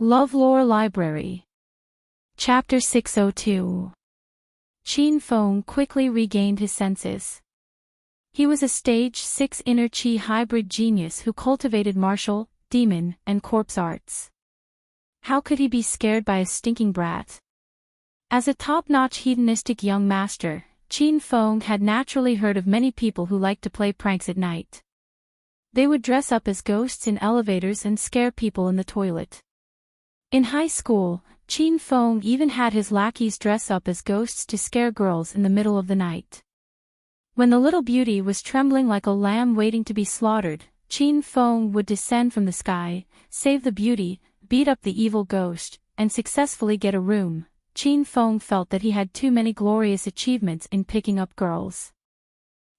LoveLore Library. Chapter 602. Qin Feng quickly regained his senses. He was a stage 6 inner chi hybrid genius who cultivated martial, demon, and corpse arts. How could he be scared by a stinking brat? As a top-notch hedonistic young master, Qin Feng had naturally heard of many people who liked to play pranks at night. They would dress up as ghosts in elevators and scare people in the toilet. In high school, Qin Feng even had his lackeys dress up as ghosts to scare girls in the middle of the night. When the little beauty was trembling like a lamb waiting to be slaughtered, Qin Feng would descend from the sky, save the beauty, beat up the evil ghost, and successfully get a room. Qin Feng felt that he had too many glorious achievements in picking up girls.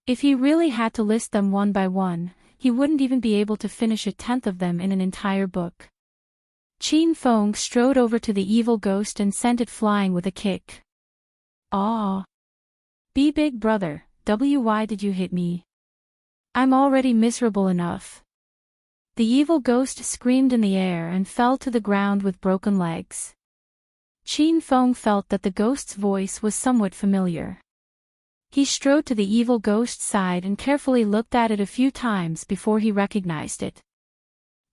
If he really had to list them one by one, he wouldn't even be able to finish 1/10 of them in an entire book. Qin Feng strode over to the evil ghost and sent it flying with a kick. "Aw! Big brother, why did you hit me? I'm already miserable enough." The evil ghost screamed in the air and fell to the ground with broken legs. Qin Feng felt that the ghost's voice was somewhat familiar. He strode to the evil ghost's side and carefully looked at it a few times before he recognized it.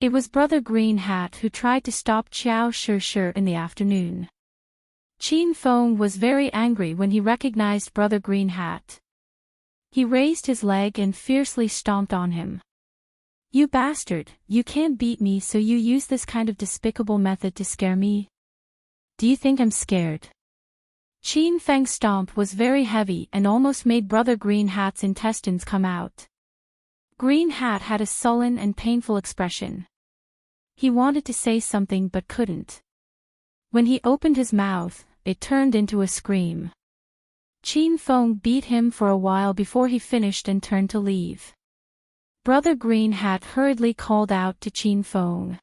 It was Brother Green Hat who tried to stop Xiao Shi in the afternoon. Qin Feng was very angry when he recognized Brother Green Hat. He raised his leg and fiercely stomped on him. "You bastard, you can't beat me, so you use this kind of despicable method to scare me? Do you think I'm scared?" Qin Feng's stomp was very heavy and almost made Brother Green Hat's intestines come out. Green Hat had a sullen and painful expression. He wanted to say something but couldn't. When he opened his mouth, it turned into a scream. Qin Feng beat him for a while before he finished and turned to leave. Brother Green Hat hurriedly called out to Qin Feng.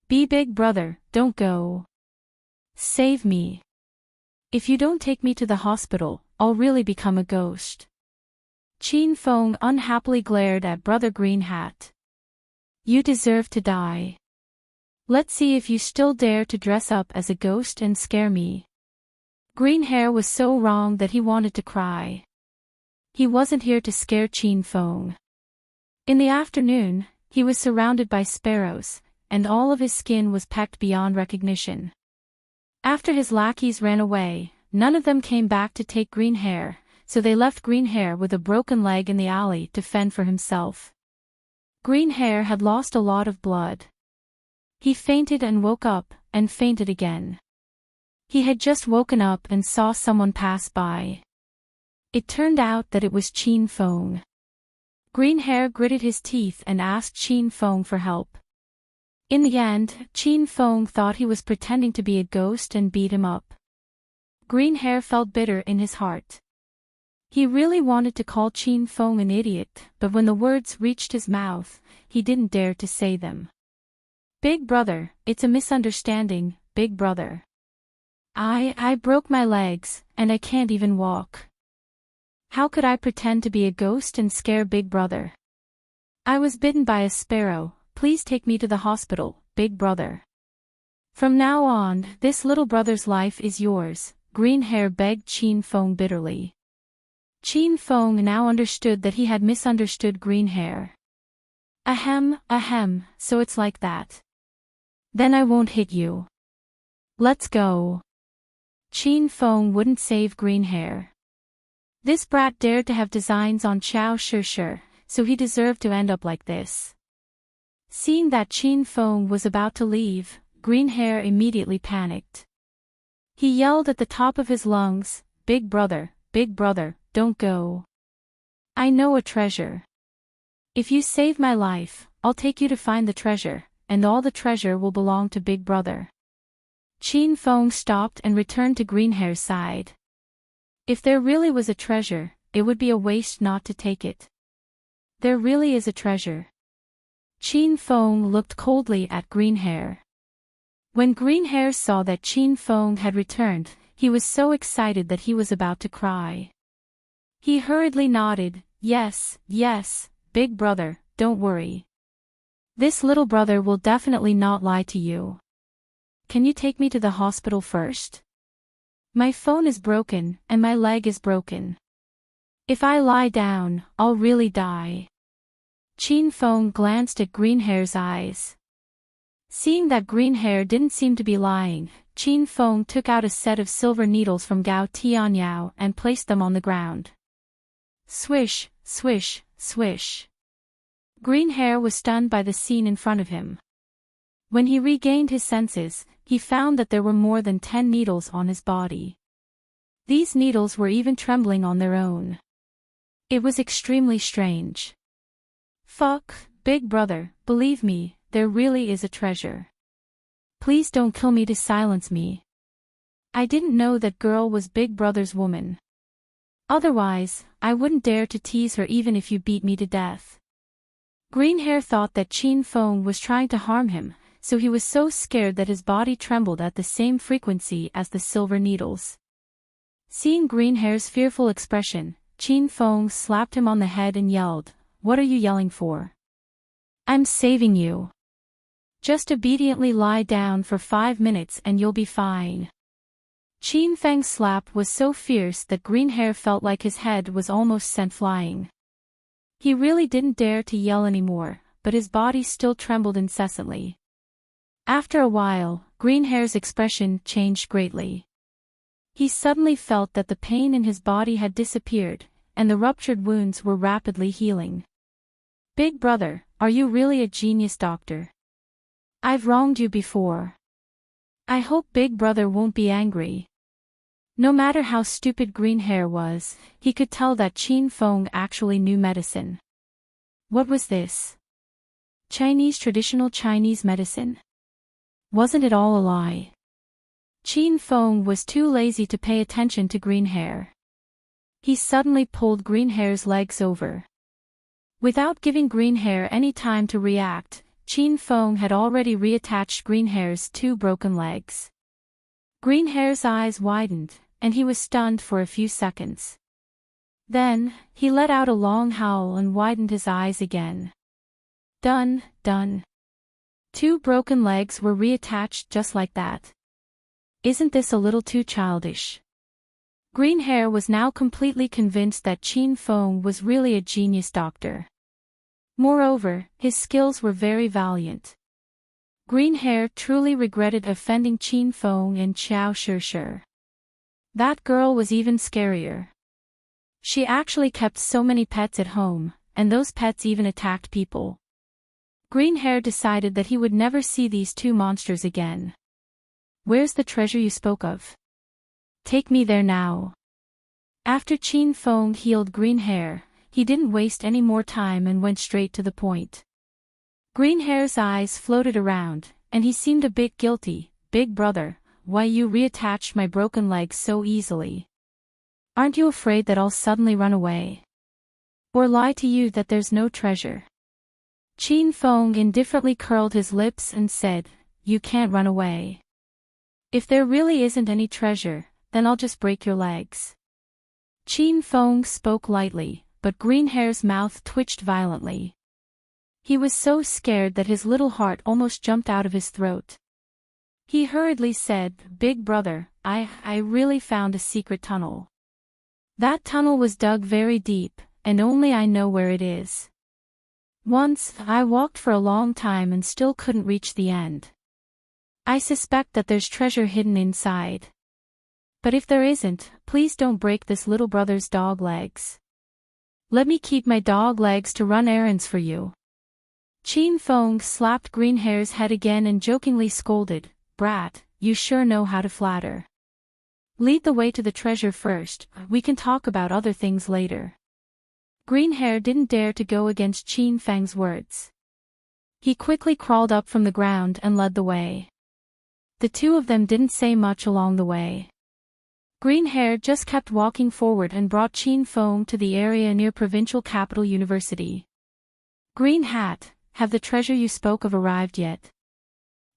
Big brother, don't go. Save me. If you don't take me to the hospital, I'll really become a ghost." Qin Feng unhappily glared at Brother Green Hat. "You deserve to die. Let's see if you still dare to dress up as a ghost and scare me." Green Hair was so wrong that he wanted to cry. He wasn't here to scare Qin Feng. In the afternoon, he was surrounded by sparrows, and all of his skin was pecked beyond recognition. After his lackeys ran away, none of them came back to take Green Hair, so they left Green Hair with a broken leg in the alley to fend for himself. Green Hair had lost a lot of blood. He fainted and woke up, and fainted again. He had just woken up and saw someone pass by. It turned out that it was Qin Feng. Green Hair gritted his teeth and asked Qin Feng for help. In the end, Qin Feng thought he was pretending to be a ghost and beat him up. Green Hair felt bitter in his heart. He really wanted to call Qin Feng an idiot, but when the words reached his mouth, he didn't dare to say them. "Big brother, it's a misunderstanding, big brother. I broke my legs, and I can't even walk. How could I pretend to be a ghost and scare big brother? I was bitten by a sparrow, please take me to the hospital, big brother. From now on, this little brother's life is yours," Green Hair begged Qin Feng bitterly. Qin Feng now understood that he had misunderstood Green Hair. Ahem, so it's like that. Then I won't hit you. Let's go." Qin Feng wouldn't save Green Hair. This brat dared to have designs on Xiao Shi, so he deserved to end up like this. Seeing that Qin Feng was about to leave, Green Hair immediately panicked. He yelled at the top of his lungs, big brother, don't go. I know a treasure. If you save my life, I'll take you to find the treasure, and all the treasure will belong to big brother." Qin Feng stopped and returned to Green Hair's side. If there really was a treasure, it would be a waste not to take it. There really is a treasure. Qin Feng looked coldly at Green Hair. When Green Hair saw that Qin Feng had returned, he was so excited that he was about to cry. He hurriedly nodded, yes, big brother, don't worry. This little brother will definitely not lie to you. can you take me to the hospital first? My phone is broken, and my leg is broken. If I lie down, I'll really die. Chin Feng glanced at Greenhair's eyes. Seeing that Greenhair didn't seem to be lying, Chin Feng took out a set of silver needles from Gao Tianyao and placed them on the ground. Swish, swish, swish. Greenhair was stunned by the scene in front of him. When he regained his senses, he found that there were more than 10 needles on his body. These needles were even trembling on their own. It was extremely strange. Fuck, big brother, believe me, there really is a treasure. Please don't kill me to silence me. I didn't know that girl was big brother's woman. Otherwise, I wouldn't dare to tease her even if you beat me to death. Greenhair thought that Chin Feng was trying to harm him, so he was so scared that his body trembled at the same frequency as the silver needles. Seeing Greenhair's fearful expression, Chin Feng slapped him on the head and yelled, "What are you yelling for? I'm saving you. Just obediently lie down for 5 minutes and you'll be fine." Chin Feng's slap was so fierce that Greenhair felt like his head was almost sent flying. He really didn't dare to yell anymore, but his body still trembled incessantly. After a while, Greenhair's expression changed greatly. He suddenly felt that the pain in his body had disappeared, and the ruptured wounds were rapidly healing. Big brother, are you really a genius doctor? I've wronged you before. I hope big brother won't be angry. No matter how stupid Greenhair was, he could tell that Chin Feng actually knew medicine. What was this? Traditional Chinese medicine? Wasn't it all a lie? Chin Feng was too lazy to pay attention to Greenhair. He suddenly pulled Greenhair's legs over. Without giving Greenhair any time to react, Chin Feng had already reattached Greenhair's 2 broken legs. Greenhair's eyes widened, and he was stunned for a few seconds. Then, he let out a long howl and widened his eyes again. Done, done. 2 broken legs were reattached just like that. Isn't this a little too childish? Greenhair was now completely convinced that Chin Feng was really a genius doctor. Moreover, his skills were very valiant. Greenhair truly regretted offending Chin Feng and Xiao Shishir. That girl was even scarier. She actually kept so many pets at home, and those pets even attacked people. Greenhair decided that he would never see these 2 monsters again. Where's the treasure you spoke of? Take me there now. After Chin Feng healed Greenhair, he didn't waste any more time and went straight to the point. Greenhair's eyes floated around, and he seemed a bit guilty. Big brother, why you reattached my broken legs so easily? Aren't you afraid that I'll suddenly run away? Or lie to you that there's no treasure? Chin Feng indifferently curled his lips and said, "You can't run away. If there really isn't any treasure, then I'll just break your legs." Chin Feng spoke lightly, but Greenhair's mouth twitched violently. He was so scared that his little heart almost jumped out of his throat. He hurriedly said, "Big brother, I really found a secret tunnel. That tunnel was dug very deep, and only I know where it is. Once, I walked for a long time and still couldn't reach the end. I suspect that there's treasure hidden inside. But if there isn't, please don't break this little brother's dog legs. Let me keep my dog legs to run errands for you." Chin Feng slapped Greenhair's head again and jokingly scolded, "Brat, you sure know how to flatter. Lead the way to the treasure first, we can talk about other things later." Greenhair didn't dare to go against Chin Feng's words. He quickly crawled up from the ground and led the way. The 2 of them didn't say much along the way. Greenhair just kept walking forward and brought Chin Feng to the area near Provincial Capital University. "Green Hat, have the treasure you spoke of arrived yet?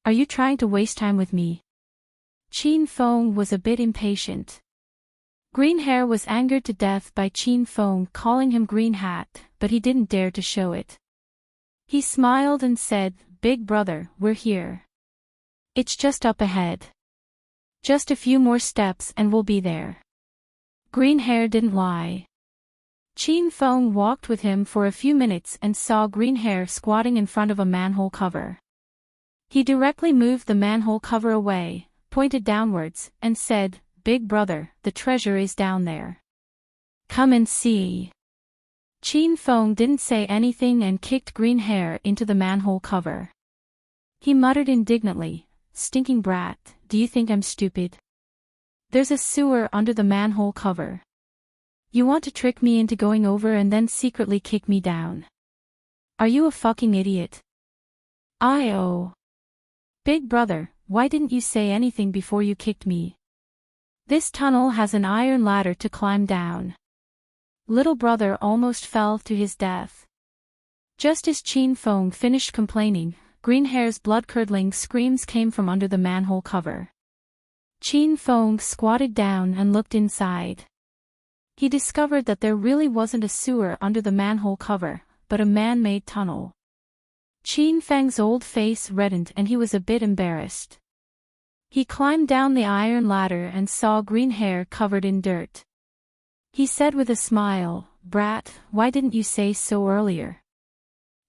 Are you trying to waste time with me?" Chin Feng was a bit impatient. Greenhair was angered to death by Chin Feng calling him Green Hat, but he didn't dare to show it. He smiled and said, "Big brother, we're here. It's just up ahead. Just a few more steps and we'll be there. Green Hair didn't lie. Chin Feng walked with him for a few minutes and saw Green Hair squatting in front of a manhole cover. He directly moved the manhole cover away, pointed downwards, and said, "Big brother, the treasure is down there. Come and see." Chin Feng didn't say anything and kicked Green Hair into the manhole cover. He muttered indignantly, "Stinking brat, do you think I'm stupid? There's a sewer under the manhole cover. You want to trick me into going over and then secretly kick me down? Are you a fucking idiot?" "Oh. Big brother, why didn't you say anything before you kicked me? This tunnel has an iron ladder to climb down." Little brother almost fell to his death. Just as Chin Feng finished complaining, Green Hair's blood-curdling screams came from under the manhole cover. Chin Feng squatted down and looked inside. He discovered that there really wasn't a sewer under the manhole cover, but a man-made tunnel. Chin Feng's old face reddened and he was a bit embarrassed. He climbed down the iron ladder and saw Green Hair covered in dirt. He said with a smile, "Brat, why didn't you say so earlier?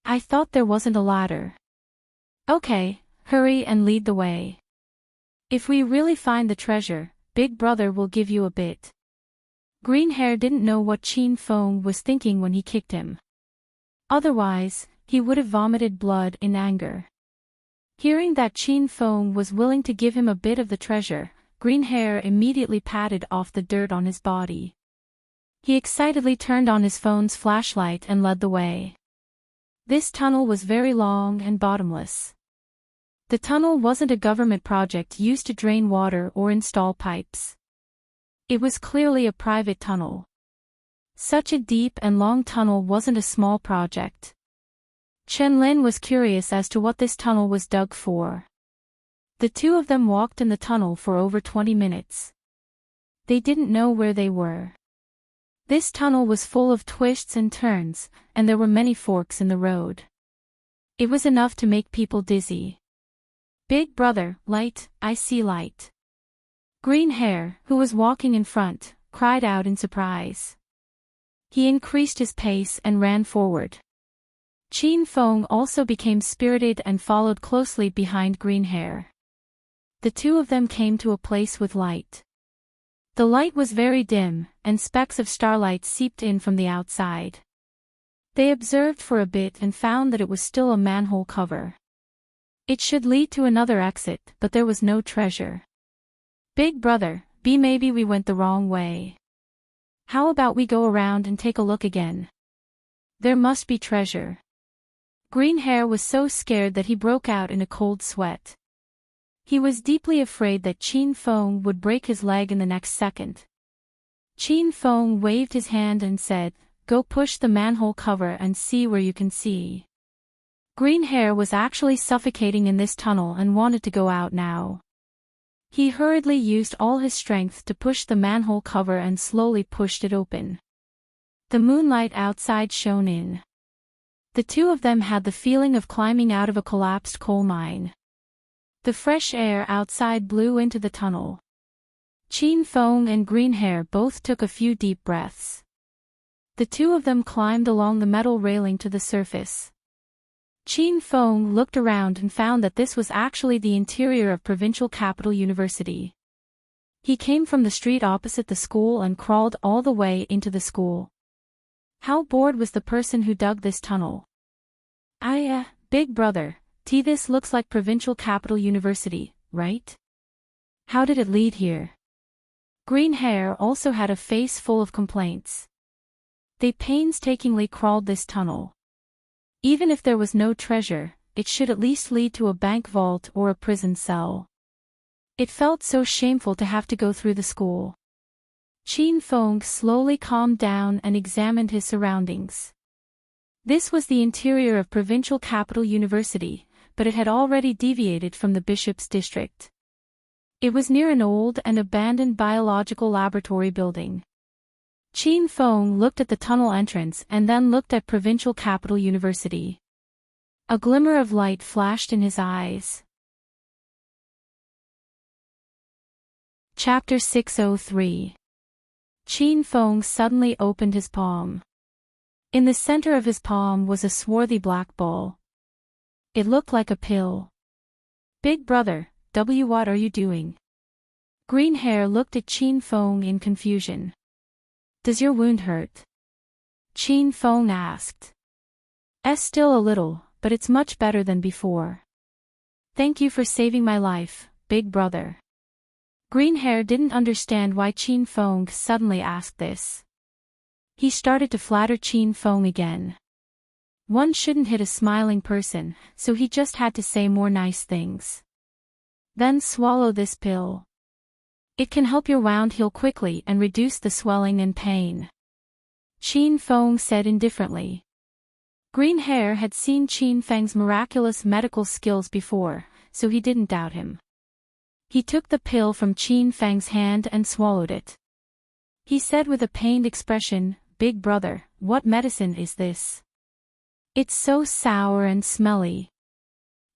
I thought there wasn't a ladder." "Okay, hurry and lead the way. If we really find the treasure, Big brother will give you a bit." Green Hair didn't know what Chin Feng was thinking when he kicked him. Otherwise, he would have vomited blood in anger. Hearing that Chin Feng was willing to give him a bit of the treasure, Green Hair immediately patted off the dirt on his body. He excitedly turned on his phone's flashlight and led the way. This tunnel was very long and bottomless. The tunnel wasn't a government project used to drain water or install pipes. It was clearly a private tunnel. Such a deep and long tunnel wasn't a small project. Chen Lin was curious as to what this tunnel was dug for. The two of them walked in the tunnel for over 20 minutes. They didn't know where they were. This tunnel was full of twists and turns, and there were many forks in the road. It was enough to make people dizzy. "Big brother, light, I see light." Green Hair, who was walking in front, cried out in surprise. He increased his pace and ran forward. Chin Feng also became spirited and followed closely behind Green Hair. The two of them came to a place with light. The light was very dim, and specks of starlight seeped in from the outside. They observed for a bit and found that it was still a manhole cover. It should lead to another exit, but there was no treasure. "Big brother, maybe we went the wrong way. How about we go around and take a look again? There must be treasure." Green Hair was so scared that he broke out in a cold sweat. He was deeply afraid that Chin Feng would break his leg in the next second. Chin Feng waved his hand and said, "Go push the manhole cover and see where you can see." Green Hair was actually suffocating in this tunnel and wanted to go out now. He hurriedly used all his strength to push the manhole cover and slowly pushed it open. The moonlight outside shone in. The two of them had the feeling of climbing out of a collapsed coal mine. The fresh air outside blew into the tunnel. Chin Feng and Green Hair both took a few deep breaths. The two of them climbed along the metal railing to the surface. Chin Feng looked around and found that this was actually the interior of Provincial Capital University. He came from the street opposite the school and crawled all the way into the school. How bored was the person who dug this tunnel? Big brother, this looks like Provincial Capital University, right? How did it lead here?" Green Hair also had a face full of complaints. They painstakingly crawled this tunnel. Even if there was no treasure, it should at least lead to a bank vault or a prison cell. It felt so shameful to have to go through the school. Chin Feng slowly calmed down and examined his surroundings. This was the interior of Provincial Capital University, but it had already deviated from the Bishop's district. It was near an old and abandoned biological laboratory building. Chin Feng looked at the tunnel entrance and then looked at Provincial Capital University. A glimmer of light flashed in his eyes. Chapter 603. Qin Feng suddenly opened his palm. In the center of his palm was a swarthy black ball. It looked like a pill. Big brother, what are you doing? Green Hair looked at Qin Feng in confusion. Does your wound hurt? Qin Feng asked. Still a little, but it's much better than before. Thank you for saving my life, big brother. Green Hair didn't understand why Qin Feng suddenly asked this. He started to flatter Qin Feng again. One shouldn't hit a smiling person, so he just had to say more nice things. Then swallow this pill. It can help your wound heal quickly and reduce the swelling and pain. Qin Feng said indifferently. Green Hair had seen Qin Feng's miraculous medical skills before, so he didn't doubt him. He took the pill from Qin Feng's hand and swallowed it. He said with a pained expression, Big brother, what medicine is this? It's so sour and smelly.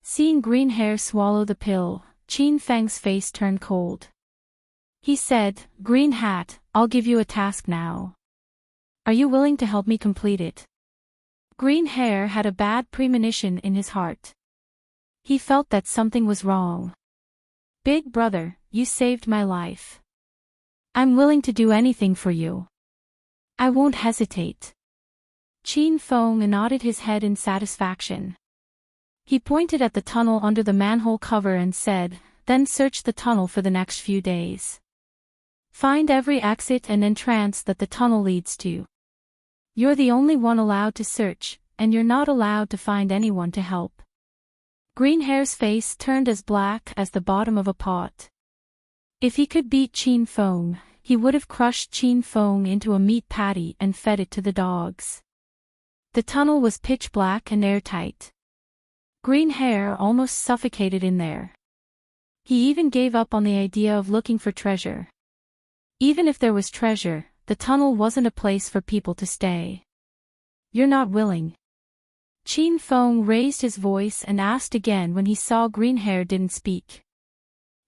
Seeing Green Hair swallow the pill, Qin Feng's face turned cold. He said, Green Hat, I'll give you a task now. Are you willing to help me complete it? Green Hair had a bad premonition in his heart. He felt that something was wrong. Big brother, you saved my life. I'm willing to do anything for you. I won't hesitate. Qin Feng nodded his head in satisfaction. He pointed at the tunnel under the manhole cover and said, then search the tunnel for the next few days. Find every exit and entrance that the tunnel leads to. You're the only one allowed to search, and you're not allowed to find anyone to help. Green Hair's face turned as black as the bottom of a pot. If he could beat Qin Feng, he would have crushed Qin Feng into a meat patty and fed it to the dogs. The tunnel was pitch black and airtight. Green Hair almost suffocated in there. He even gave up on the idea of looking for treasure. Even if there was treasure, the tunnel wasn't a place for people to stay. You're not willing. Qin Feng raised his voice and asked again when he saw Green Hair didn't speak.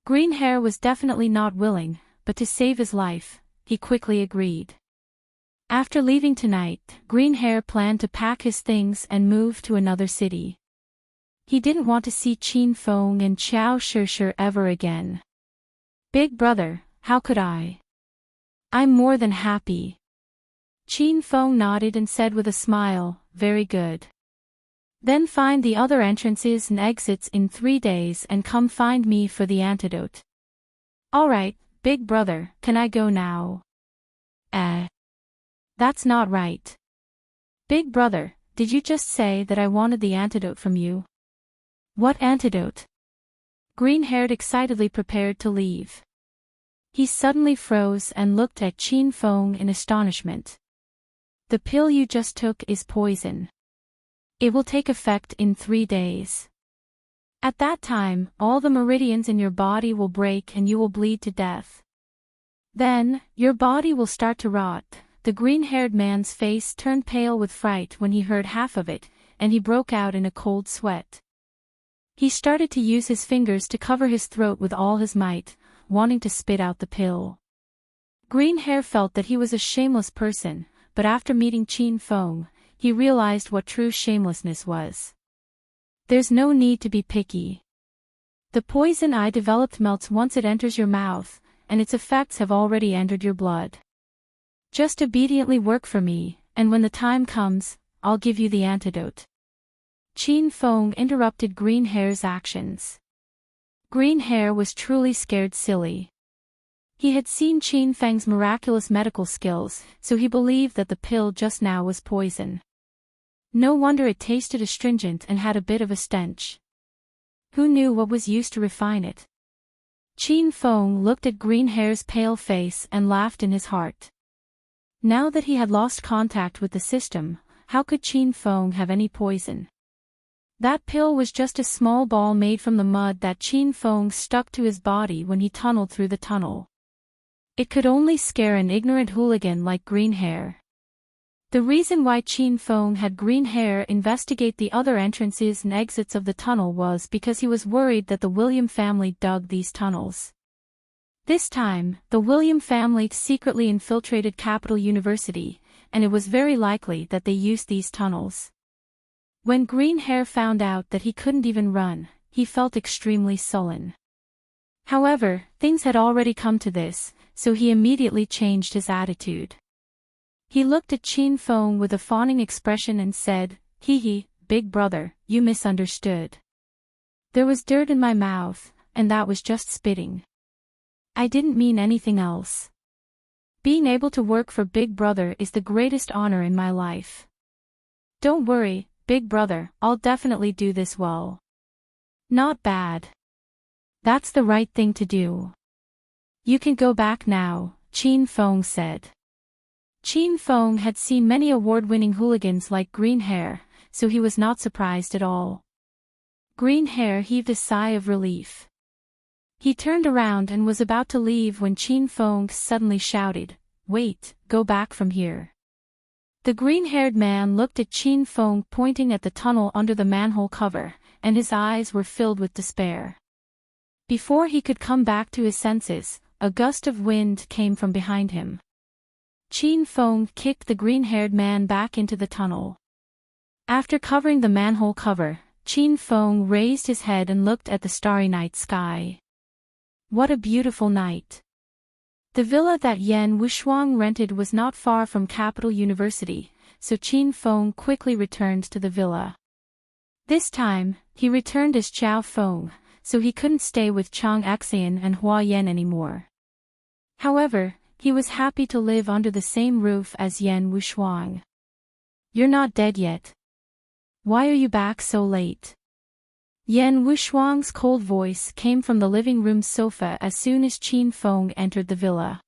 Green Hair was definitely not willing, but to save his life, he quickly agreed. After leaving tonight, Green Hair planned to pack his things and move to another city. He didn't want to see Qin Feng and Qiao Shishir ever again. Big brother, how could I? I'm more than happy. Qin Feng nodded and said with a smile, very good. Then find the other entrances and exits in 3 days and come find me for the antidote. Alright, big brother, can I go now? That's not right. Big brother, did you just say that I wanted the antidote from you? What antidote? Green Haired excitedly prepared to leave. He suddenly froze and looked at Qin Feng in astonishment. The pill you just took is poison. It will take effect in 3 days. At that time, all the meridians in your body will break and you will bleed to death. Then, your body will start to rot. The green-haired man's face turned pale with fright when he heard half of it, and he broke out in a cold sweat. He started to use his fingers to cover his throat with all his might, wanting to spit out the pill. Green Hair felt that he was a shameless person, but after meeting Qin Feng, he realized what true shamelessness was. There's no need to be picky. The poison I developed melts once it enters your mouth, and its effects have already entered your blood. Just obediently work for me, and when the time comes, I'll give you the antidote. Qin Feng interrupted Green Hair's actions. Green Hair was truly scared silly. He had seen Qin Feng's miraculous medical skills, so he believed that the pill just now was poison. No wonder it tasted astringent and had a bit of a stench. Who knew what was used to refine it? Qin Feng looked at Green Hair's pale face and laughed in his heart. Now that he had lost contact with the system, how could Qin Feng have any poison? That pill was just a small ball made from the mud that Qin Feng stuck to his body when he tunneled through the tunnel. It could only scare an ignorant hooligan like Green Hair. The reason why Qin Feng had Green Hair investigate the other entrances and exits of the tunnel was because he was worried that the William family dug these tunnels. This time, the William family secretly infiltrated Capital University, and it was very likely that they used these tunnels. When Green Hair found out that he couldn't even run, he felt extremely sullen. However, things had already come to this, so he immediately changed his attitude. He looked at Chin Fong with a fawning expression and said, "Hee hee, big brother, you misunderstood. There was dirt in my mouth, and that was just spitting. I didn't mean anything else. Being able to work for Big Brother is the greatest honor in my life. Don't worry, Big Brother, I'll definitely do this well." "Not bad. That's the right thing to do. You can go back now," Chin Fong said. Chin Fong had seen many award-winning hooligans like Green Hair, so he was not surprised at all. Green Hair heaved a sigh of relief. He turned around and was about to leave when Chin Fong suddenly shouted, "Wait, go back from here." The green-haired man looked at Chin Fong pointing at the tunnel under the manhole cover, and his eyes were filled with despair. Before he could come back to his senses, a gust of wind came from behind him. Chin Fong kicked the green-haired man back into the tunnel. After covering the manhole cover, Chin Fong raised his head and looked at the starry night sky. What a beautiful night. The villa that Yan Wushuang rented was not far from Capital University, so Chin Fong quickly returned to the villa. This time, he returned as Chao Fong, so he couldn't stay with Chang Xian and Hua Yan anymore. However, he was happy to live under the same roof as Yan Wushuang. "You're not dead yet. Why are you back so late?" Yan Wushuang's cold voice came from the living room sofa as soon as Chin Fong entered the villa.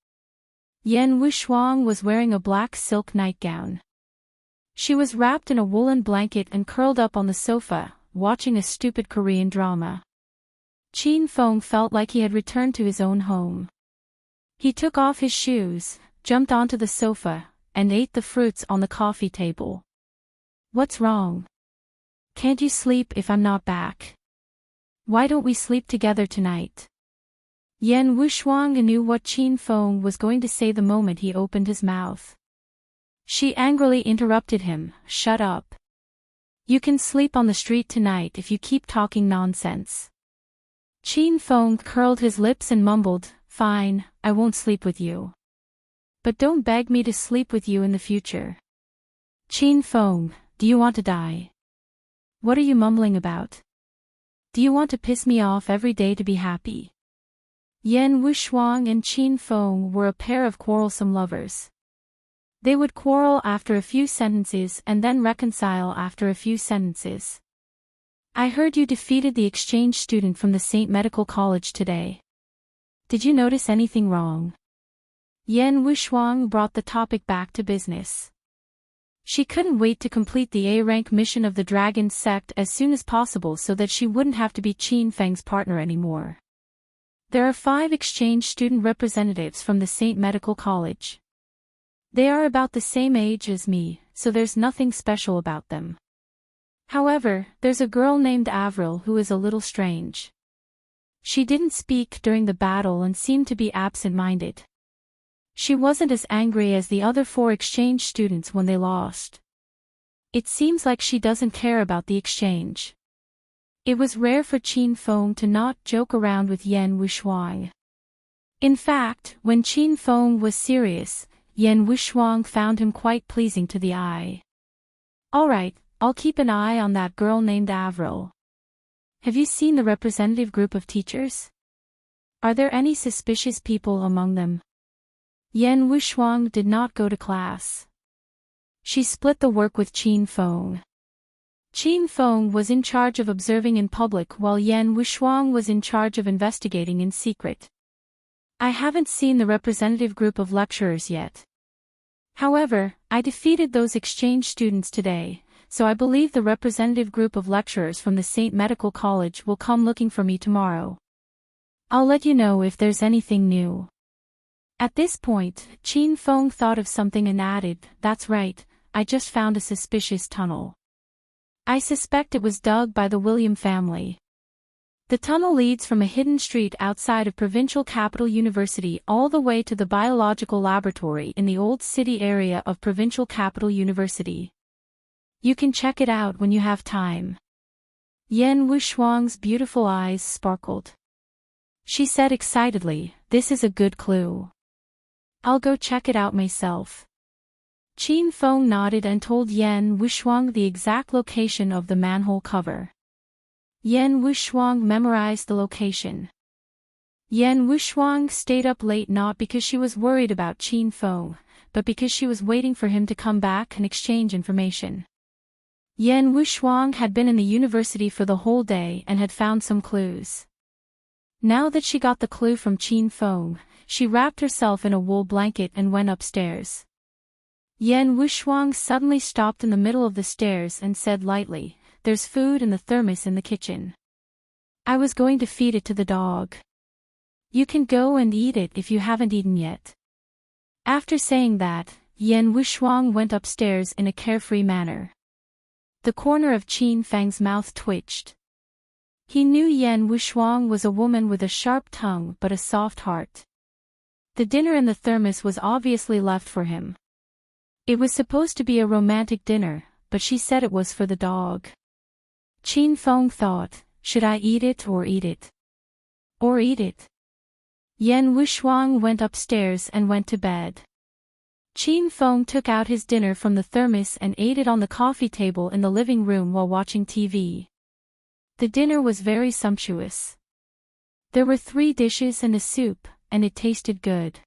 Yan Wushuang was wearing a black silk nightgown. She was wrapped in a woolen blanket and curled up on the sofa, watching a stupid Korean drama. Chin Fong felt like he had returned to his own home. He took off his shoes, jumped onto the sofa, and ate the fruits on the coffee table. "What's wrong? Can't you sleep if I'm not back? Why don't we sleep together tonight?" Yan Wushuang knew what Chin Fong was going to say the moment he opened his mouth. She angrily interrupted him, "Shut up. You can sleep on the street tonight if you keep talking nonsense." Chin Fong curled his lips and mumbled, "Fine, I won't sleep with you. But don't beg me to sleep with you in the future." "Chin Fong, do you want to die? What are you mumbling about? Do you want to piss me off every day to be happy?" Yan Wushuang and Chin Fong were a pair of quarrelsome lovers. They would quarrel after a few sentences and then reconcile after a few sentences. "I heard you defeated the exchange student from the St. Medical College today. Did you notice anything wrong?" Yan Wushuang brought the topic back to business. She couldn't wait to complete the A-rank mission of the Dragon Sect as soon as possible so that she wouldn't have to be Qin Feng's partner anymore. There are 5 exchange student representatives from the St. Medical College. They are about the same age as me, so there's nothing special about them. However, there's a girl named Avril who is a little strange. She didn't speak during the battle and seemed to be absent-minded. She wasn't as angry as the other 4 exchange students when they lost. It seems like she doesn't care about the exchange. It was rare for Chin Fong to not joke around with Yan Wushuang. In fact, when Chin Fong was serious, Yan Wushuang found him quite pleasing to the eye. "Alright, I'll keep an eye on that girl named Avril. Have you seen the representative group of teachers? Are there any suspicious people among them?" Yan Wushuang did not go to class. She split the work with Chin Fong. Chin Fong was in charge of observing in public while Yan Wushuang was in charge of investigating in secret. "I haven't seen the representative group of lecturers yet. However, I defeated those exchange students today, so I believe the representative group of lecturers from the St. Medical College will come looking for me tomorrow. I'll let you know if there's anything new." At this point, Chin Fong thought of something and added, "That's right, I just found a suspicious tunnel. I suspect it was dug by the William family. The tunnel leads from a hidden street outside of Provincial Capital University all the way to the biological laboratory in the old city area of Provincial Capital University. You can check it out when you have time. Yan Wushuang's beautiful eyes sparkled. She said excitedly, "This is a good clue. I'll go check it out myself." Qin Feng nodded and told Yan Wushuang the exact location of the manhole cover. Yan Wushuang memorized the location. Yan Wushuang stayed up late not because she was worried about Qin Feng, but because she was waiting for him to come back and exchange information. Yan Wushuang had been in the university for the whole day and had found some clues. Now that she got the clue from Qin Feng, she wrapped herself in a wool blanket and went upstairs. Yan Wushuang suddenly stopped in the middle of the stairs and said lightly, "There's food in the thermos in the kitchen. I was going to feed it to the dog. You can go and eat it if you haven't eaten yet." After saying that, Yan Wushuang went upstairs in a carefree manner. The corner of Qin Feng's mouth twitched. He knew Yan Wushuang was a woman with a sharp tongue but a soft heart. The dinner in the thermos was obviously left for him. It was supposed to be a romantic dinner, but she said it was for the dog. Qin Feng thought, should I eat it or eat it? Or eat it? Yan Wushuang went upstairs and went to bed. Qin Feng took out his dinner from the thermos and ate it on the coffee table in the living room while watching TV. The dinner was very sumptuous. There were 3 dishes and a soup, and it tasted good.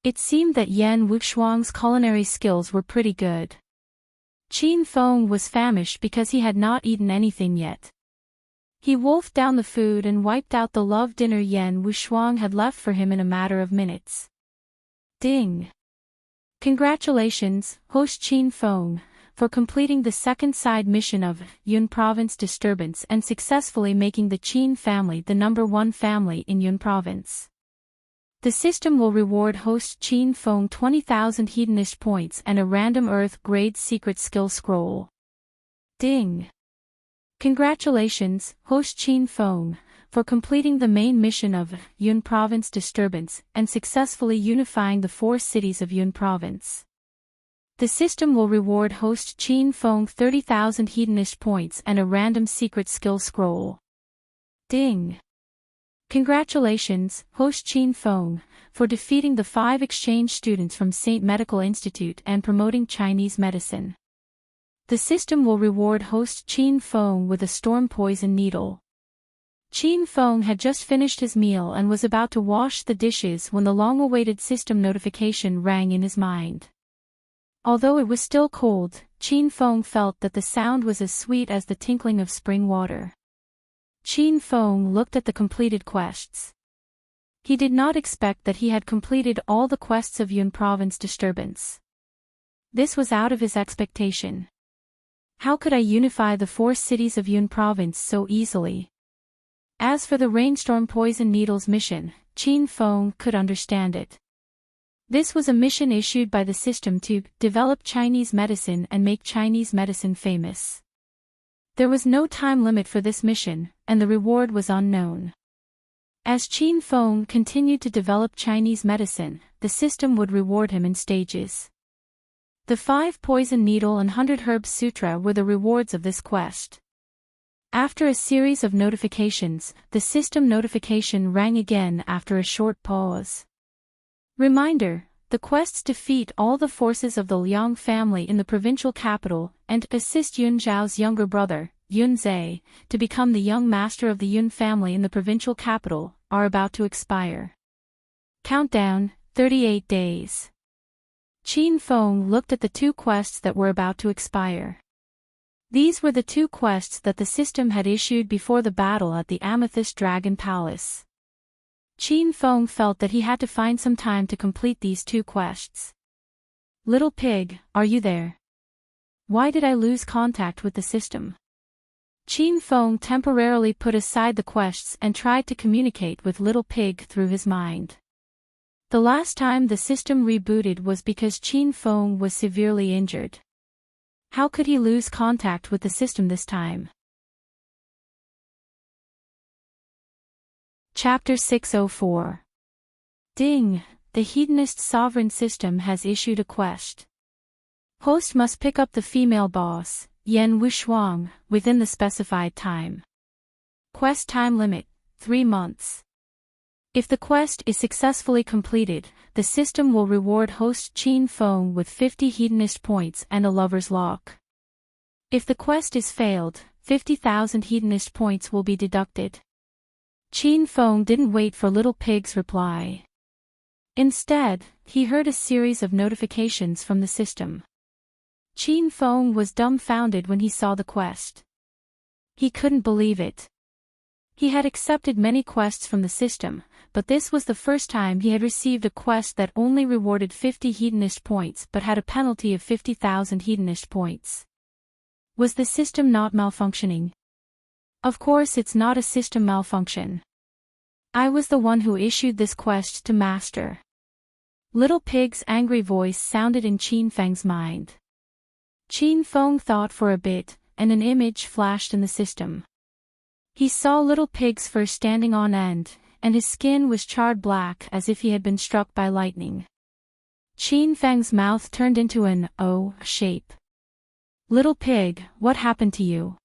It seemed that Yan Wushuang's culinary skills were pretty good. Qin Feng was famished because he had not eaten anything yet. He wolfed down the food and wiped out the love dinner Yan Wushuang had left for him in a matter of minutes. Ding! Congratulations, host Qin Feng, for completing the second side mission of Yun Province Disturbance and successfully making the Qin family the #1 family in Yun Province. The system will reward host Qin Feng 20,000 hedonist points and a random Earth grade secret skill scroll. Ding! Congratulations, host Qin Feng, for completing the main mission of Yun Province Disturbance and successfully unifying the 4 cities of Yun Province. The system will reward host Qin Feng 30,000 hedonist points and a random secret skill scroll. Ding! Congratulations, host Qin Feng, for defeating the 5 exchange students from St. Medical Institute and promoting Chinese medicine. The system will reward host Qin Feng with a storm poison needle. Qin Feng had just finished his meal and was about to wash the dishes when the long-awaited system notification rang in his mind. Although it was still cold, Qin Feng felt that the sound was as sweet as the tinkling of spring water. Qin Feng looked at the completed quests. He did not expect that he had completed all the quests of Yun Province Disturbance. This was out of his expectation. How could I unify the 4 cities of Yun Province so easily? As for the Rainstorm Poison Needles mission, Qin Feng could understand it. This was a mission issued by the system to develop Chinese medicine and make Chinese medicine famous. There was no time limit for this mission, and the reward was unknown. As Qin Feng continued to develop Chinese medicine, the system would reward him in stages. The 5 Poison Needle and 100 Herb Sutra were the rewards of this quest. After a series of notifications, the system notification rang again after a short pause. Reminder: the quests defeat all the forces of the Liang family in the provincial capital and assist Yun Zhao's younger brother, Yun Zhe, to become the young master of the Yun family in the provincial capital, are about to expire. Countdown, 38 days. Qin Feng looked at the 2 quests that were about to expire. These were the 2 quests that the system had issued before the battle at the Amethyst Dragon Palace. Qin Feng felt that he had to find some time to complete these 2 quests. Little pig, are you there? Why did I lose contact with the system? Qin Feng temporarily put aside the quests and tried to communicate with Little Pig through his mind. The last time the system rebooted was because Qin Feng was severely injured. How could he lose contact with the system this time? Chapter 604. Ding! The Hedonist sovereign system has issued a quest. Host must pick up the female boss, Yen Wushuang, within the specified time. Quest time limit, 3 months. If the quest is successfully completed, the system will reward host Qin Feng with 50 hedonist points and a lover's lock. If the quest is failed, 50,000 hedonist points will be deducted. Qin Feng didn't wait for Little Pig's reply. Instead, he heard a series of notifications from the system. Qin Feng was dumbfounded when he saw the quest. He couldn't believe it. He had accepted many quests from the system, but this was the first time he had received a quest that only rewarded 50 hedonist points but had a penalty of 50,000 hedonist points. Was the system not malfunctioning? Of course it's not a system malfunction. I was the one who issued this quest to Master. Little Pig's angry voice sounded in Qin Feng's mind. Qin Feng thought for a bit, and an image flashed in the system. He saw Little Pig's fur standing on end, and his skin was charred black as if he had been struck by lightning. Qin Feng's mouth turned into an O shape. Little Pig, what happened to you?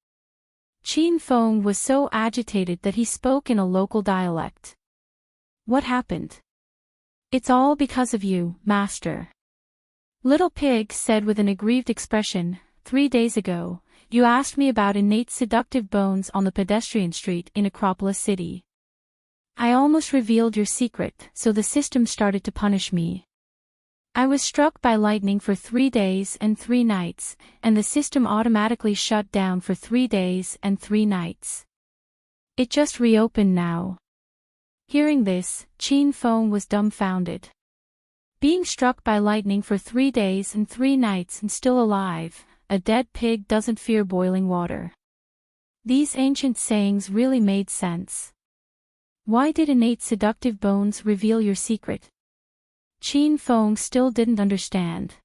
Qin Feng was so agitated that he spoke in a local dialect. What happened? It's all because of you, Master. Little Pig said with an aggrieved expression, 3 days ago, you asked me about innate seductive bones on the pedestrian street in Acropolis City. I almost revealed your secret, so the system started to punish me. I was struck by lightning for 3 days and 3 nights, and the system automatically shut down for 3 days and 3 nights. It just reopened now. Hearing this, Qin Feng was dumbfounded. Being struck by lightning for 3 days and 3 nights and still alive, a dead pig doesn't fear boiling water. These ancient sayings really made sense. Why did innate seductive bones reveal your secret? Qin Feng still didn't understand.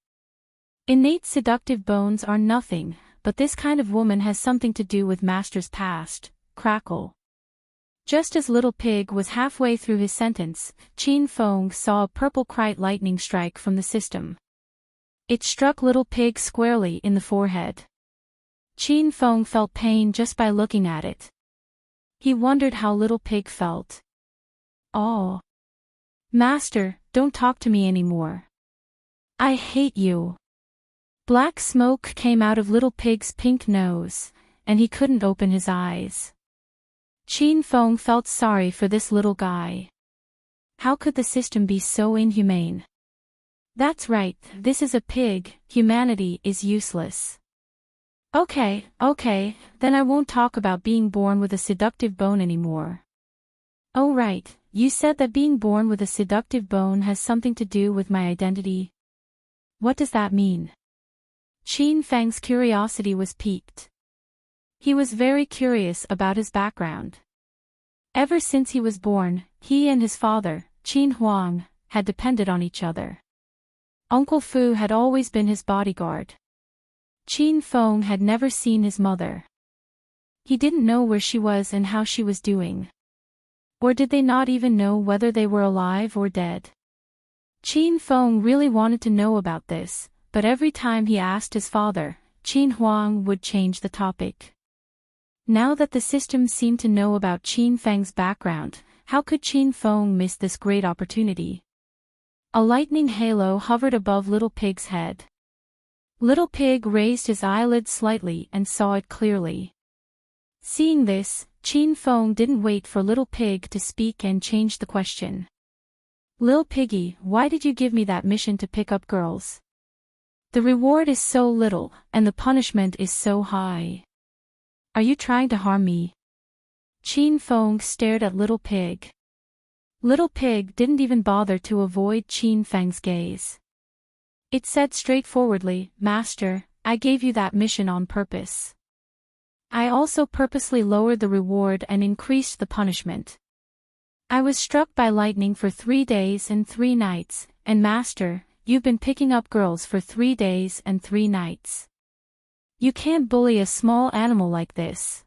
Innate seductive bones are nothing, but this kind of woman has something to do with Master's past. Crackle. Just as Little Pig was halfway through his sentence, Qin Feng saw a purple bright lightning strike from the system. It struck Little Pig squarely in the forehead. Qin Feng felt pain just by looking at it. He wondered how Little Pig felt. Oh. Master, don't talk to me anymore. I hate you. Black smoke came out of Little Pig's pink nose, and he couldn't open his eyes. Qin Feng felt sorry for this little guy. How could the system be so inhumane? That's right, this is a pig, humanity is useless. Okay, then I won't talk about being born with a seductive bone anymore. Oh right, you said that being born with a seductive bone has something to do with my identity. What does that mean? Qin Feng's curiosity was piqued. He was very curious about his background. Ever since he was born, he and his father, Qin Huang, had depended on each other. Uncle Fu had always been his bodyguard. Qin Feng had never seen his mother. He didn't know where she was and how she was doing. Or did they not even know whether they were alive or dead? Qin Feng really wanted to know about this, but every time he asked his father, Qin Huang would change the topic. Now that the system seemed to know about Qin Feng's background, how could Qin Feng miss this great opportunity? A lightning halo hovered above Little Pig's head. Little Pig raised his eyelids slightly and saw it clearly. Seeing this, Qin Feng didn't wait for Little Pig to speak and changed the question. Lil Piggy, why did you give me that mission to pick up girls? The reward is so little, and the punishment is so high. Are you trying to harm me? Qin Feng stared at Little Pig. Little Pig didn't even bother to avoid Qin Feng's gaze. It said straightforwardly, Master, I gave you that mission on purpose. I also purposely lowered the reward and increased the punishment. I was struck by lightning for 3 days and 3 nights, and Master, you've been picking up girls for 3 days and 3 nights. You can't bully a small animal like this.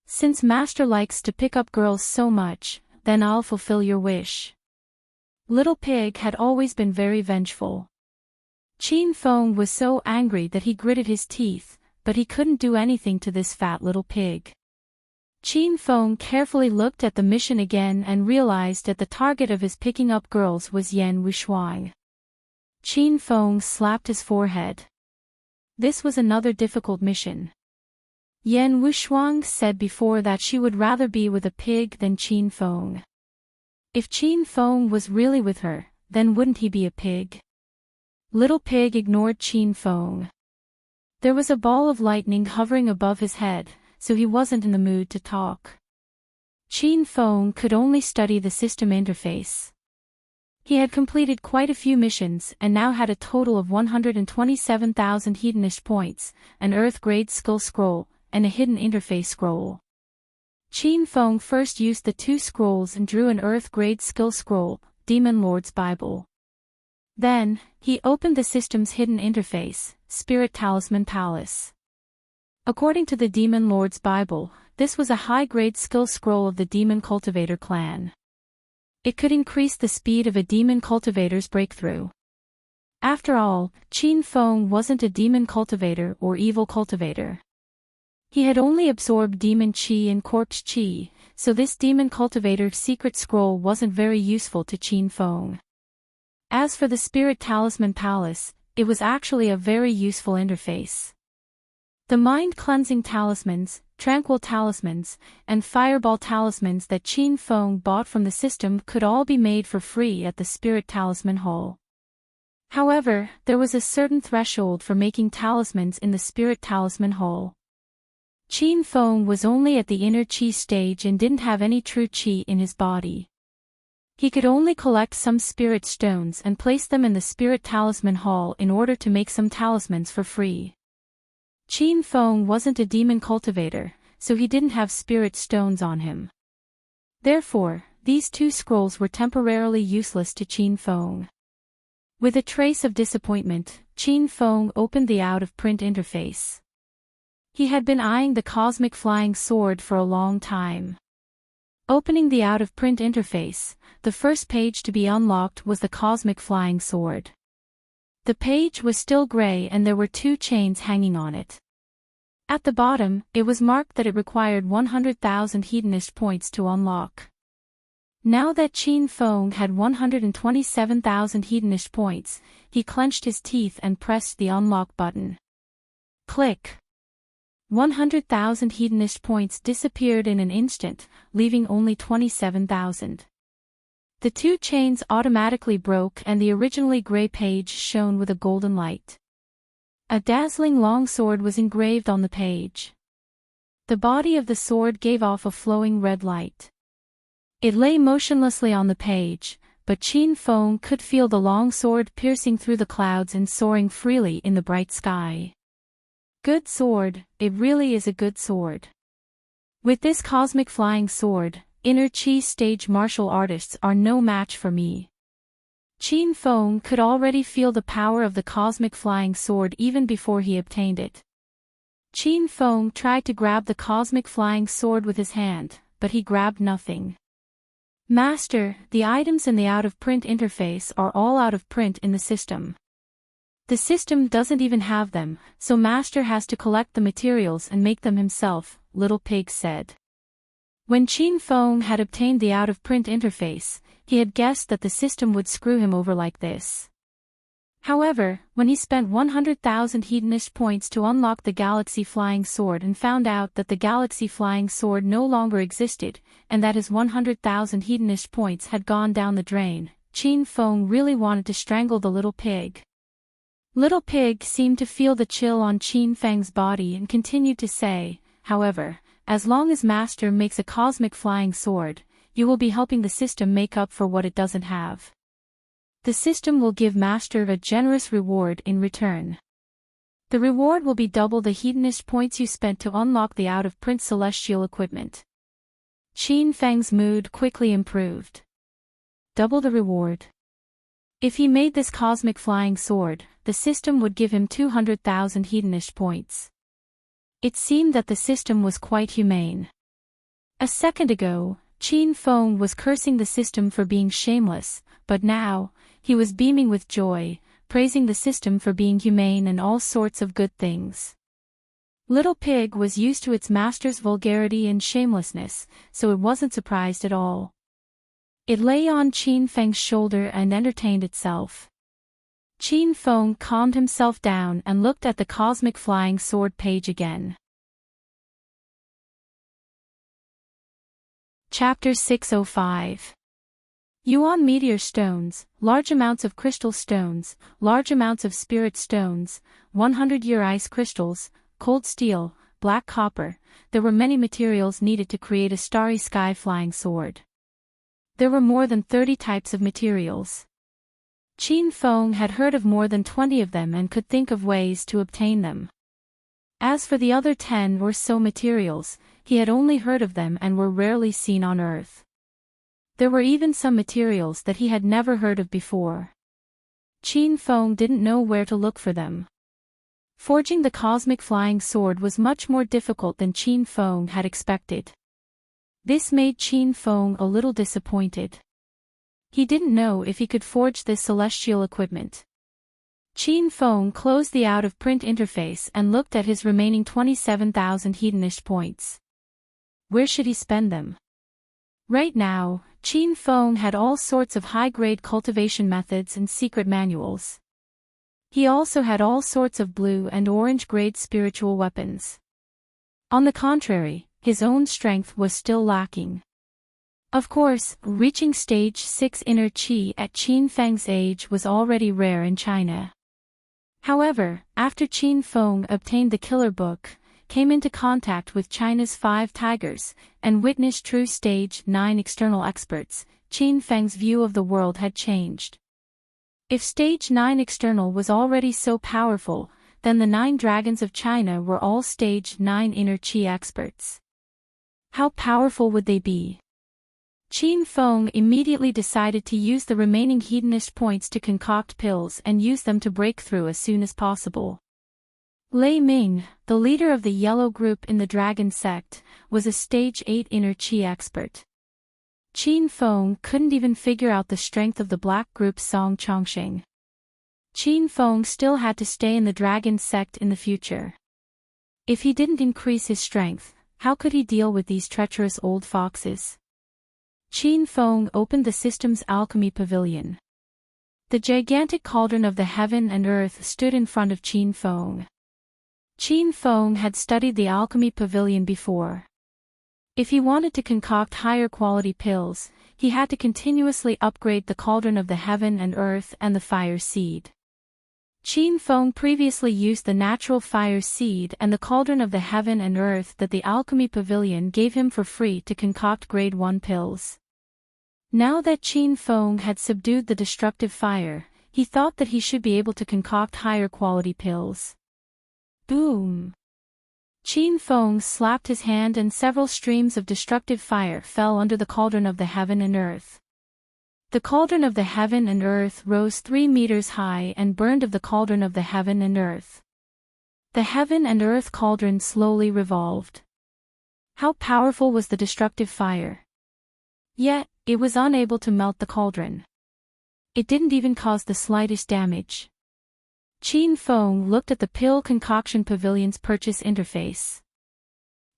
Since Master likes to pick up girls so much, then I'll fulfill your wish. Little Pig had always been very vengeful. Qin Feng was so angry that he gritted his teeth, but he couldn't do anything to this fat little pig. Qin Feng carefully looked at the mission again and realized that the target of his picking up girls was Yan Wushuang. Qin Feng slapped his forehead. This was another difficult mission. Yan Wushuang said before that she would rather be with a pig than Qin Feng. If Qin Feng was really with her, then wouldn't he be a pig? Little Pig ignored Qin Feng. There was a ball of lightning hovering above his head, so he wasn't in the mood to talk. Qin Feng could only study the system interface. He had completed quite a few missions and now had a total of 127,000 hedonist points, an Earth-grade skill scroll, and a hidden interface scroll. Qin Feng first used the 2 scrolls and drew an Earth-grade skill scroll, Demon Lord's Bible. Then, he opened the system's hidden interface, Spirit Talisman Palace. According to the Demon Lord's Bible, this was a high-grade skill scroll of the Demon Cultivator clan. It could increase the speed of a demon cultivator's breakthrough. After all, Qin Feng wasn't a demon cultivator or evil cultivator. He had only absorbed demon qi and corpse qi, so this demon cultivator's secret scroll wasn't very useful to Qin Feng. As for the Spirit Talisman Palace, it was actually a very useful interface. The mind-cleansing talismans, tranquil talismans, and fireball talismans that Qin Feng bought from the system could all be made for free at the Spirit Talisman Hall. However, there was a certain threshold for making talismans in the Spirit Talisman Hall. Qin Feng was only at the inner qi stage and didn't have any true qi in his body. He could only collect some spirit stones and place them in the Spirit Talisman Hall in order to make some talismans for free. Qin Feng wasn't a demon cultivator, so he didn't have spirit stones on him. Therefore, these 2 scrolls were temporarily useless to Qin Feng. With a trace of disappointment, Qin Feng opened the out-of-print interface. He had been eyeing the cosmic flying sword for a long time. Opening the out-of-print interface, the first page to be unlocked was the cosmic flying sword. The page was still gray and there were 2 chains hanging on it. At the bottom, it was marked that it required 100,000 hedonist points to unlock. Now that Qin Feng had 127,000 hedonist points, he clenched his teeth and pressed the unlock button. Click! 100,000 hedonist points disappeared in an instant, leaving only 27,000. The 2 chains automatically broke and the originally gray page shone with a golden light. A dazzling long sword was engraved on the page. The body of the sword gave off a flowing red light. It lay motionlessly on the page, but Qin Feng could feel the long sword piercing through the clouds and soaring freely in the bright sky. Good sword, it really is a good sword. With this cosmic flying sword, inner qi stage martial artists are no match for me. Qin Feng could already feel the power of the cosmic flying sword even before he obtained it. Qin Feng tried to grab the cosmic flying sword with his hand, but he grabbed nothing. Master, the items in the out-of-print interface are all out of print in the system. The system doesn't even have them, so Master has to collect the materials and make them himself, Little Pig said. When Qin Feng had obtained the out-of-print interface, he had guessed that the system would screw him over like this. However, when he spent 100,000 hedonist points to unlock the Galaxy Flying Sword and found out that the Galaxy Flying Sword no longer existed, and that his 100,000 hedonist points had gone down the drain, Qin Feng really wanted to strangle the little pig. Little Pig seemed to feel the chill on Qin Feng's body and continued to say, however, as long as Master makes a cosmic flying sword, you will be helping the system make up for what it doesn't have. The system will give Master a generous reward in return. The reward will be double the hedonist points you spent to unlock the out-of-print celestial equipment. Qin Feng's mood quickly improved. Double the reward. If he made this cosmic flying sword, the system would give him 200,000 hedonist points. It seemed that the system was quite humane. A second ago, Qin Feng was cursing the system for being shameless, but now, he was beaming with joy, praising the system for being humane and all sorts of good things. Little Pig was used to its master's vulgarity and shamelessness, so it wasn't surprised at all. It lay on Qin Feng's shoulder and entertained itself. Qin Feng calmed himself down and looked at the cosmic flying sword page again. Chapter 605. Yuan meteor stones, large amounts of crystal stones, large amounts of spirit stones, 100-year ice crystals, cold steel, black copper. There were many materials needed to create a starry sky flying sword. There were more than 30 types of materials. Qin Feng had heard of more than 20 of them and could think of ways to obtain them. As for the other 10 or so materials, he had only heard of them and were rarely seen on Earth. There were even some materials that he had never heard of before. Qin Feng didn't know where to look for them. Forging the cosmic flying sword was much more difficult than Qin Feng had expected. This made Qin Feng a little disappointed. He didn't know if he could forge this celestial equipment. Qin Feng closed the out-of-print interface and looked at his remaining 27,000 hedonist points. Where should he spend them? Right now, Qin Feng had all sorts of high-grade cultivation methods and secret manuals. He also had all sorts of blue and orange-grade spiritual weapons. On the contrary, his own strength was still lacking. Of course, reaching stage 6 inner qi at Qin Feng's age was already rare in China. However, after Qin Feng obtained the killer book, came into contact with China's 5 tigers, and witnessed true stage 9 external experts, Qin Feng's view of the world had changed. If stage 9 external was already so powerful, then the 9 dragons of China were all stage 9 inner qi experts. How powerful would they be? Qin Feng immediately decided to use the remaining hedonist points to concoct pills and use them to break through as soon as possible. Lei Ming, the leader of the yellow group in the dragon sect, was a stage 8 inner qi expert. Qin Feng couldn't even figure out the strength of the black group's Song Chongsheng. Qin Feng still had to stay in the dragon sect in the future. If he didn't increase his strength, how could he deal with these treacherous old foxes? Qin Feng opened the system's alchemy pavilion. The gigantic cauldron of the heaven and earth stood in front of Qin Feng. Qin Feng had studied the alchemy pavilion before. If he wanted to concoct higher quality pills, he had to continuously upgrade the cauldron of the heaven and earth and the fire seed. Qin Feng previously used the natural fire seed and the cauldron of the heaven and earth that the alchemy pavilion gave him for free to concoct grade 1 pills. Now that Qin Feng had subdued the destructive fire, he thought that he should be able to concoct higher quality pills. Boom! Qin Feng slapped his hand and several streams of destructive fire fell under the cauldron of the heaven and earth. The cauldron of the heaven and earth rose 3 meters high and burned of the cauldron of the heaven and earth. The heaven and earth cauldron slowly revolved. How powerful was the destructive fire? Yet, it was unable to melt the cauldron. It didn't even cause the slightest damage. Qin Feng looked at the pill concoction pavilion's purchase interface.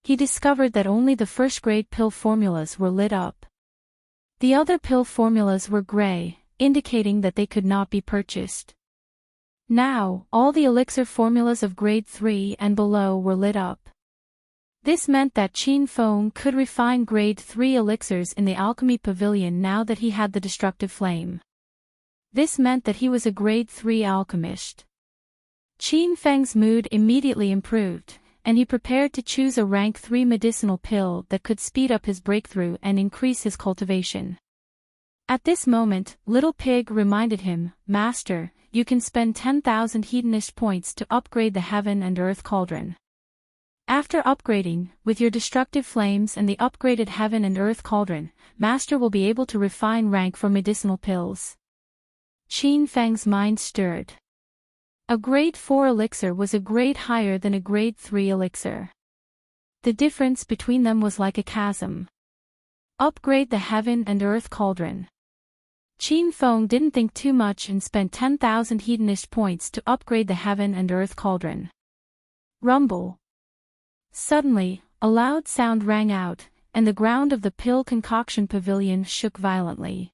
He discovered that only the first-grade pill formulas were lit up. The other pill formulas were gray, indicating that they could not be purchased. Now, all the elixir formulas of grade 3 and below were lit up. This meant that Qin Feng could refine grade 3 elixirs in the alchemy pavilion now that he had the destructive flame. This meant that he was a grade 3 alchemist. Qin Feng's mood immediately improved, and he prepared to choose a rank 3 medicinal pill that could speed up his breakthrough and increase his cultivation. At this moment, Little Pig reminded him, "Master, you can spend 10,000 hedonist points to upgrade the heaven and earth cauldron. After upgrading, with your destructive flames and the upgraded heaven and earth cauldron, Master will be able to refine rank for medicinal pills." Qin Feng's mind stirred. A grade 4 elixir was a grade higher than a grade 3 elixir. The difference between them was like a chasm. Upgrade the Heaven and Earth Cauldron. Qin Feng didn't think too much and spent 10,000 hedonist points to upgrade the Heaven and Earth Cauldron. Rumble. Suddenly, a loud sound rang out, and the ground of the pill concoction pavilion shook violently.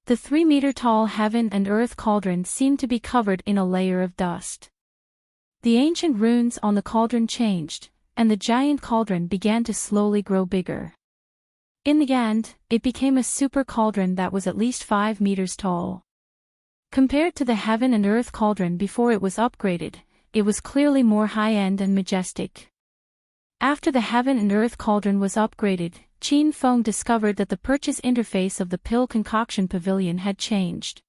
The 3-meter-tall Heaven and Earth Cauldron seemed to be covered in a layer of dust. The ancient runes on the cauldron changed, and the giant cauldron began to slowly grow bigger. In the end, it became a super cauldron that was at least 5 meters tall. Compared to the Heaven and Earth Cauldron before it was upgraded, it was clearly more high-end and majestic. After the Heaven and Earth Cauldron was upgraded, Qin Feng discovered that the purchase interface of the pill concoction pavilion had changed.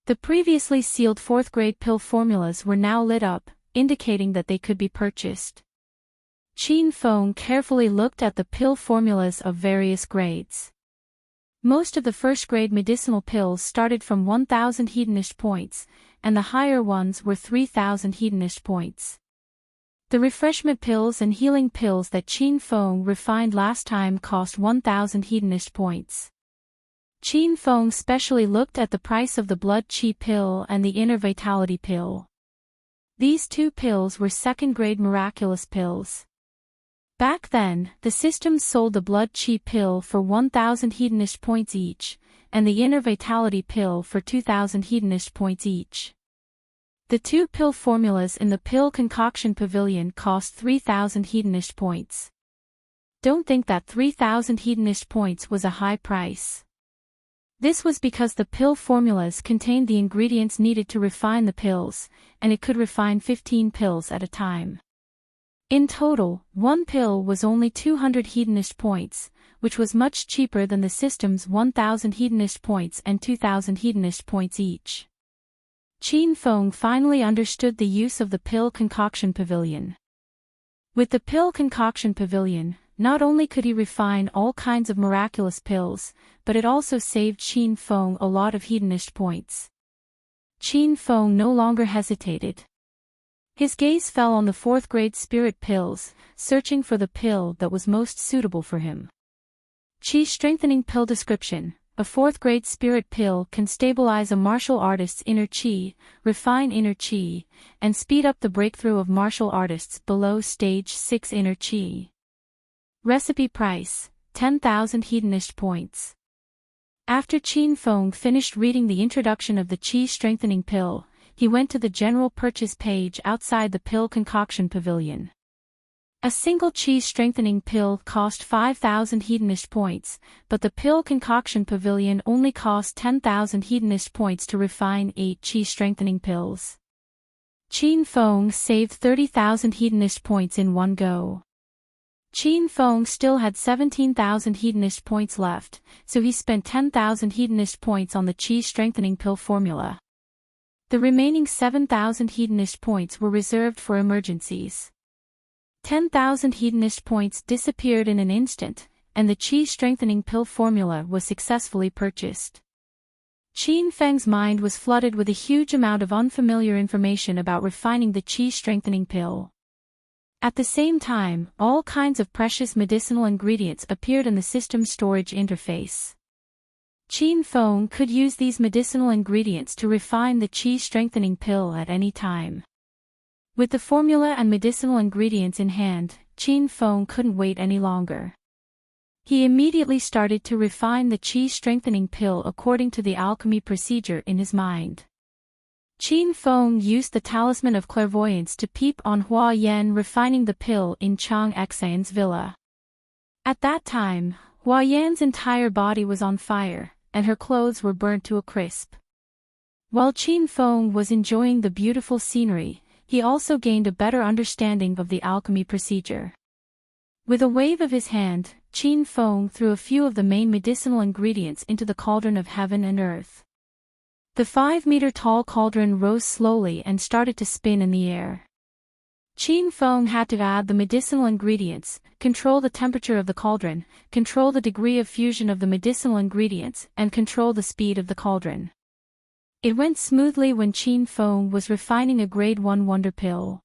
The previously sealed 4th-grade pill formulas were now lit up, indicating that they could be purchased. Qin Feng carefully looked at the pill formulas of various grades. Most of the 1st-grade medicinal pills started from 1,000 hedonist points, and the higher ones were 3,000 hedonist points. The refreshment pills and healing pills that Qin Feng refined last time cost 1,000 hedonist points. Qin Feng specially looked at the price of the blood qi pill and the inner vitality pill. These two pills were 2nd-grade miraculous pills. Back then, the systems sold the blood qi pill for 1,000 hedonist points each, and the inner vitality pill for 2,000 hedonist points each. The two pill formulas in the pill concoction pavilion cost 3,000 hedonist points. Don't think that 3,000 hedonist points was a high price. This was because the pill formulas contained the ingredients needed to refine the pills, and it could refine 15 pills at a time. In total, one pill was only 200 hedonist points, which was much cheaper than the system's 1,000 hedonist points and 2,000 hedonist points each. Qin Feng finally understood the use of the pill concoction pavilion. With the pill concoction pavilion, not only could he refine all kinds of miraculous pills, but it also saved Qin Feng a lot of hedonist points. Qin Feng no longer hesitated. His gaze fell on the 4th-grade spirit pills, searching for the pill that was most suitable for him. Qi strengthening pill description. A 4th-grade spirit pill can stabilize a martial artist's inner qi, refine inner qi, and speed up the breakthrough of martial artists below stage 6 inner qi. Recipe price, 10,000 hedonist points. After Qin Feng finished reading the introduction of the qi strengthening pill, he went to the general purchase page outside the pill concoction pavilion. A single qi strengthening pill cost 5,000 hedonist points, but the pill concoction pavilion only cost 10,000 hedonist points to refine 8 qi strengthening pills. Qin Feng saved 30,000 hedonist points in one go. Qin Feng still had 17,000 hedonist points left, so he spent 10,000 hedonist points on the qi strengthening pill formula. The remaining 7,000 hedonist points were reserved for emergencies. 10,000 hedonist points disappeared in an instant, and the qi strengthening pill formula was successfully purchased. Qin Feng's mind was flooded with a huge amount of unfamiliar information about refining the qi strengthening pill. At the same time, all kinds of precious medicinal ingredients appeared in the system's storage interface. Qin Feng could use these medicinal ingredients to refine the qi strengthening pill at any time. With the formula and medicinal ingredients in hand, Qin Feng couldn't wait any longer. He immediately started to refine the qi strengthening pill according to the alchemy procedure in his mind. Qin Feng used the talisman of clairvoyance to peep on Hua Yan refining the pill in Chang Xan's villa. At that time, Hua Yan's entire body was on fire, and her clothes were burnt to a crisp. While Qin Feng was enjoying the beautiful scenery, he also gained a better understanding of the alchemy procedure. With a wave of his hand, Qin Feng threw a few of the main medicinal ingredients into the cauldron of heaven and earth. The 5-meter-tall cauldron rose slowly and started to spin in the air. Qin Feng had to add the medicinal ingredients, control the temperature of the cauldron, control the degree of fusion of the medicinal ingredients, and control the speed of the cauldron. It went smoothly when Qin Feng was refining a grade 1 wonder pill.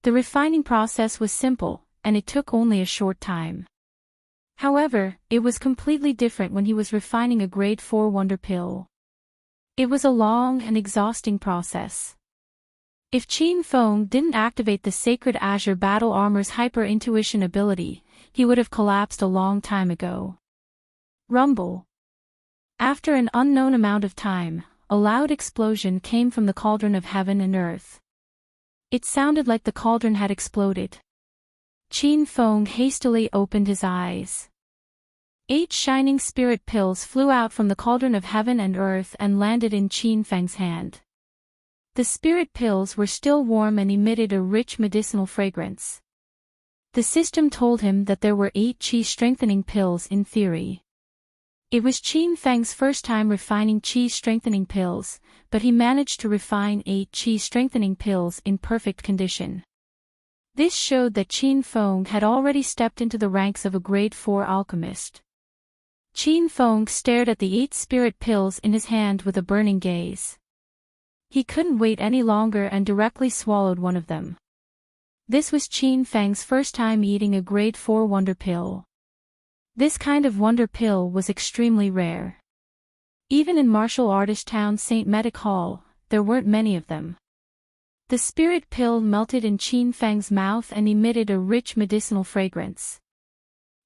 The refining process was simple, and it took only a short time. However, it was completely different when he was refining a grade 4 wonder pill. It was a long and exhausting process. If Qin Feng didn't activate the Sacred Azure Battle Armor's hyper-intuition ability, he would have collapsed a long time ago. Rumble. After an unknown amount of time, a loud explosion came from the cauldron of heaven and earth. It sounded like the cauldron had exploded. Qin Feng hastily opened his eyes. 8 shining spirit pills flew out from the cauldron of heaven and earth and landed in Qin Feng's hand. The spirit pills were still warm and emitted a rich medicinal fragrance. The system told him that there were 8 qi strengthening pills in theory. It was Qin Feng's first time refining qi strengthening pills, but he managed to refine 8 qi strengthening pills in perfect condition. This showed that Qin Feng had already stepped into the ranks of a grade 4 alchemist. Qin Feng stared at the 8 spirit pills in his hand with a burning gaze. He couldn't wait any longer and directly swallowed one of them. This was Qin Feng's first time eating a grade 4 wonder pill. This kind of wonder pill was extremely rare. Even in martial artist town St. Medic Hall, there weren't many of them. The spirit pill melted in Qin Feng's mouth and emitted a rich medicinal fragrance.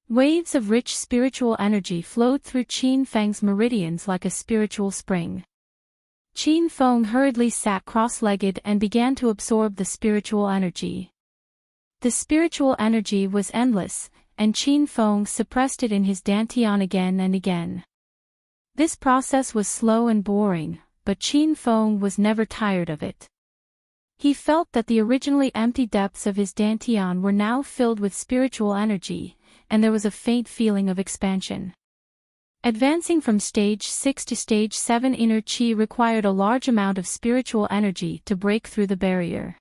Waves of rich spiritual energy flowed through Qin Feng's meridians like a spiritual spring. Qin Feng hurriedly sat cross-legged and began to absorb the spiritual energy. The spiritual energy was endless, and Qin Feng suppressed it in his dantian again and again. This process was slow and boring, but Qin Feng was never tired of it. He felt that the originally empty depths of his dantian were now filled with spiritual energy, and there was a faint feeling of expansion. Advancing from stage 6 to stage 7 inner qi required a large amount of spiritual energy to break through the barrier.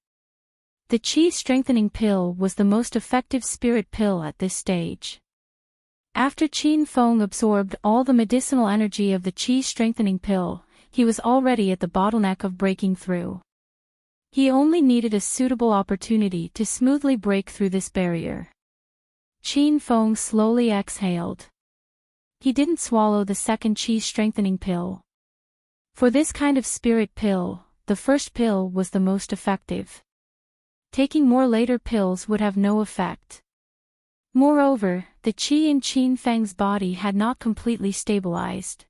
The qi strengthening pill was the most effective spirit pill at this stage. After Qin Feng absorbed all the medicinal energy of the qi strengthening pill, he was already at the bottleneck of breaking through. He only needed a suitable opportunity to smoothly break through this barrier. Qin Feng slowly exhaled. He didn't swallow the second qi strengthening pill. For this kind of spirit pill, the first pill was the most effective. Taking more later pills would have no effect. Moreover, the qi in Qin Feng's body had not completely stabilized.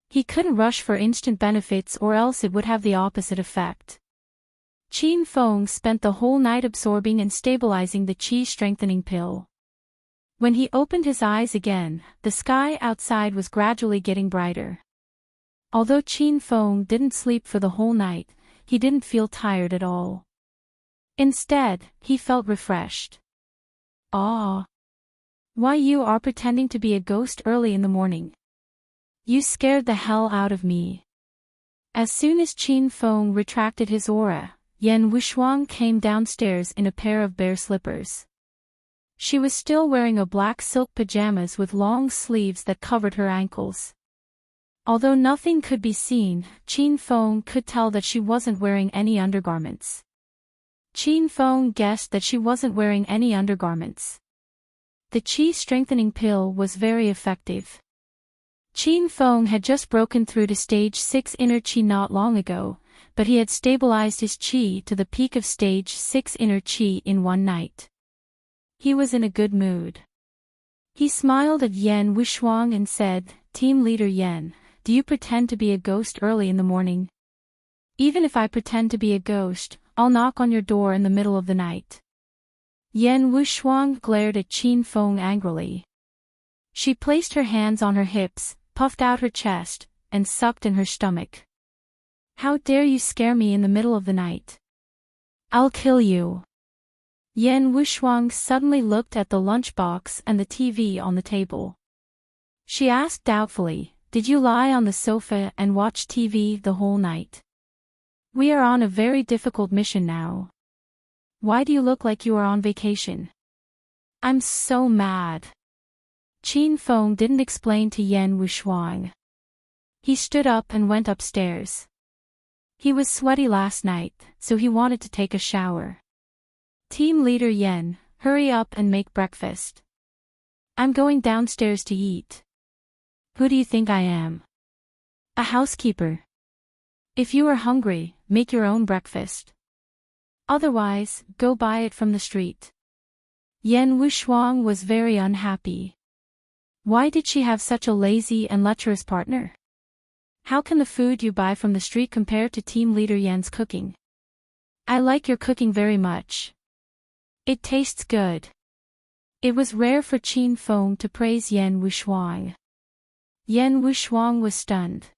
He couldn't rush for instant benefits or else it would have the opposite effect. Qin Feng spent the whole night absorbing and stabilizing the qi strengthening pill. When he opened his eyes again, the sky outside was gradually getting brighter. Although Qin Feng didn't sleep for the whole night, he didn't feel tired at all. Instead, he felt refreshed. "Ah. Why you are pretending to be a ghost early in the morning? You scared the hell out of me." As soon as Qin Feng retracted his aura, Yan Wushuang came downstairs in a pair of bare slippers. She was still wearing a black silk pajamas with long sleeves that covered her ankles. Although nothing could be seen, Qin Feng could tell that she wasn't wearing any undergarments. Qin Feng guessed that she wasn't wearing any undergarments. The qi strengthening pill was very effective. Qin Feng had just broken through to stage 6 inner qi not long ago, but he had stabilized his qi to the peak of stage 6 inner qi in one night. He was in a good mood. He smiled at Yan Wushuang and said, "Team leader Yan, do you pretend to be a ghost early in the morning? Even if I pretend to be a ghost, I'll knock on your door in the middle of the night." Yan Wushuang glared at Qin Feng angrily. She placed her hands on her hips, puffed out her chest, and sucked in her stomach. "How dare you scare me in the middle of the night? I'll kill you." Yan Wushuang suddenly looked at the lunchbox and the TV on the table. She asked doubtfully, "Did you lie on the sofa and watch TV the whole night? We are on a very difficult mission now. Why do you look like you are on vacation?" "I'm so mad." Qin Feng didn't explain to Yan Wushuang. He stood up and went upstairs. He was sweaty last night, so he wanted to take a shower. "Team leader Yan, hurry up and make breakfast." I'm going downstairs to eat. Who do you think I am? A housekeeper. If you are hungry, make your own breakfast. Otherwise, go buy it from the street. Yan Wushuang was very unhappy. Why did she have such a lazy and lecherous partner? How can the food you buy from the street compare to team leader Yan's cooking? I like your cooking very much. It tastes good. It was rare for Qin Feng to praise Yan Wushuang. Yan Wushuang was stunned.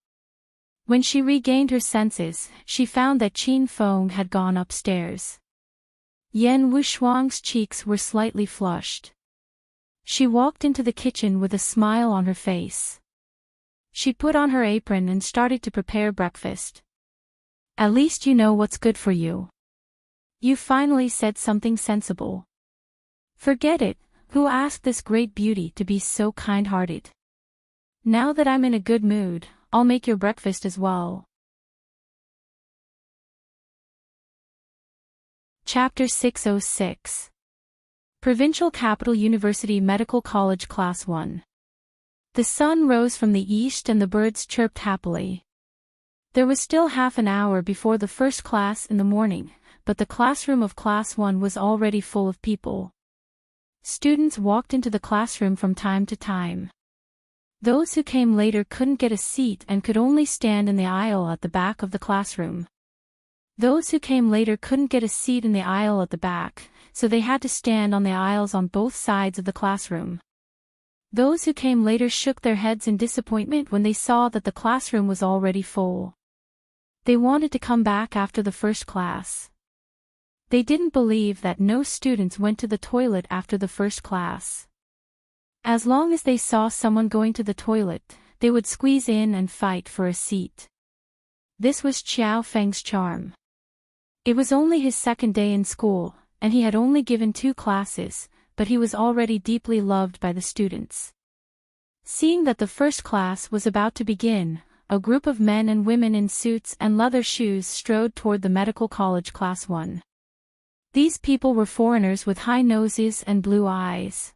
When she regained her senses, she found that Qin Feng had gone upstairs. Yan Wushuang's cheeks were slightly flushed. She walked into the kitchen with a smile on her face. She put on her apron and started to prepare breakfast. At least you know what's good for you. You finally said something sensible. Forget it, who asked this great beauty to be so kind-hearted? Now that I'm in a good mood, I'll make your breakfast as well. Chapter 606. Provincial Capital University Medical College Class 1. The sun rose from the east and the birds chirped happily. There was still half an hour before the first class in the morning, but the classroom of Class 1 was already full of people. Students walked into the classroom from time to time. Those who came later couldn't get a seat and could only stand in the aisle at the back of the classroom. Those who came later couldn't get a seat in the aisle at the back, so they had to stand on the aisles on both sides of the classroom. Those who came later shook their heads in disappointment when they saw that the classroom was already full. They wanted to come back after the first class. They didn't believe that no students went to the toilet after the first class. As long as they saw someone going to the toilet, they would squeeze in and fight for a seat. This was Xiao Feng's charm. It was only his second day in school, and he had only given 2 classes, but he was already deeply loved by the students. Seeing that the first class was about to begin, a group of men and women in suits and leather shoes strode toward the medical college Class 1. These people were foreigners with high noses and blue eyes.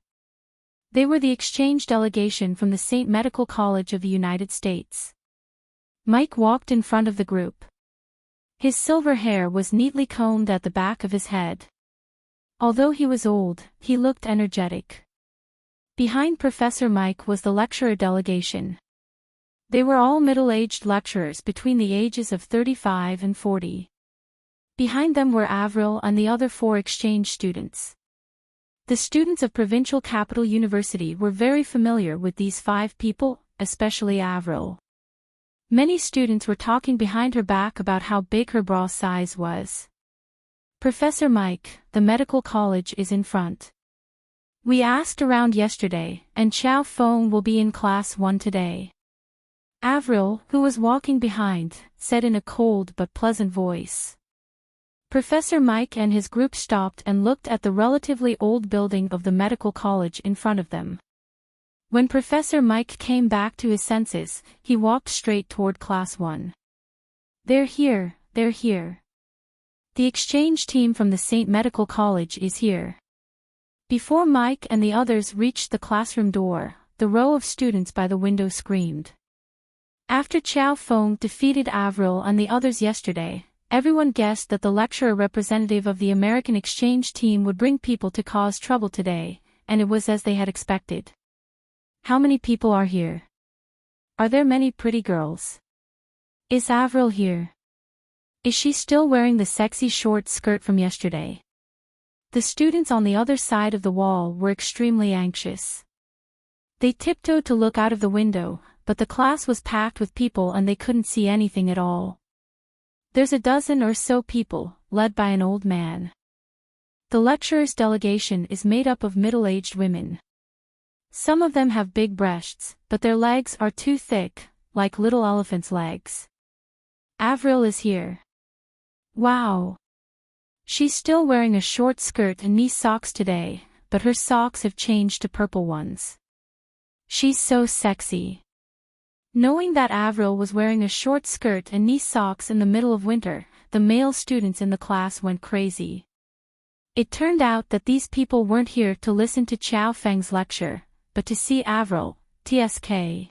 They were the exchange delegation from the St. Medical College of the United States. Mike walked in front of the group. His silver hair was neatly combed at the back of his head. Although he was old, he looked energetic. Behind Professor Mike was the lecturer delegation. They were all middle-aged lecturers between the ages of 35 and 40. Behind them were Avril and the other 4 exchange students. The students of Provincial Capital University were very familiar with these 5 people, especially Avril. Many students were talking behind her back about how big her bra size was. Professor Mike, the medical college is in front. We asked around yesterday, and Xiao Feng will be in Class 1 today. Avril, who was walking behind, said in a cold but pleasant voice. Professor Mike and his group stopped and looked at the relatively old building of the medical college in front of them. When Professor Mike came back to his senses, he walked straight toward Class 1. They're here, they're here. The exchange team from the St. Medical College is here. Before Mike and the others reached the classroom door, the row of students by the window screamed. After Xiao Feng defeated Avril and the others yesterday, everyone guessed that the lecturer representative of the American exchange team would bring people to cause trouble today, and it was as they had expected. How many people are here? Are there many pretty girls? Is Avril here? Is she still wearing the sexy short skirt from yesterday? The students on the other side of the wall were extremely anxious. They tiptoed to look out of the window, but the class was packed with people and they couldn't see anything at all. There's a dozen or so people, led by an old man. The lecturer's delegation is made up of middle-aged women. Some of them have big breasts, but their legs are too thick, like little elephants' legs. Avril is here. Wow! She's still wearing a short skirt and knee socks today, but her socks have changed to purple ones. She's so sexy. Knowing that Avril was wearing a short skirt and knee socks in the middle of winter, the male students in the class went crazy. It turned out that these people weren't here to listen to Xiao Feng's lecture, but to see Avril, TSK.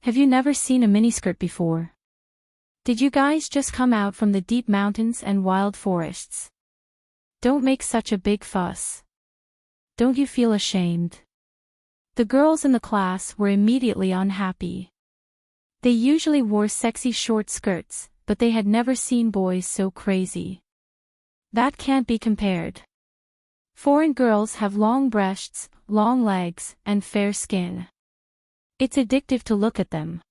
Have you never seen a miniskirt before? Did you guys just come out from the deep mountains and wild forests? Don't make such a big fuss. Don't you feel ashamed? The girls in the class were immediately unhappy. They usually wore sexy short skirts, but they had never seen boys so crazy. That can't be compared. Foreign girls have long breasts, long legs, and fair skin. It's addictive to look at them.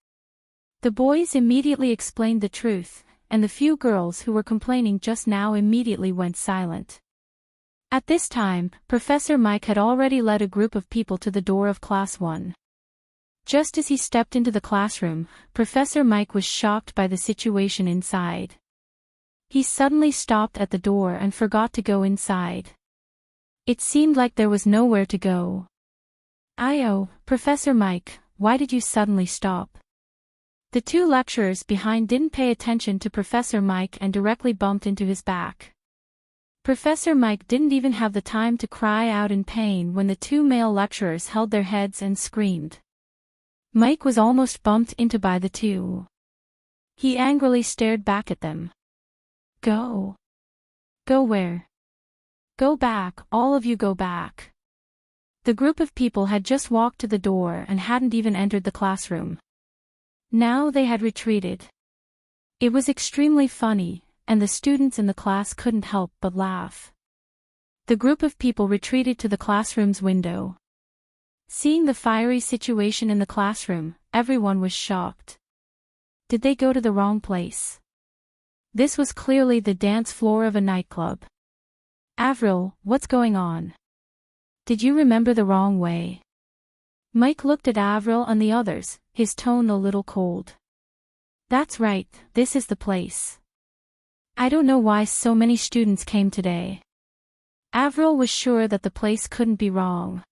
The boys immediately explained the truth, and the few girls who were complaining just now immediately went silent. At this time, Professor Mike had already led a group of people to the door of Class 1. Just as he stepped into the classroom, Professor Mike was shocked by the situation inside. He suddenly stopped at the door and forgot to go inside. It seemed like there was nowhere to go. "Oh, Professor Mike, why did you suddenly stop?" The two lecturers behind didn't pay attention to Professor Mike and directly bumped into his back. Professor Mike didn't even have the time to cry out in pain when the two male lecturers held their heads and screamed. Mike was almost bumped into by the two. He angrily stared back at them. "Go. Go where? Go back, all of you go back." The group of people had just walked to the door and hadn't even entered the classroom. Now they had retreated. It was extremely funny, and the students in the class couldn't help but laugh. The group of people retreated to the classroom's window. Seeing the fiery situation in the classroom, everyone was shocked. Did they go to the wrong place? This was clearly the dance floor of a nightclub. "Avril, what's going on? Did you remember the wrong way?" Mike looked at Avril and the others, his tone a little cold. "That's right, this is the place. I don't know why so many students came today." Avril was sure that the place couldn't be wrong.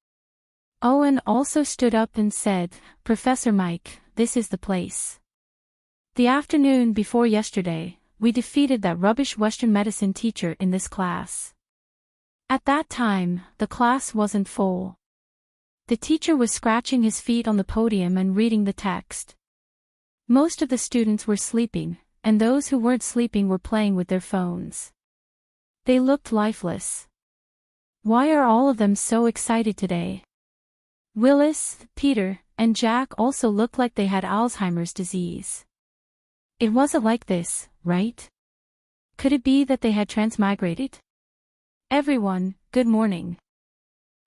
Owen also stood up and said, "Professor Mike, this is the place. The afternoon before yesterday, we defeated that rubbish Western medicine teacher in this class." At that time, the class wasn't full. The teacher was scratching his feet on the podium and reading the text. Most of the students were sleeping, and those who weren't sleeping were playing with their phones. They looked lifeless. Why are all of them so excited today? Willis, Peter, and Jack also looked like they had Alzheimer's disease. It wasn't like this, right? Could it be that they had transmigrated? "Everyone, good morning."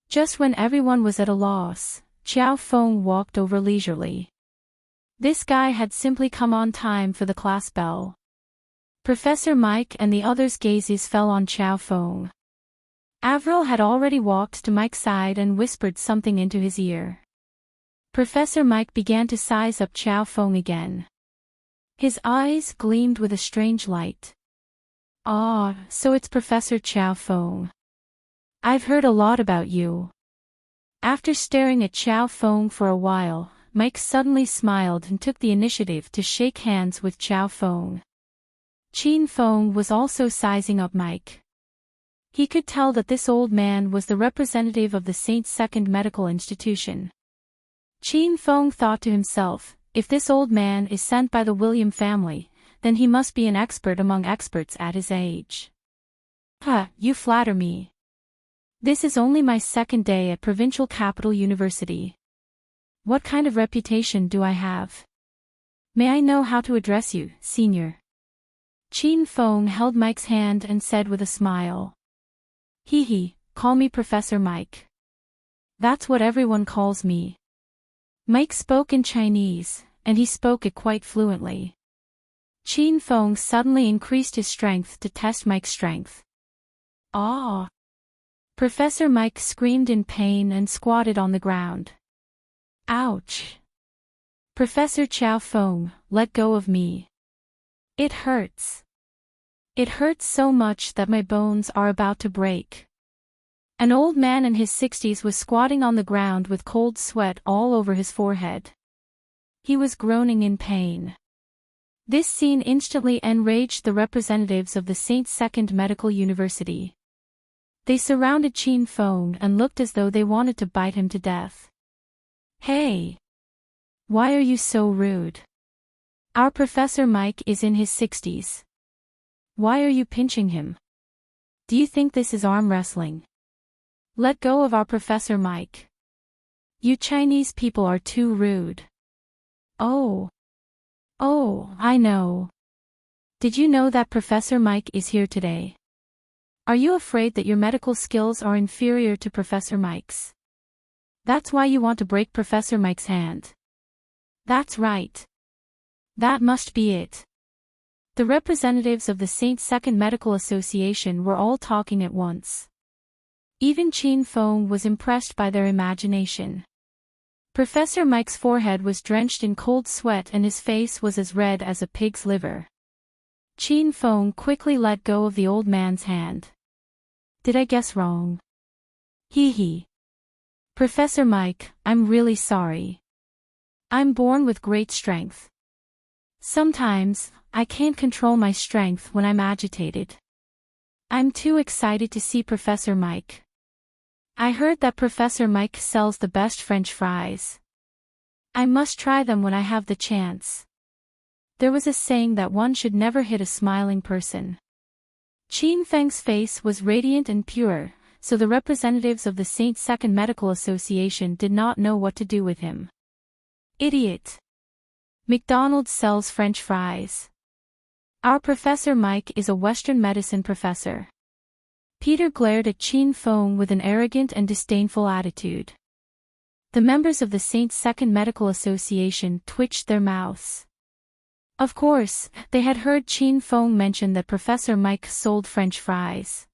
Just when everyone was at a loss, Xiao Feng walked over leisurely. This guy had simply come on time for the class bell. Professor Mike and the others' gazes fell on Xiao Feng. Avril had already walked to Mike's side and whispered something into his ear. Professor Mike began to size up Xiao Feng again. His eyes gleamed with a strange light. "Ah, so it's Professor Xiao Feng. I've heard a lot about you." After staring at Xiao Feng for a while, Mike suddenly smiled and took the initiative to shake hands with Xiao Feng. Qin Feng was also sizing up Mike. He could tell that this old man was the representative of the Saint's Second Medical Institution. Qin Feng thought to himself, if this old man is sent by the William family, then he must be an expert among experts at his age. You flatter me. This is only my second day at Provincial Capital University. What kind of reputation do I have? May I know how to address you, senior? Qin Feng held Mike's hand and said with a smile. Hee, call me Professor Mike. That's what everyone calls me. Mike spoke in Chinese, and he spoke it quite fluently. Qin Feng suddenly increased his strength to test Mike's strength. Ah! Professor Mike screamed in pain and squatted on the ground. Ouch! Professor Xiao Feng, let go of me. It hurts. It hurts so much that my bones are about to break. An old man in his 60s was squatting on the ground with cold sweat all over his forehead. He was groaning in pain. This scene instantly enraged the representatives of the Saint Second Medical University. They surrounded Qin Feng and looked as though they wanted to bite him to death. Hey! Why are you so rude? Our Professor Mike is in his 60s. Why are you pinching him? Do you think this is arm wrestling? Let go of our Professor Mike. You Chinese people are too rude. Oh. Oh, I know. Did you know that Professor Mike is here today? Are you afraid that your medical skills are inferior to Professor Mike's? That's why you want to break Professor Mike's hand. That's right. That must be it. The representatives of the St. Second Medical Association were all talking at once. Even Qin Feng was impressed by their imagination. Professor Mike's forehead was drenched in cold sweat and his face was as red as a pig's liver. Qin Feng quickly let go of the old man's hand. Did I guess wrong? Hee hee. Professor Mike, I'm really sorry. I'm born with great strength. Sometimes, I can't control my strength when I'm agitated. I'm too excited to see Professor Mike. I heard that Professor Mike sells the best French fries. I must try them when I have the chance. There was a saying that one should never hit a smiling person. Qin Feng's face was radiant and pure, so the representatives of the St. Second Medical Association did not know what to do with him. Idiot. McDonald's sells French fries. Our Professor Mike is a Western medicine professor. Peter glared at Qin Feng with an arrogant and disdainful attitude. The members of the St. Second Medical Association twitched their mouths. Of course, they had heard Qin Feng mention that Professor Mike sold French fries.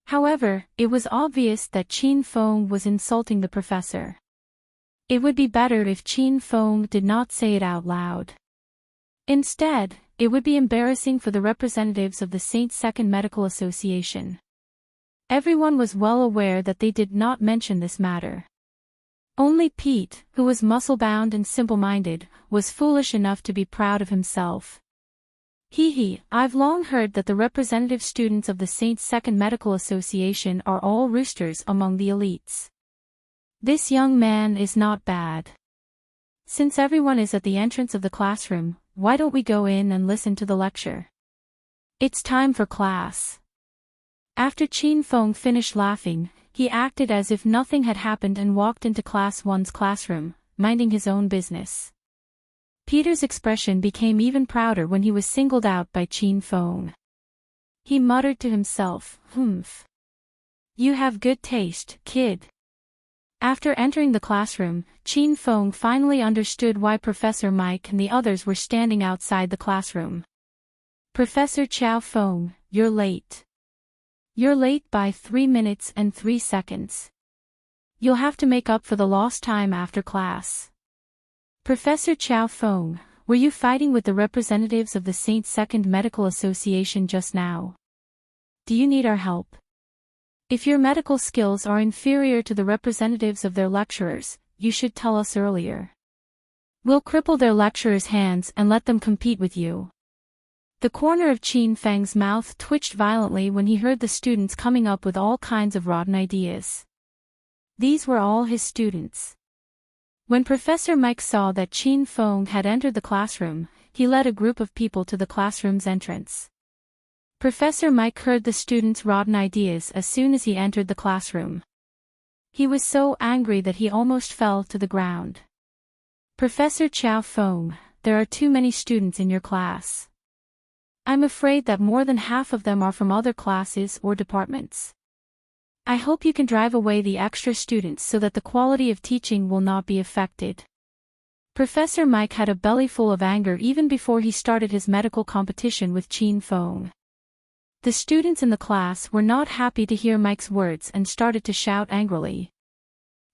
However, it was obvious that Qin Feng was insulting the professor. It would be better if Qin Feng did not say it out loud. Instead, it would be embarrassing for the representatives of the St. Second Medical Association. Everyone was well aware that they did not mention this matter. Only Pete, who was muscle-bound and simple-minded, was foolish enough to be proud of himself. Hee hee, I've long heard that the representative students of the St. Second Medical Association are all roosters among the elites. This young man is not bad. Since everyone is at the entrance of the classroom, why don't we go in and listen to the lecture? It's time for class. After Qin Feng finished laughing, he acted as if nothing had happened and walked into Class 1's classroom, minding his own business. Peter's expression became even prouder when he was singled out by Qin Feng. He muttered to himself, "Humph. You have good taste, kid." After entering the classroom, Qin Feng finally understood why Professor Mike and the others were standing outside the classroom. "Professor Chow Feng, you're late. You're late by 3 minutes and 3 seconds. You'll have to make up for the lost time after class." "Professor Chow Feng, were you fighting with the representatives of the St. Second Medical Association just now? Do you need our help? If your medical skills are inferior to the representatives of their lecturers, you should tell us earlier. We'll cripple their lecturers' hands and let them compete with you." The corner of Qin Feng's mouth twitched violently when he heard the students coming up with all kinds of rotten ideas. These were all his students. When Professor Mike saw that Qin Feng had entered the classroom, he led a group of people to the classroom's entrance. Professor Mike heard the students' rotten ideas as soon as he entered the classroom. He was so angry that he almost fell to the ground. "Professor Chow Feng, there are too many students in your class. I'm afraid that more than half of them are from other classes or departments. I hope you can drive away the extra students so that the quality of teaching will not be affected." Professor Mike had a belly full of anger even before he started his medical competition with Qin Feng. The students in the class were not happy to hear Mike's words and started to shout angrily.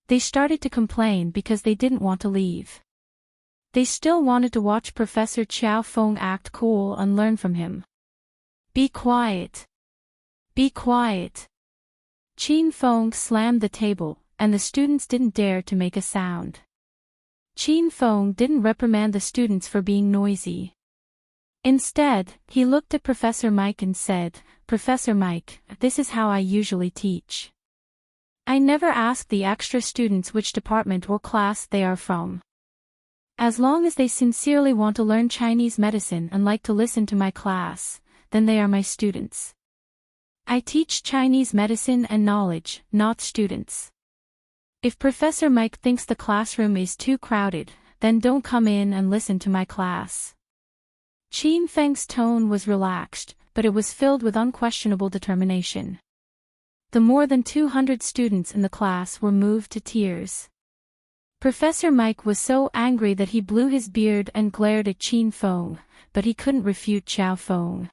They started to complain because they didn't want to leave. They still wanted to watch Professor Chow Feng act cool and learn from him. "Be quiet. Be quiet." Qin Feng slammed the table, and the students didn't dare to make a sound. Qin Feng didn't reprimand the students for being noisy. Instead, he looked at Professor Mike and said, "Professor Mike, this is how I usually teach. I never ask the extra students which department or class they are from. As long as they sincerely want to learn Chinese medicine and like to listen to my class, then they are my students. I teach Chinese medicine and knowledge, not students. If Professor Mike thinks the classroom is too crowded, then don't come in and listen to my class. Qin Feng's tone was relaxed, but it was filled with unquestionable determination. The more than 200 students in the class were moved to tears. Professor Mike was so angry that he blew his beard and glared at Qin Feng, but he couldn't refute Qiao Feng.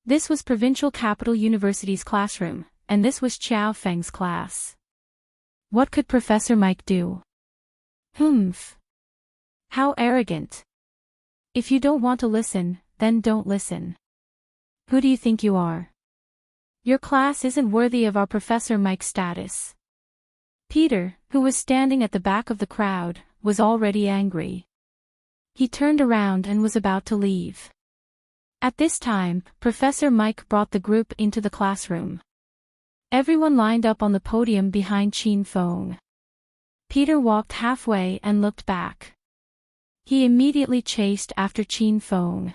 This was Provincial Capital University's classroom, and this was Qiao Feng's class. What could Professor Mike do? Humph. How arrogant. If you don't want to listen, then don't listen. Who do you think you are? Your class isn't worthy of our Professor Mike's status. Peter, who was standing at the back of the crowd, was already angry. He turned around and was about to leave. At this time, Professor Mike brought the group into the classroom. Everyone lined up on the podium behind Qin Feng. Peter walked halfway and looked back. He immediately chased after Qin Feng.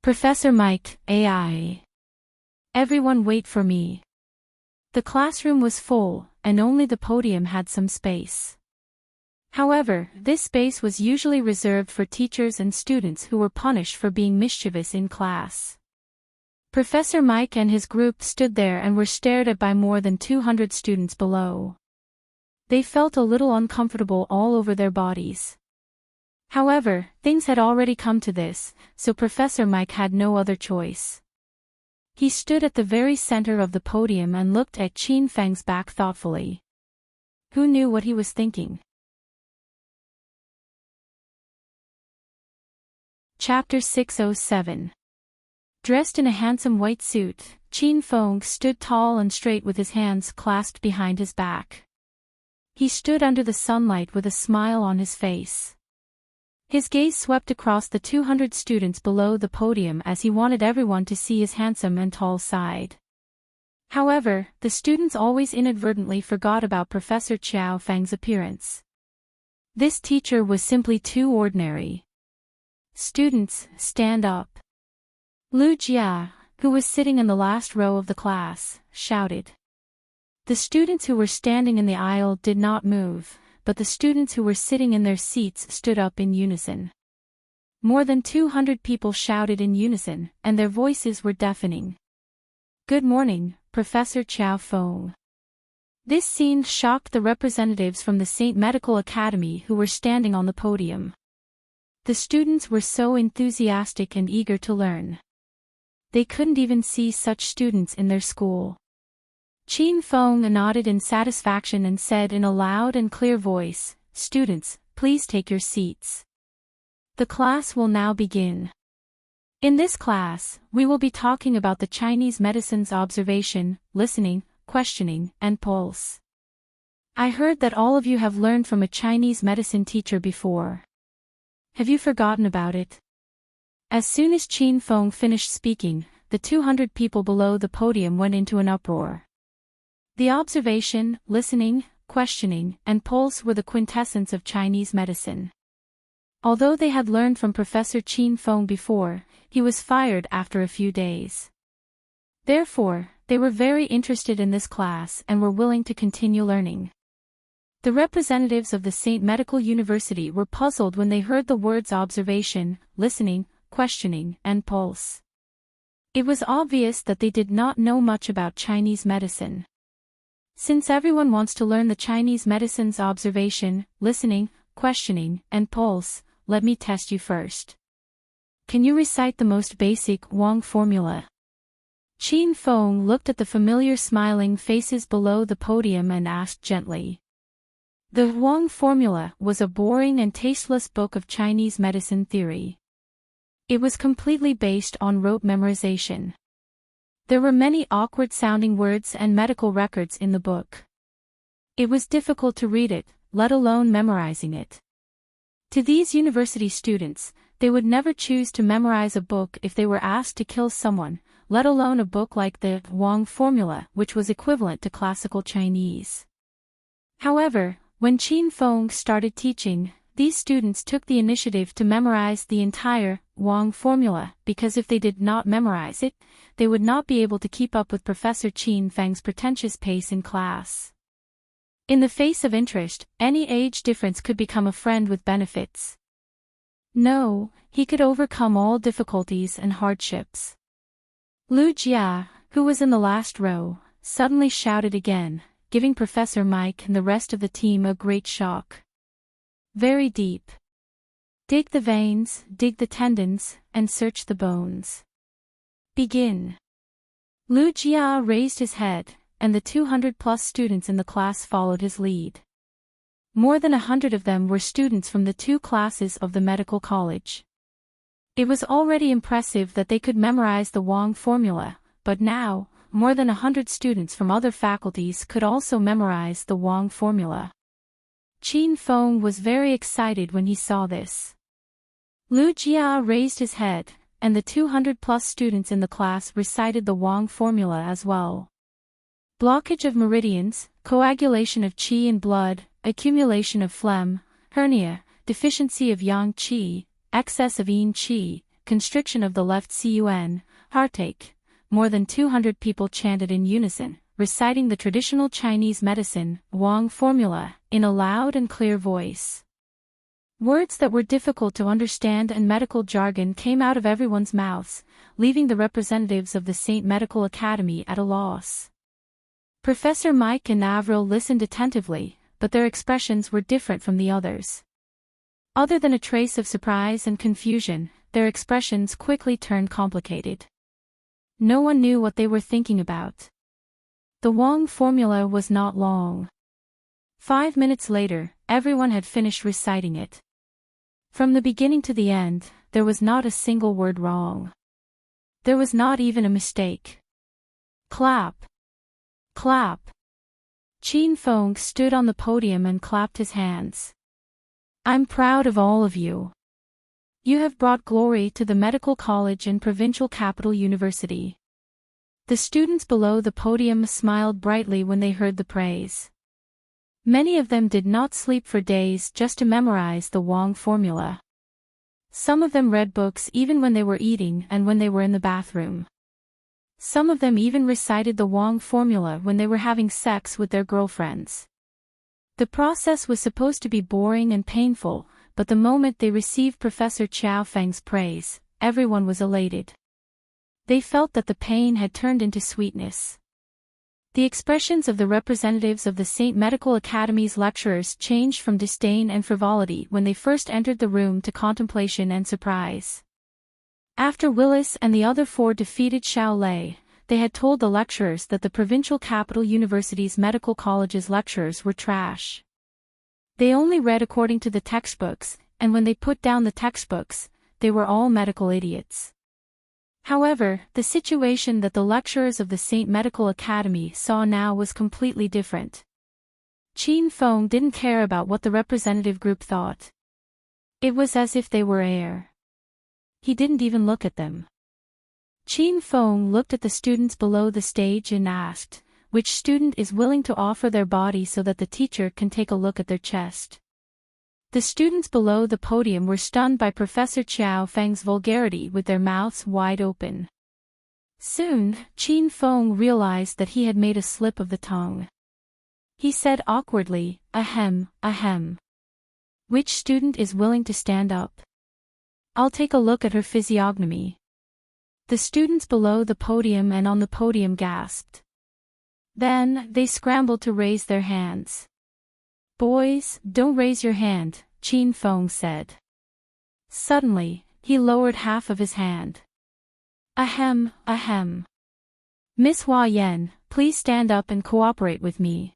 Professor Mike, AI. Everyone wait for me. The classroom was full, and only the podium had some space. However, this space was usually reserved for teachers and students who were punished for being mischievous in class. Professor Mike and his group stood there and were stared at by more than 200 students below. They felt a little uncomfortable all over their bodies. However, things had already come to this, so Professor Mike had no other choice. He stood at the very center of the podium and looked at Qin Feng's back thoughtfully. Who knew what he was thinking? Chapter 607. Dressed in a handsome white suit, Qin Feng stood tall and straight with his hands clasped behind his back. He stood under the sunlight with a smile on his face. His gaze swept across the 200 students below the podium as he wanted everyone to see his handsome and tall side. However, the students always inadvertently forgot about Professor Qiao Feng's appearance. This teacher was simply too ordinary. Students, stand up. Lu Jia, who was sitting in the last row of the class, shouted. The students who were standing in the aisle did not move, but the students who were sitting in their seats stood up in unison. More than 200 people shouted in unison, and their voices were deafening. Good morning, Professor Qiao Feng. This scene shocked the representatives from the St. Medical Academy who were standing on the podium. The students were so enthusiastic and eager to learn. They couldn't even see such students in their school. Qin Feng nodded in satisfaction and said in a loud and clear voice, Students, please take your seats. The class will now begin. In this class, we will be talking about the Chinese medicine's observation, listening, questioning, and pulse. I heard that all of you have learned from a Chinese medicine teacher before. Have you forgotten about it? As soon as Qin Feng finished speaking, the 200 people below the podium went into an uproar. The observation, listening, questioning, and pulse were the quintessence of Chinese medicine. Although they had learned from Professor Qin Feng before, he was fired after a few days. Therefore, they were very interested in this class and were willing to continue learning. The representatives of the St. Medical University were puzzled when they heard the words observation, listening, questioning, and pulse. It was obvious that they did not know much about Chinese medicine. Since everyone wants to learn the Chinese medicine's observation, listening, questioning, and pulse, let me test you first. Can you recite the most basic Wang formula? Qin Feng looked at the familiar smiling faces below the podium and asked gently. The Wang formula was a boring and tasteless book of Chinese medicine theory. It was completely based on rote memorization. There were many awkward-sounding words and medical records in the book. It was difficult to read it, let alone memorizing it. To these university students, they would never choose to memorize a book if they were asked to kill someone, let alone a book like the Wang Formula, which was equivalent to classical Chinese. However, when Qin Feng started teaching, these students took the initiative to memorize the entire Wang Formula, because if they did not memorize it, they would not be able to keep up with Professor Qin Feng's pretentious pace in class. In the face of interest, any age difference could become a friend with benefits. No, he could overcome all difficulties and hardships. Lu Jia, who was in the last row, suddenly shouted again, giving Professor Mike and the rest of the team a great shock. Very deep. Dig the veins, dig the tendons, and search the bones. Begin. Lu Jia raised his head, and the 200+ students in the class followed his lead. More than 100 of them were students from the 2 classes of the medical college. It was already impressive that they could memorize the Wang Formula, but now, more than 100 students from other faculties could also memorize the Wang Formula. Qin Feng was very excited when he saw this. Lu Jia raised his head, and the 200+ students in the class recited the Wang Formula as well. Blockage of meridians, coagulation of qi in blood, accumulation of phlegm, hernia, deficiency of yang qi, excess of yin qi, constriction of the left cun, heartache. More than 200 people chanted in unison, reciting the traditional Chinese medicine, Wang Formula, in a loud and clear voice. Words that were difficult to understand and medical jargon came out of everyone's mouths, leaving the representatives of the St. Medical Academy at a loss. Professor Mike and Avril listened attentively, but their expressions were different from the others. Other than a trace of surprise and confusion, their expressions quickly turned complicated. No one knew what they were thinking about. The Wang Formula was not long. 5 minutes later, everyone had finished reciting it. From the beginning to the end, there was not a single word wrong. There was not even a mistake. Clap! Clap! Qin Feng stood on the podium and clapped his hands. I'm proud of all of you. You have brought glory to the medical college and provincial capital university. The students below the podium smiled brightly when they heard the praise. Many of them did not sleep for days just to memorize the Wang Formula. Some of them read books even when they were eating and when they were in the bathroom. Some of them even recited the Wang Formula when they were having sex with their girlfriends. The process was supposed to be boring and painful, but the moment they received Professor Chao Feng's praise, everyone was elated. They felt that the pain had turned into sweetness. The expressions of the representatives of the St. Medical Academy's lecturers changed from disdain and frivolity when they first entered the room to contemplation and surprise. After Willis and the other 4 defeated Xiao Lei, they had told the lecturers that the provincial capital university's medical college's lecturers were trash. They only read according to the textbooks, and when they put down the textbooks, they were all medical idiots. However, the situation that the lecturers of the St. Medical Academy saw now was completely different. Qin Feng didn't care about what the representative group thought. It was as if they were air. He didn't even look at them. Qin Feng looked at the students below the stage and asked, which student is willing to offer their body so that the teacher can take a look at their chest? The students below the podium were stunned by Professor Chao Feng's vulgarity with their mouths wide open. Soon, Qin Feng realized that he had made a slip of the tongue. He said awkwardly, ahem, ahem. Which student is willing to stand up? I'll take a look at her physiognomy. The students below the podium and on the podium gasped. Then, they scrambled to raise their hands. Boys, don't raise your hand, Qin Feng said. Suddenly, he lowered half of his hand. Ahem, ahem. Miss Hua Yan, please stand up and cooperate with me.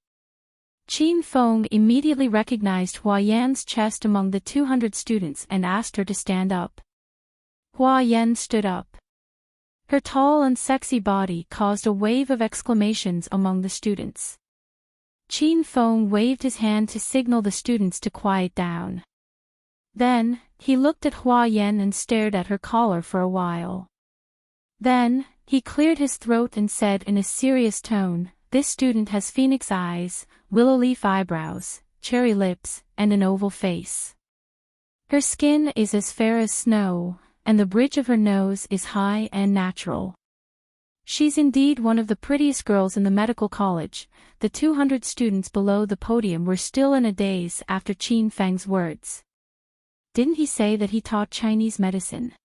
Qin Feng immediately recognized Hua Yan's chest among the 200 students and asked her to stand up. Hua Yan stood up. Her tall and sexy body caused a wave of exclamations among the students. Qin Feng waved his hand to signal the students to quiet down. Then, he looked at Hua Yan and stared at her collar for a while. Then, He cleared his throat and said in a serious tone, "This student has phoenix eyes, willow leaf eyebrows, cherry lips, and an oval face. Her skin is as fair as snow, and the bridge of her nose is high and natural. She's indeed one of the prettiest girls in the medical college." The 200 students below the podium were still in a daze after Qin Feng's words. Didn't he say that he taught Chinese medicine?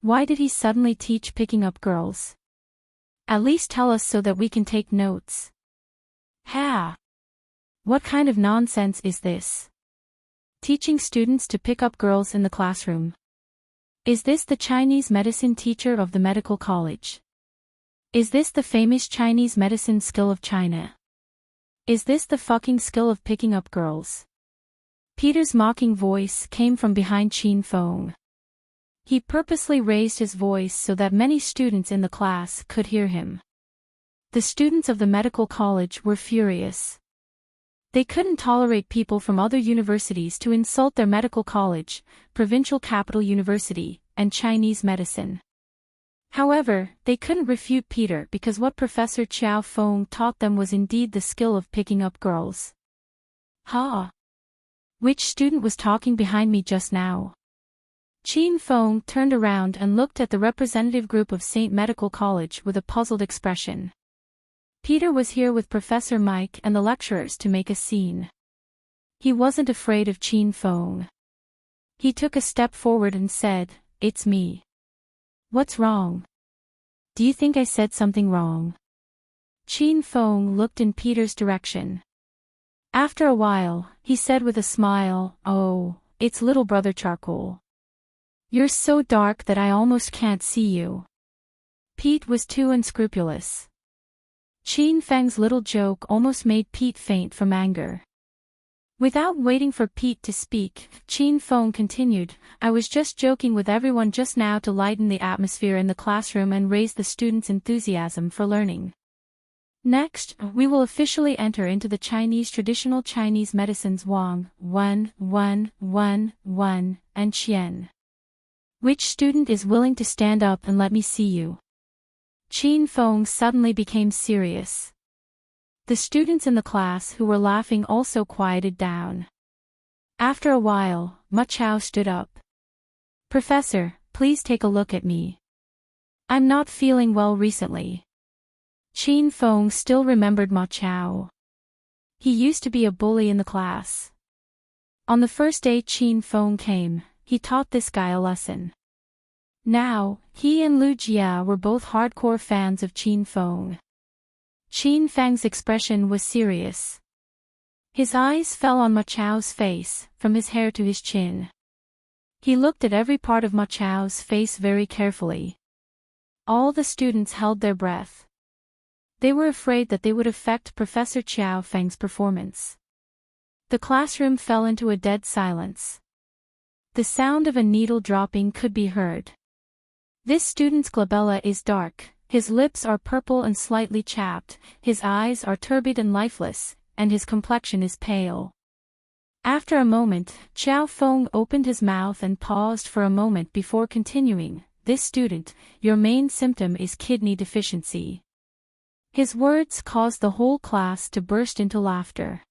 Why did he suddenly teach picking up girls? At least tell us so that we can take notes. Ha! What kind of nonsense is this? Teaching students to pick up girls in the classroom. Is this the Chinese medicine teacher of the medical college? Is this the famous Chinese medicine skill of China? Is this the fucking skill of picking up girls? Peter's mocking voice came from behind Qin Feng. He purposely raised his voice so that many students in the class could hear him. The students of the medical college were furious. They couldn't tolerate people from other universities to insult their medical college, provincial capital university, and Chinese medicine. However, they couldn't refute Peter because what Professor Qiao Feng taught them was indeed the skill of picking up girls. Ha! Which student was talking behind me just now? Qin Feng turned around and looked at the representative group of St. Medical College with a puzzled expression. Peter was here with Professor Mike and the lecturers to make a scene. He wasn't afraid of Qin Feng. He took a step forward and said, "It's me. What's wrong? Do you think I said something wrong?" Qin Feng looked in Peter's direction. After a while, he said with a smile, "Oh, it's little brother Charcoal. You're so dark that I almost can't see you." Pete was too unscrupulous. Qin Feng's little joke almost made Pete faint from anger. Without waiting for Pete to speak, Qin Feng continued, "I was just joking with everyone just now to lighten the atmosphere in the classroom and raise the students' enthusiasm for learning. Next, we will officially enter into the traditional Chinese medicines Wang, Wen, and Qian. Which student is willing to stand up and let me see you?" Qin Feng suddenly became serious. The students in the class who were laughing also quieted down. After a while, Ma Chao stood up. "Professor, please take a look at me. I'm not feeling well recently." Qin Feng still remembered Ma Chao. He used to be a bully in the class. On the first day Qin Feng came, he taught this guy a lesson. Now, he and Lu Jia were both hardcore fans of Qin Feng. Qin Feng's expression was serious. His eyes fell on Ma Chao's face, from his hair to his chin. He looked at every part of Ma Chao's face very carefully. All the students held their breath. They were afraid that they would affect Professor Qiao Feng's performance. The classroom fell into a dead silence. The sound of a needle dropping could be heard. This student's glabella is dark, his lips are purple and slightly chapped, his eyes are turbid and lifeless, and his complexion is pale. After a moment, Qiao Feng opened his mouth and paused for a moment before continuing, "This student, your main symptom is kidney deficiency." His words caused the whole class to burst into laughter.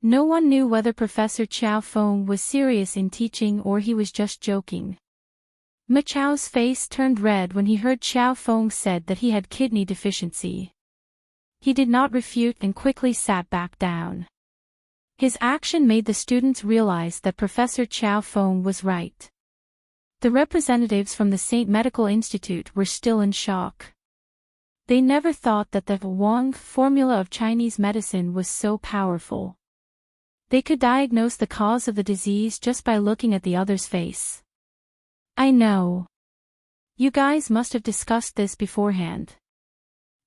No one knew whether Professor Qiao Feng was serious in teaching or he was just joking. Ma Chao's face turned red when he heard Qiao Feng said that he had kidney deficiency. He did not refute and quickly sat back down. His action made the students realize that Professor Qiao Feng was right. The representatives from the St. Medical Institute were still in shock. They never thought that the Wang formula of Chinese medicine was so powerful. They could diagnose the cause of the disease just by looking at the other's face. "I know. You guys must have discussed this beforehand.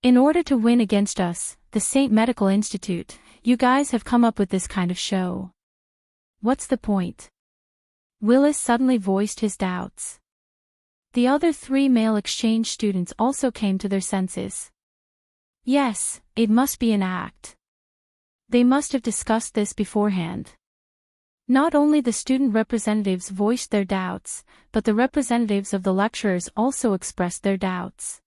In order to win against us, the St. Medical Institute, you guys have come up with this kind of show. What's the point?" Willis suddenly voiced his doubts. The other 3 male exchange students also came to their senses. Yes, it must be an act. They must have discussed this beforehand. Not only the student representatives voiced their doubts, but the representatives of the lecturers also expressed their doubts.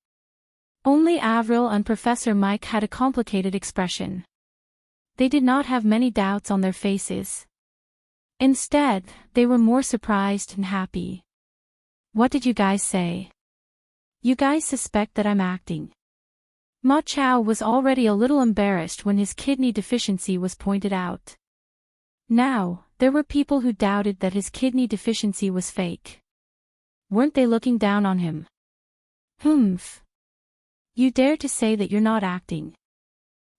Only Avril and Professor Mike had a complicated expression. They did not have many doubts on their faces. Instead, they were more surprised and happy. What did you guys say? You guys suspect that I'm acting. Ma Chao was already a little embarrassed when his kidney deficiency was pointed out. Now, there were people who doubted that his kidney deficiency was fake. Weren't they looking down on him? Humph. You dare to say that you're not acting.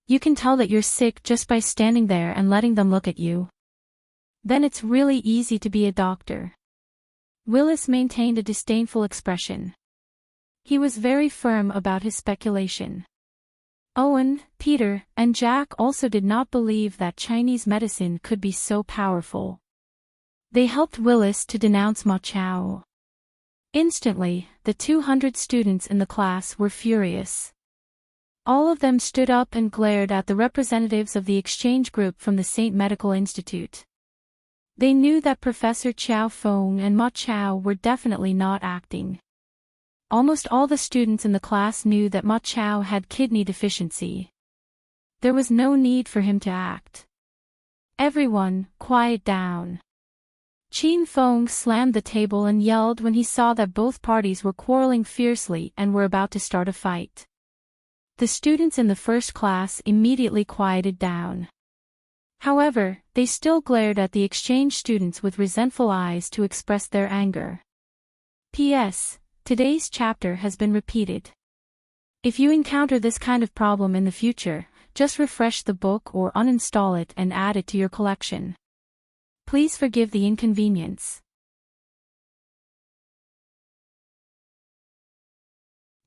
You can tell that you're sick just by standing there and letting them look at you. Then it's really easy to be a doctor. Willis maintained a disdainful expression. He was very firm about his speculation. Owen, Peter, and Jack also did not believe that Chinese medicine could be so powerful. They helped Willis to denounce Ma Chao. Instantly, the 200 students in the class were furious. All of them stood up and glared at the representatives of the exchange group from the St. Medical Institute. They knew that Professor Chow Fong and Ma Chao were definitely not acting. Almost all the students in the class knew that Ma Chao had kidney deficiency. There was no need for him to act. Everyone, quiet down. Qin Fong slammed the table and yelled when he saw that both parties were quarreling fiercely and were about to start a fight. The students in the first class immediately quieted down. However, they still glared at the exchange students with resentful eyes to express their anger. P.S. Today's chapter has been repeated. If you encounter this kind of problem in the future, just refresh the book or uninstall it and add it to your collection. Please forgive the inconvenience.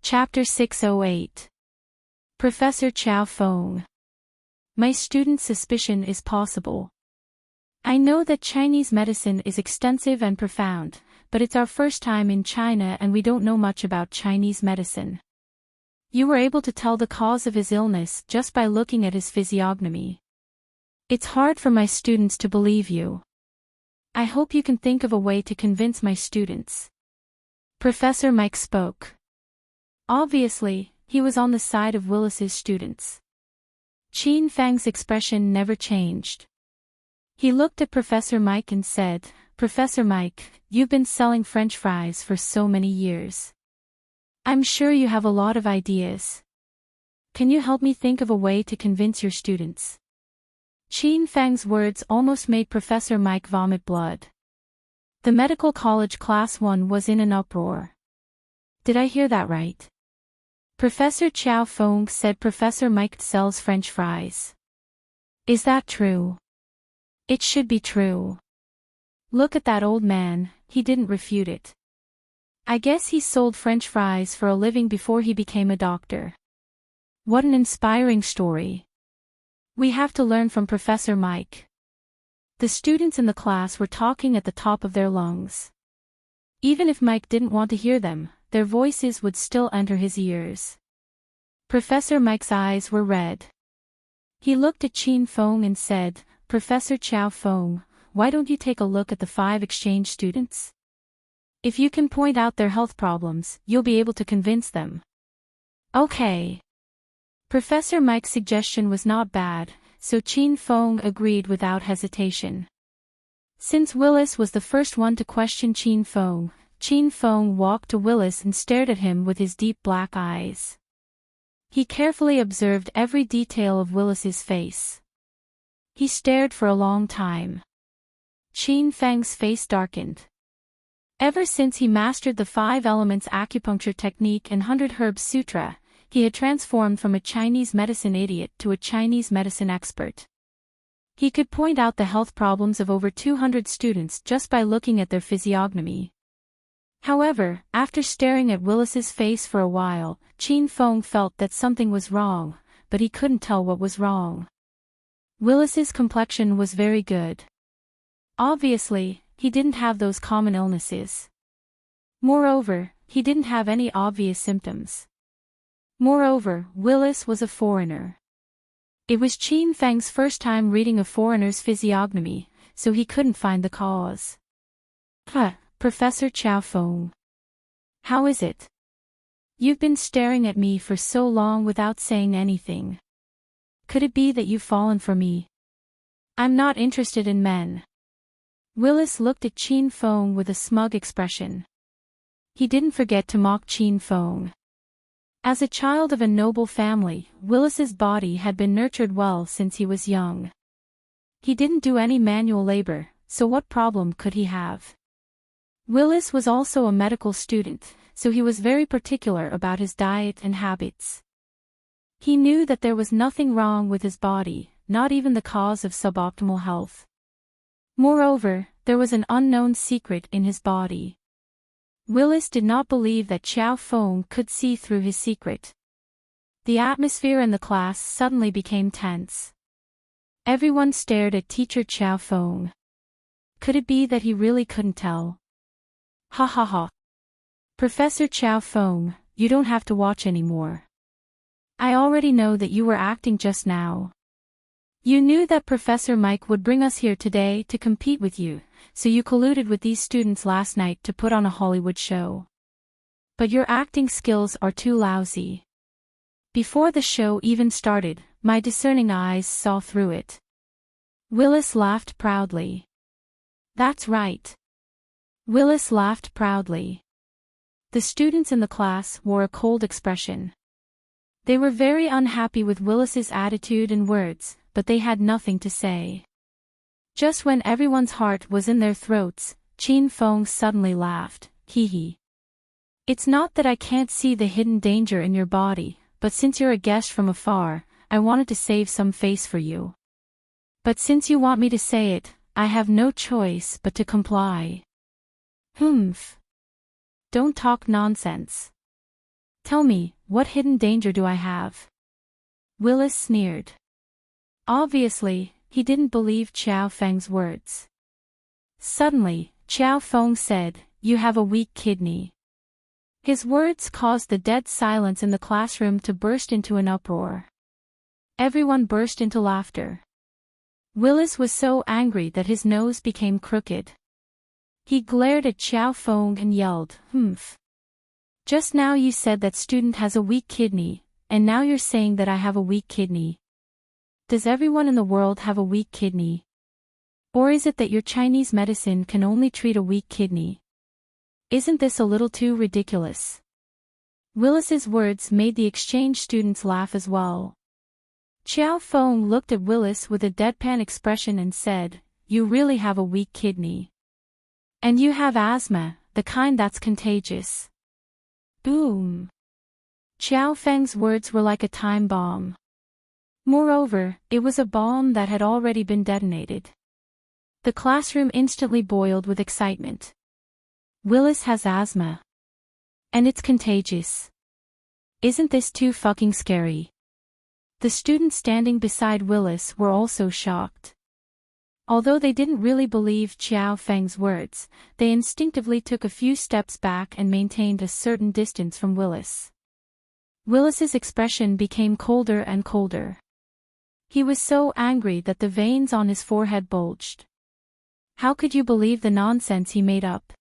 Chapter 608. Professor Chow Fong. My student's suspicion is possible. I know that Chinese medicine is extensive and profound, but it's our first time in China and we don't know much about Chinese medicine. You were able to tell the cause of his illness just by looking at his physiognomy. It's hard for my students to believe you. I hope you can think of a way to convince my students. Professor Mike spoke. Obviously, he was on the side of Willis's students. Qin Fang's expression never changed. He looked at Professor Mike and said, Professor Mike, you've been selling French fries for so many years. I'm sure you have a lot of ideas. Can you help me think of a way to convince your students? Qin Fang's words almost made Professor Mike vomit blood. The medical college class 1 was in an uproar. Did I hear that right? Professor Chow Fong said Professor Mike sells French fries. Is that true? It should be true. Look at that old man, he didn't refute it. I guess he sold French fries for a living before he became a doctor. What an inspiring story. We have to learn from Professor Mike. The students in the class were talking at the top of their lungs. Even if Mike didn't want to hear them, their voices would still enter his ears. Professor Mike's eyes were red. He looked at Qin Fong and said, Professor Chow Fong, why don't you take a look at the 5 exchange students? If you can point out their health problems, you'll be able to convince them. Okay. Professor Mike's suggestion was not bad, so Qin Fong agreed without hesitation. Since Willis was the first one to question Qin Fong walked to Willis and stared at him with his deep black eyes. He carefully observed every detail of Willis's face. He stared for a long time. Qin Fang's face darkened. Ever since he mastered the 5 elements acupuncture technique and 100 herbs sutra, he had transformed from a Chinese medicine idiot to a Chinese medicine expert. He could point out the health problems of over 200 students just by looking at their physiognomy. However, after staring at Willis's face for a while, Qin Fong felt that something was wrong, but he couldn't tell what was wrong. Willis's complexion was very good. Obviously, he didn't have those common illnesses. Moreover, he didn't have any obvious symptoms. Moreover, Willis was a foreigner. It was Qin Fang's first time reading a foreigner's physiognomy, so he couldn't find the cause. Professor Chow Fong. How is it? You've been staring at me for so long without saying anything. Could it be that you've fallen for me? I'm not interested in men. Willis looked at Chin Fong with a smug expression. He didn't forget to mock Chin Fong. As a child of a noble family, Willis's body had been nurtured well since he was young. He didn't do any manual labor, so what problem could he have? Willis was also a medical student, so he was very particular about his diet and habits. He knew that there was nothing wrong with his body, not even the cause of suboptimal health. Moreover, there was an unknown secret in his body. Willis did not believe that Xiao Feng could see through his secret. The atmosphere in the class suddenly became tense. Everyone stared at teacher Xiao Feng. Could it be that he really couldn't tell? Ha ha ha. Professor Xiao Feng, you don't have to watch anymore. I already know that you were acting just now. You knew that Professor Mike would bring us here today to compete with you, so you colluded with these students last night to put on a Hollywood show. But your acting skills are too lousy. Before the show even started, my discerning eyes saw through it. Willis laughed proudly. That's right. Willis laughed proudly. The students in the class wore a cold expression. They were very unhappy with Willis's attitude and words, but they had nothing to say. Just when everyone's heart was in their throats, Chin Fong suddenly laughed, hee hee. It's not that I can't see the hidden danger in your body, but since you're a guest from afar, I wanted to save some face for you. But since you want me to say it, I have no choice but to comply. Humph. Don't talk nonsense. Tell me, what hidden danger do I have? Willis sneered. Obviously, he didn't believe Xiao Feng's words. Suddenly, Xiao Feng said, "You have a weak kidney." His words caused the dead silence in the classroom to burst into an uproar. Everyone burst into laughter. Willis was so angry that his nose became crooked. He glared at Xiao Feng and yelled, "Humph. Just now you said that student has a weak kidney, and now you're saying that I have a weak kidney. Does everyone in the world have a weak kidney? Or is it that your Chinese medicine can only treat a weak kidney? Isn't this a little too ridiculous?" Willis's words made the exchange students laugh as well. Xiao Feng looked at Willis with a deadpan expression and said, "You really have a weak kidney. And you have asthma, the kind that's contagious." Boom. Xiao Feng's words were like a time bomb. Moreover, it was a bomb that had already been detonated. The classroom instantly boiled with excitement. Willis has asthma. And it's contagious. Isn't this too fucking scary? The students standing beside Willis were also shocked. Although they didn't really believe Xiao Feng's words, they instinctively took a few steps back and maintained a certain distance from Willis. Willis's expression became colder and colder. He was so angry that the veins on his forehead bulged. How could you believe the nonsense he made up?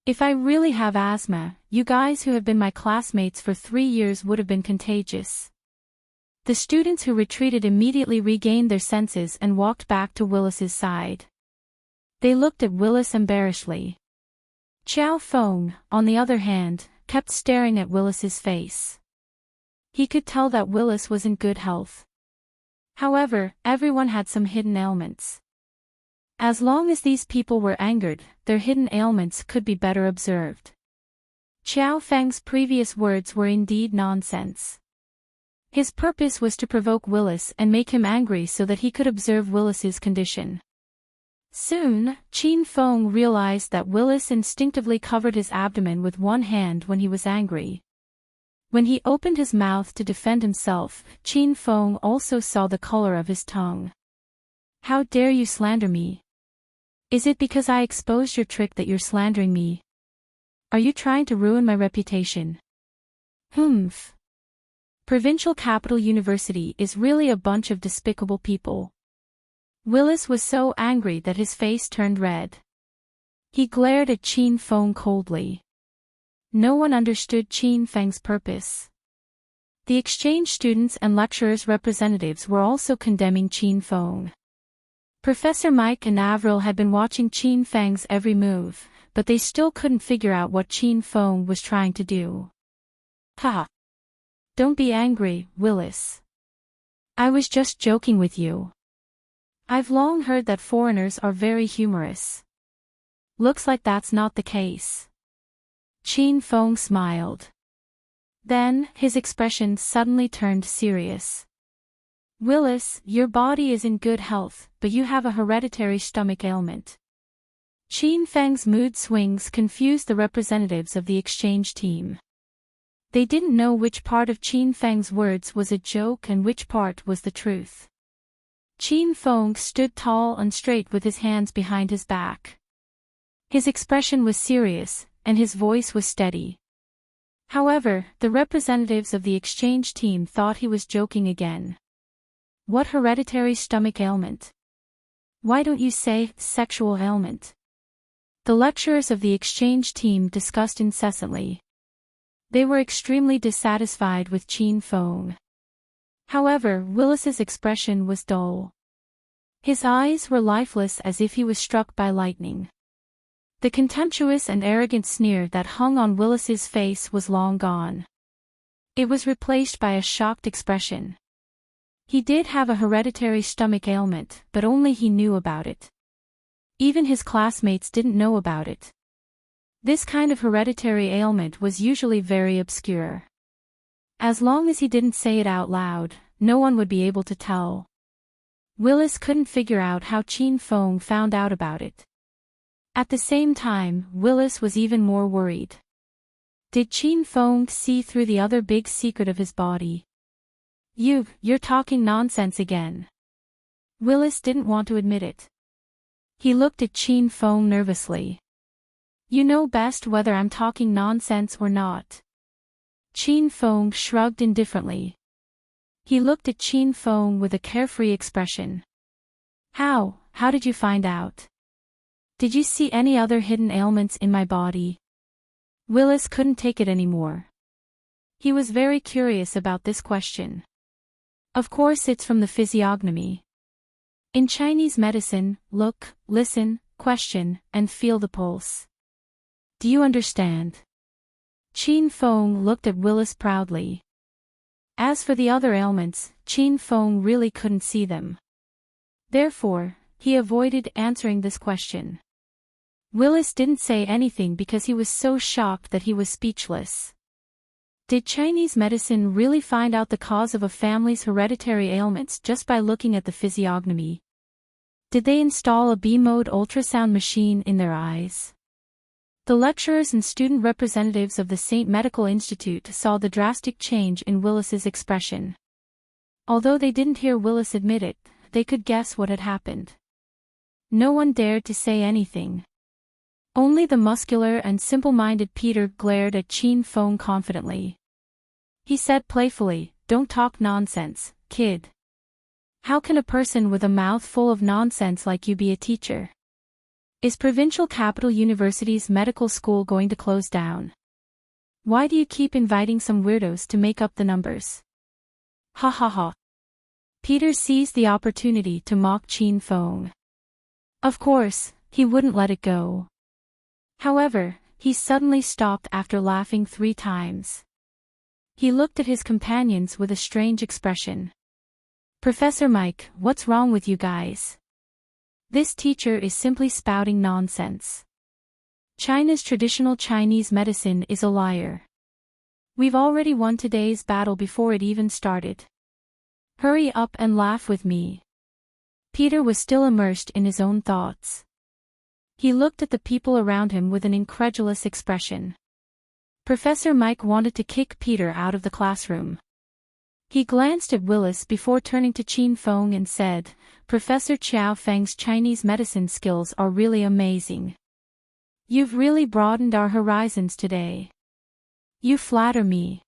If I really have asthma, you guys who have been my classmates for 3 years would have been contagious. The students who retreated immediately regained their senses and walked back to Willis's side. They looked at Willis embarrassedly. Xiao Feng, on the other hand, kept staring at Willis's face. He could tell that Willis was in good health. However, everyone had some hidden ailments. As long as these people were angered, their hidden ailments could be better observed. Xiao Feng's previous words were indeed nonsense. His purpose was to provoke Willis and make him angry so that he could observe Willis's condition. Soon, Chin Fong realized that Willis instinctively covered his abdomen with one hand when he was angry. When he opened his mouth to defend himself, Chin Fong also saw the color of his tongue. "How dare you slander me? Is it because I exposed your trick that you're slandering me? Are you trying to ruin my reputation?" Humph. Provincial Capital University is really a bunch of despicable people. Willis was so angry that his face turned red. He glared at Chin Fong coldly. No one understood Qin Feng's purpose. The exchange students and lecturers' representatives were also condemning Qin Feng. Professor Mike and Avril had been watching Qin Feng's every move, but they still couldn't figure out what Qin Feng was trying to do. Ha! Don't be angry, Willis. I was just joking with you. I've long heard that foreigners are very humorous. Looks like that's not the case. Qin Feng smiled. Then, his expression suddenly turned serious. Willis, your body is in good health, but you have a hereditary stomach ailment. Qin Feng's mood swings confused the representatives of the exchange team. They didn't know which part of Qin Feng's words was a joke and which part was the truth. Qin Feng stood tall and straight with his hands behind his back. His expression was serious, and his voice was steady. However, the representatives of the exchange team thought he was joking again. What hereditary stomach ailment? Why don't you say sexual ailment? The lecturers of the exchange team discussed incessantly. They were extremely dissatisfied with Qin Feng. However, Willis's expression was dull. His eyes were lifeless as if he was struck by lightning. The contemptuous and arrogant sneer that hung on Willis's face was long gone. It was replaced by a shocked expression. He did have a hereditary stomach ailment, but only he knew about it. Even his classmates didn't know about it. This kind of hereditary ailment was usually very obscure. As long as he didn't say it out loud, no one would be able to tell. Willis couldn't figure out how Qin Feng found out about it. At the same time, Willis was even more worried. Did Qin Feng see through the other big secret of his body? You're talking nonsense again. Willis didn't want to admit it. He looked at Qin Feng nervously. You know best whether I'm talking nonsense or not. Qin Feng shrugged indifferently. He looked at Qin Feng with a carefree expression. How did you find out? Did you see any other hidden ailments in my body? Willis couldn't take it anymore. He was very curious about this question. Of course it's from the physiognomy. In Chinese medicine, look, listen, question, and feel the pulse. Do you understand? Qin Feng looked at Willis proudly. As for the other ailments, Qin Feng really couldn't see them. Therefore, he avoided answering this question. Willis didn't say anything because he was so shocked that he was speechless. Did Chinese medicine really find out the cause of a family's hereditary ailments just by looking at the physiognomy? Did they install a B-mode ultrasound machine in their eyes? The lecturers and student representatives of the St. Medical Institute saw the drastic change in Willis's expression. Although they didn't hear Willis admit it, they could guess what had happened. No one dared to say anything. Only the muscular and simple-minded Peter glared at Qin Feng confidently. He said playfully, "Don't talk nonsense, kid. How can a person with a mouth full of nonsense like you be a teacher? Is Provincial Capital University's medical school going to close down? Why do you keep inviting some weirdos to make up the numbers?" Ha ha ha. Peter seized the opportunity to mock Qin Feng. Of course, he wouldn't let it go. However, he suddenly stopped after laughing 3 times. He looked at his companions with a strange expression. "Professor Mike, what's wrong with you guys? This teacher is simply spouting nonsense. China's traditional Chinese medicine is a liar. We've already won today's battle before it even started. Hurry up and laugh with me." Peter was still immersed in his own thoughts. He looked at the people around him with an incredulous expression. Professor Mike wanted to kick Peter out of the classroom. He glanced at Willis before turning to Qin Feng and said, "Professor Qiao Feng's Chinese medicine skills are really amazing. You've really broadened our horizons today. You flatter me.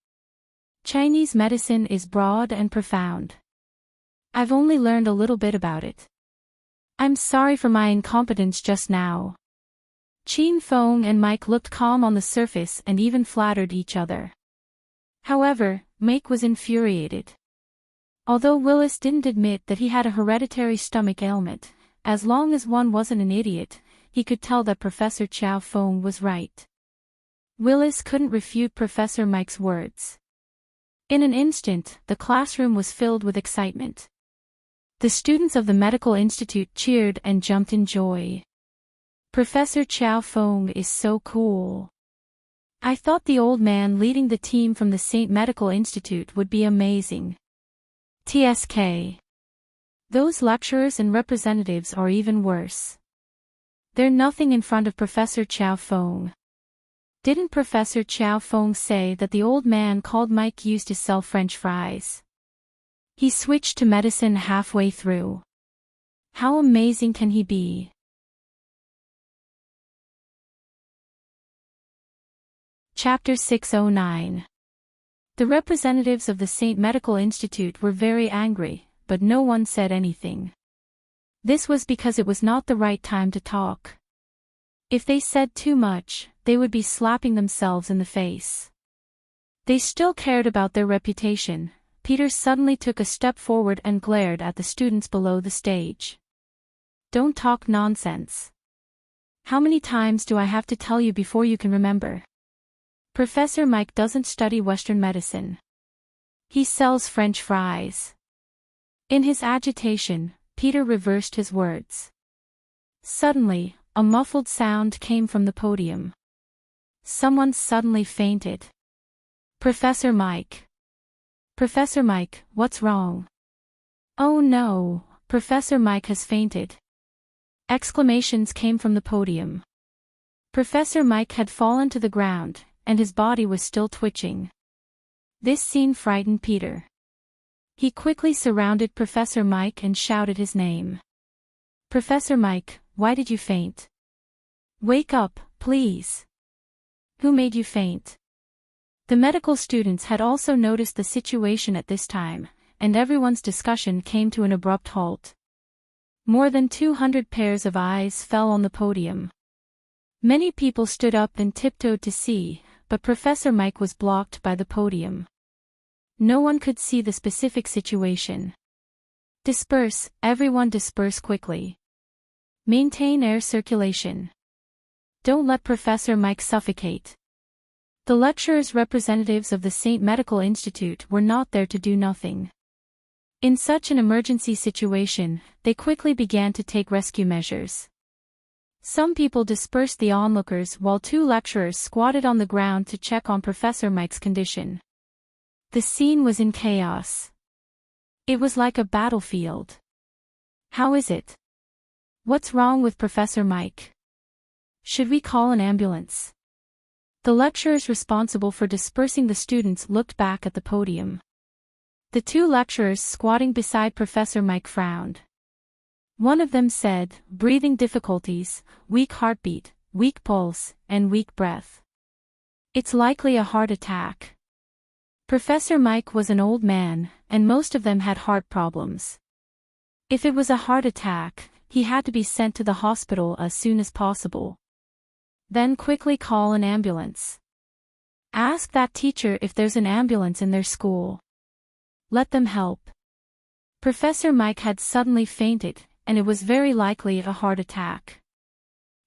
Chinese medicine is broad and profound. I've only learned a little bit about it. I'm sorry for my incompetence just now." Chin Fong and Mike looked calm on the surface and even flattered each other. However, Mike was infuriated. Although Willis didn't admit that he had a hereditary stomach ailment, as long as one wasn't an idiot, he could tell that Professor Chow Fong was right. Willis couldn't refute Professor Mike's words. In an instant, the classroom was filled with excitement. The students of the medical institute cheered and jumped in joy. Professor Chow Fong is so cool. I thought the old man leading the team from the St. Medical Institute would be amazing. TSK. Those lecturers and representatives are even worse. They're nothing in front of Professor Chow Fong. Didn't Professor Chow Fong say that the old man called Mike used to sell French fries? He switched to medicine halfway through. How amazing can he be? Chapter 609. The representatives of the St. Medical Institute were very angry, but no one said anything. This was because it was not the right time to talk. If they said too much, they would be slapping themselves in the face. They still cared about their reputation. Peter suddenly took a step forward and glared at the students below the stage. Don't talk nonsense. How many times do I have to tell you before you can remember? Professor Mike doesn't study Western medicine. He sells French fries. In his agitation, Peter reversed his words. Suddenly, a muffled sound came from the podium. Someone suddenly fainted. Professor Mike. Professor Mike, what's wrong? Oh no, Professor Mike has fainted. Exclamations came from the podium. Professor Mike had fallen to the ground, and his body was still twitching. This scene frightened Peter. He quickly surrounded Professor Mike and shouted his name. Professor Mike, why did you faint? Wake up, please. Who made you faint? The medical students had also noticed the situation at this time, and everyone's discussion came to an abrupt halt. More than 200 pairs of eyes fell on the podium. Many people stood up and tiptoed to see, but Professor Mike was blocked by the podium. No one could see the specific situation. Disperse, everyone disperse quickly. Maintain air circulation. Don't let Professor Mike suffocate. The lecturers' representatives of the St. Medical Institute were not there to do nothing. In such an emergency situation, they quickly began to take rescue measures. Some people dispersed the onlookers while 2 lecturers squatted on the ground to check on Professor Mike's condition. The scene was in chaos. It was like a battlefield. How is it? What's wrong with Professor Mike? Should we call an ambulance? The lecturers responsible for dispersing the students looked back at the podium. The 2 lecturers squatting beside Professor Mike frowned. One of them said, breathing difficulties, weak heartbeat, weak pulse, and weak breath. It's likely a heart attack. Professor Mike was an old man, and most of them had heart problems. If it was a heart attack, he had to be sent to the hospital as soon as possible. Then quickly call an ambulance. Ask that teacher if there's an ambulance in their school. Let them help. Professor Mike had suddenly fainted, and it was very likely a heart attack.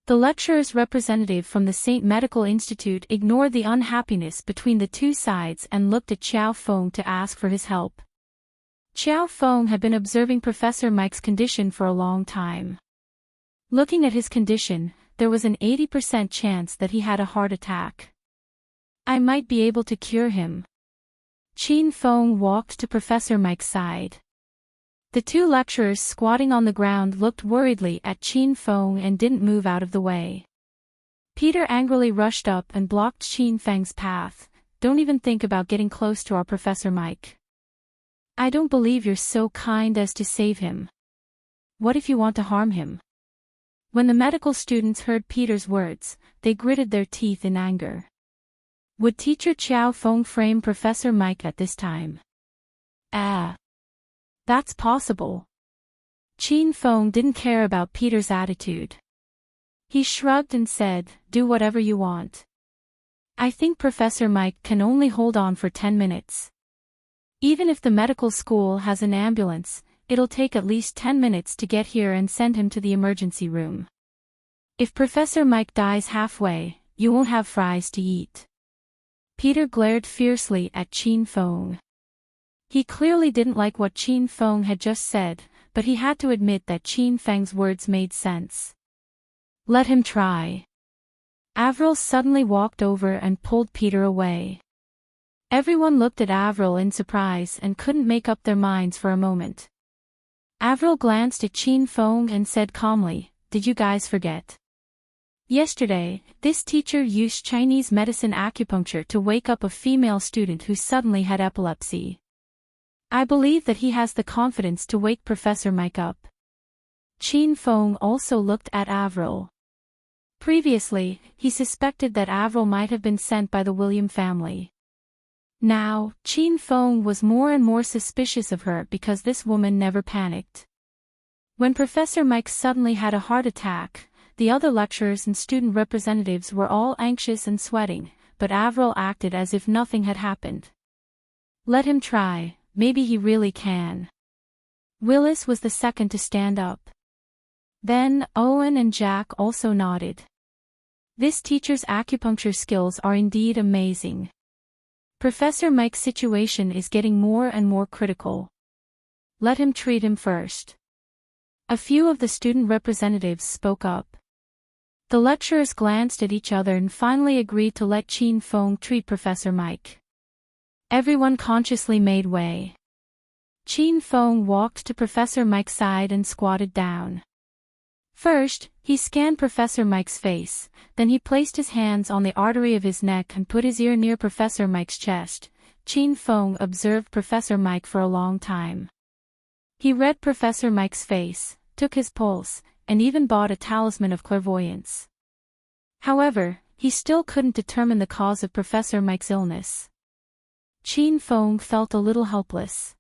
The lecturer's representative from the St. Medical Institute ignored the unhappiness between the 2 sides and looked at Chow Fong to ask for his help. Chow Fong had been observing Professor Mike's condition for a long time. Looking at his condition, there was an 80% chance that he had a heart attack. I might be able to cure him. Chin Fong walked to Professor Mike's side. The 2 lecturers squatting on the ground looked worriedly at Chin Fong and didn't move out of the way. Peter angrily rushed up and blocked Chin Feng's path. Don't even think about getting close to our Professor Mike. I don't believe you're so kind as to save him. What if you want to harm him? When the medical students heard Peter's words, they gritted their teeth in anger. Would teacher Chow Fong frame Professor Mike at this time? That's possible. Chin Fong didn't care about Peter's attitude. He shrugged and said, "Do whatever you want. I think Professor Mike can only hold on for 10 minutes. Even if the medical school has an ambulance, it'll take at least 10 minutes to get here and send him to the emergency room. If Professor Mike dies halfway, you won't have fries to eat." Peter glared fiercely at Qin Feng. He clearly didn't like what Qin Feng had just said, but he had to admit that Qin Feng's words made sense. "Let him try." Avril suddenly walked over and pulled Peter away. Everyone looked at Avril in surprise and couldn't make up their minds for a moment. Avril glanced at Qin Feng and said calmly, "Did you guys forget? Yesterday, this teacher used Chinese medicine acupuncture to wake up a female student who suddenly had epilepsy. I believe that he has the confidence to wake Professor Mike up." Qin Feng also looked at Avril. Previously, he suspected that Avril might have been sent by the William family. Now, Qin Feng was more and more suspicious of her because this woman never panicked. When Professor Mike suddenly had a heart attack, the other lecturers and student representatives were all anxious and sweating, but Avril acted as if nothing had happened. "Let him try, maybe he really can." Willis was the second to stand up. Then, Owen and Jack also nodded. This teacher's acupuncture skills are indeed amazing. Professor Mike's situation is getting more and more critical. Let him treat him first. A few of the student representatives spoke up. The lecturers glanced at each other and finally agreed to let Qin Feng treat Professor Mike. Everyone consciously made way. Qin Feng walked to Professor Mike's side and squatted down. First, he scanned Professor Mike's face, then he placed his hands on the artery of his neck and put his ear near Professor Mike's chest. Qin Feng observed Professor Mike for a long time. He read Professor Mike's face, took his pulse, and even bought a talisman of clairvoyance. However, he still couldn't determine the cause of Professor Mike's illness. Qin Feng felt a little helpless.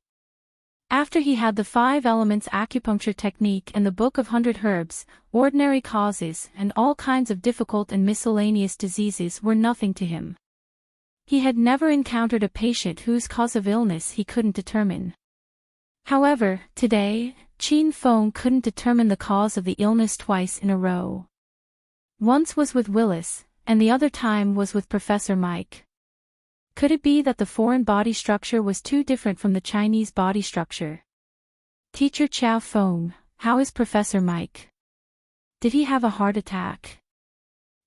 After he had the 5 elements acupuncture technique and the Book of 100 Herbs, ordinary causes and all kinds of difficult and miscellaneous diseases were nothing to him. He had never encountered a patient whose cause of illness he couldn't determine. However, today, Qin Feng couldn't determine the cause of the illness twice in a row. Once was with Willis, and the other time was with Professor Mike. Could it be that the foreign body structure was too different from the Chinese body structure? "Teacher Chow Feng, how is Professor Mike? Did he have a heart attack?"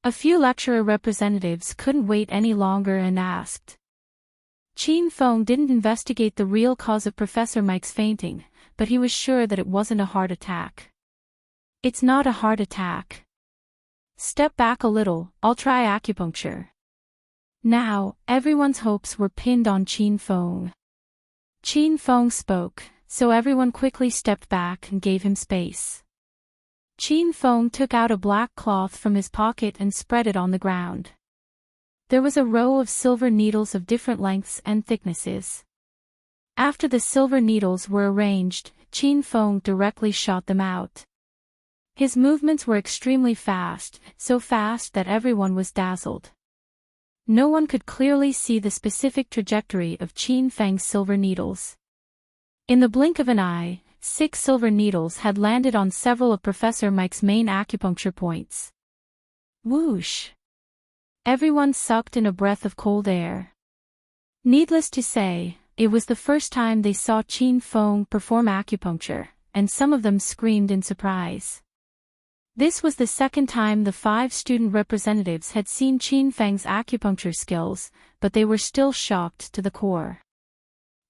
A few lecturer representatives couldn't wait any longer and asked. Qin Feng didn't investigate the real cause of Professor Mike's fainting, but he was sure that it wasn't a heart attack. "It's not a heart attack. Step back a little, I'll try acupuncture." Now, everyone's hopes were pinned on Qin Feng. Qin Feng spoke, so everyone quickly stepped back and gave him space. Qin Feng took out a black cloth from his pocket and spread it on the ground. There was a row of silver needles of different lengths and thicknesses. After the silver needles were arranged, Qin Feng directly shot them out. His movements were extremely fast, so fast that everyone was dazzled. No one could clearly see the specific trajectory of Qin Feng's silver needles. In the blink of an eye, 6 silver needles had landed on several of Professor Mike's main acupuncture points. Whoosh! Everyone sucked in a breath of cold air. Needless to say, it was the first time they saw Qin Feng perform acupuncture, and some of them screamed in surprise. This was the second time the 5 student representatives had seen Qin Feng's acupuncture skills, but they were still shocked to the core.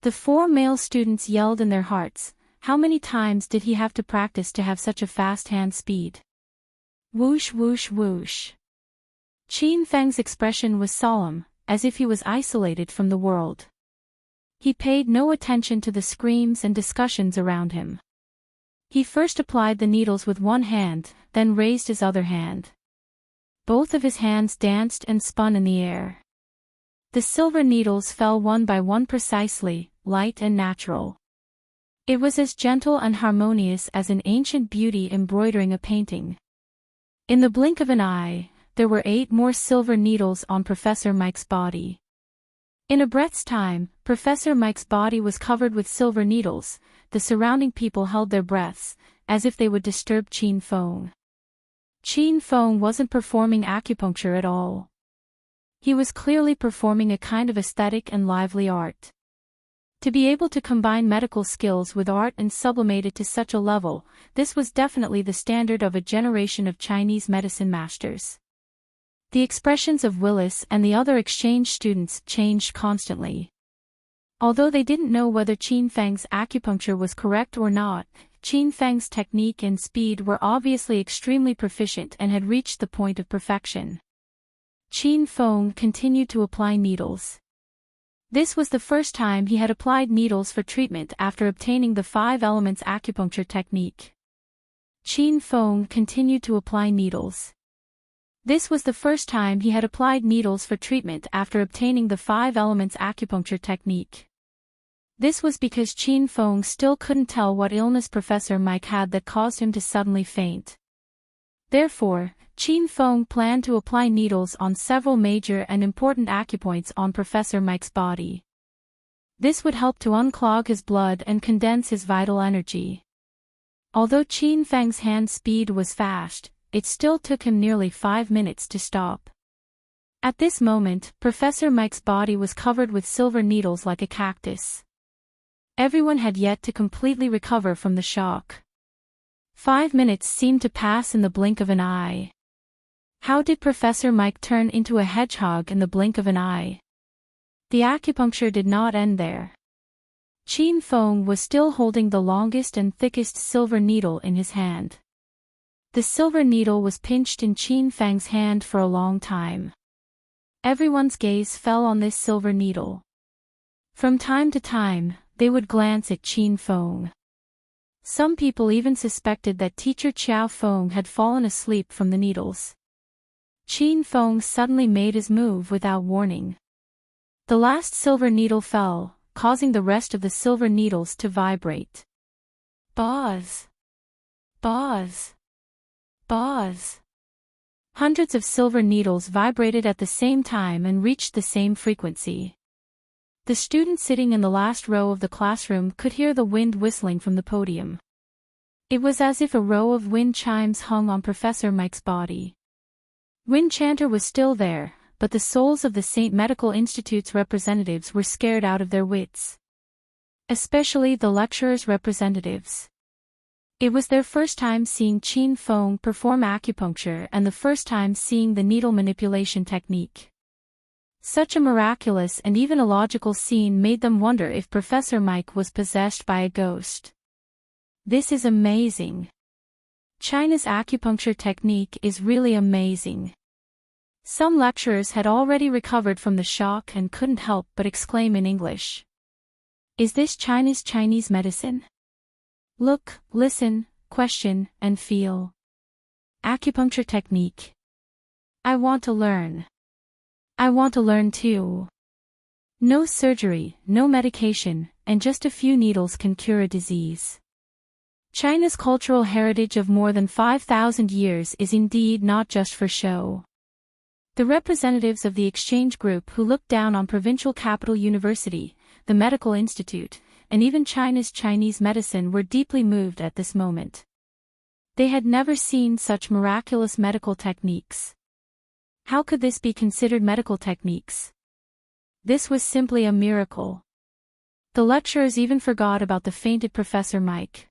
The 4 male students yelled in their hearts, how many times did he have to practice to have such a fast hand speed? Whoosh whoosh whoosh. Qin Feng's expression was solemn, as if he was isolated from the world. He paid no attention to the screams and discussions around him. He first applied the needles with one hand, then raised his other hand. Both of his hands danced and spun in the air. The silver needles fell one by one precisely, light and natural. It was as gentle and harmonious as an ancient beauty embroidering a painting. In the blink of an eye, there were 8 more silver needles on Professor Mike's body. In a breath's time, Professor Mike's body was covered with silver needles. The surrounding people held their breaths, as if they would disturb Qin Feng. Qin Feng wasn't performing acupuncture at all. He was clearly performing a kind of aesthetic and lively art. To be able to combine medical skills with art and sublimate it to such a level, this was definitely the standard of a generation of Chinese medicine masters. The expressions of Willis and the other exchange students changed constantly. Although they didn't know whether Qin Feng's acupuncture was correct or not, Qin Feng's technique and speed were obviously extremely proficient and had reached the point of perfection. Qin Feng continued to apply needles. This was the first time he had applied needles for treatment after obtaining the 5 elements acupuncture technique. Qin Feng continued to apply needles. This was the first time he had applied needles for treatment after obtaining the 5 elements acupuncture technique. This was because Qin Feng still couldn't tell what illness Professor Mike had that caused him to suddenly faint. Therefore, Qin Feng planned to apply needles on several major and important acupoints on Professor Mike's body. This would help to unclog his blood and condense his vital energy. Although Qin Feng's hand speed was fast, it still took him nearly 5 minutes to stop. At this moment, Professor Mike's body was covered with silver needles like a cactus. Everyone had yet to completely recover from the shock. 5 minutes seemed to pass in the blink of an eye. How did Professor Mike turn into a hedgehog in the blink of an eye? The acupuncture did not end there. Qin Feng was still holding the longest and thickest silver needle in his hand. The silver needle was pinched in Qin Feng's hand for a long time. Everyone's gaze fell on this silver needle. From time to time, they would glance at Qin Feng. Some people even suspected that teacher Qiao Feng had fallen asleep from the needles. Qin Feng suddenly made his move without warning. The last silver needle fell, causing the rest of the silver needles to vibrate. Buzz! Buzz! Buzz! Hundreds of silver needles vibrated at the same time and reached the same frequency. The students sitting in the last row of the classroom could hear the wind whistling from the podium. It was as if a row of wind chimes hung on Professor Mike's body. Wind Chanter was still there, but the souls of the St. Medical Institute's representatives were scared out of their wits. Especially the lecturers' representatives. It was their first time seeing Qin Feng perform acupuncture and the first time seeing the needle manipulation technique. Such a miraculous and even illogical scene made them wonder if Professor Mike was possessed by a ghost. This is amazing. China's acupuncture technique is really amazing. Some lecturers had already recovered from the shock and couldn't help but exclaim in English. Is this China's Chinese medicine? Look, listen, question, and feel. Acupuncture technique. I want to learn. I want to learn too. No surgery, no medication, and just a few needles can cure a disease. China's cultural heritage of more than 5,000 years is indeed not just for show. The representatives of the exchange group who looked down on provincial capital university, the medical institute, and even China's Chinese medicine were deeply moved at this moment. They had never seen such miraculous medical techniques. How could this be considered medical techniques? This was simply a miracle. The lecturers even forgot about the fainted Professor Mike.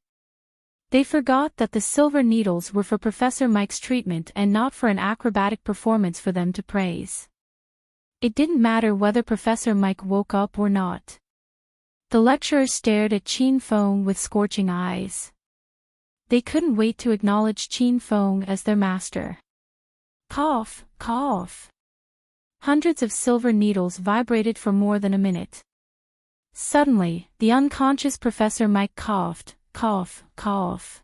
They forgot that the silver needles were for Professor Mike's treatment and not for an acrobatic performance for them to praise. It didn't matter whether Professor Mike woke up or not. The lecturers stared at Qin Feng with scorching eyes. They couldn't wait to acknowledge Qin Feng as their master. Cough, cough. Hundreds of silver needles vibrated for more than a minute. Suddenly, the unconscious Professor Mike coughed. Cough, cough.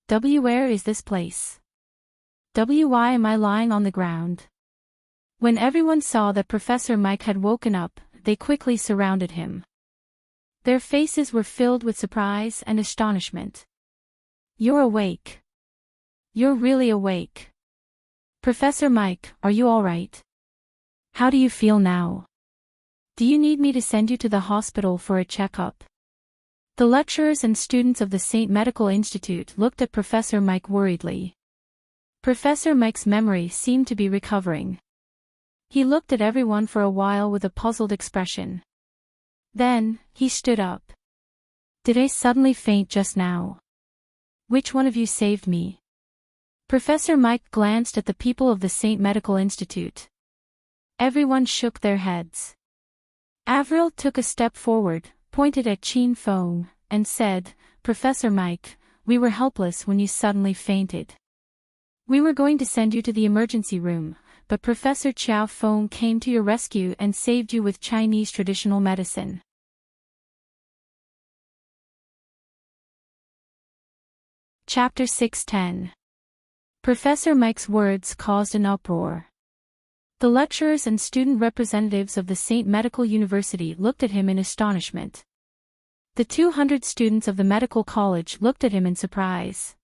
Where is this place? Why am I lying on the ground? When everyone saw that Professor Mike had woken up, they quickly surrounded him. Their faces were filled with surprise and astonishment. You're awake. You're really awake. Professor Mike, are you alright? How do you feel now? Do you need me to send you to the hospital for a checkup? The lecturers and students of the St. Medical Institute looked at Professor Mike worriedly. Professor Mike's memory seemed to be recovering. He looked at everyone for a while with a puzzled expression. Then, he stood up. Did I suddenly faint just now? Which one of you saved me? Professor Mike glanced at the people of the St. Medical Institute. Everyone shook their heads. Avril took a step forward, pointed at Chin Fong, and said, Professor Mike, we were helpless when you suddenly fainted. We were going to send you to the emergency room, but Professor Chiao Fong came to your rescue and saved you with Chinese traditional medicine. Chapter 6:10. Professor Mike's words caused an uproar. The lecturers and student representatives of the St. Medical University looked at him in astonishment. The 200 students of the medical college looked at him in surprise.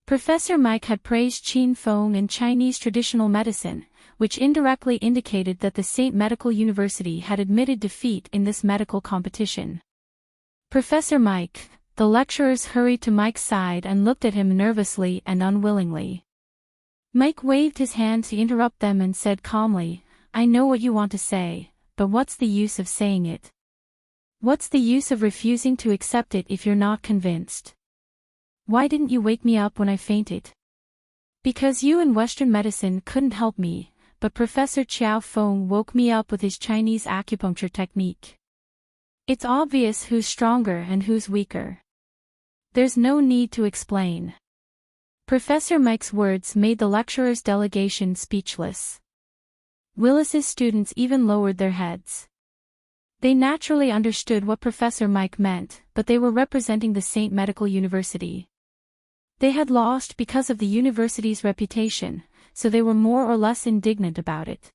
Professor Mike had praised Chin Fong and Chinese traditional medicine, which indirectly indicated that the St. Medical University had admitted defeat in this medical competition. Professor Mike, the lecturers hurried to Mike's side and looked at him nervously and unwillingly. Mike waved his hand to interrupt them and said calmly, I know what you want to say, but what's the use of saying it? What's the use of refusing to accept it if you're not convinced? Why didn't you wake me up when I fainted? Because you in Western medicine couldn't help me, but Professor Chiao Fong woke me up with his Chinese acupuncture technique. It's obvious who's stronger and who's weaker. There's no need to explain. Professor Mike's words made the lecturer's delegation speechless. Willis's students even lowered their heads. They naturally understood what Professor Mike meant, but they were representing the St. Medical University. They had lost because of the university's reputation, so they were more or less indignant about it.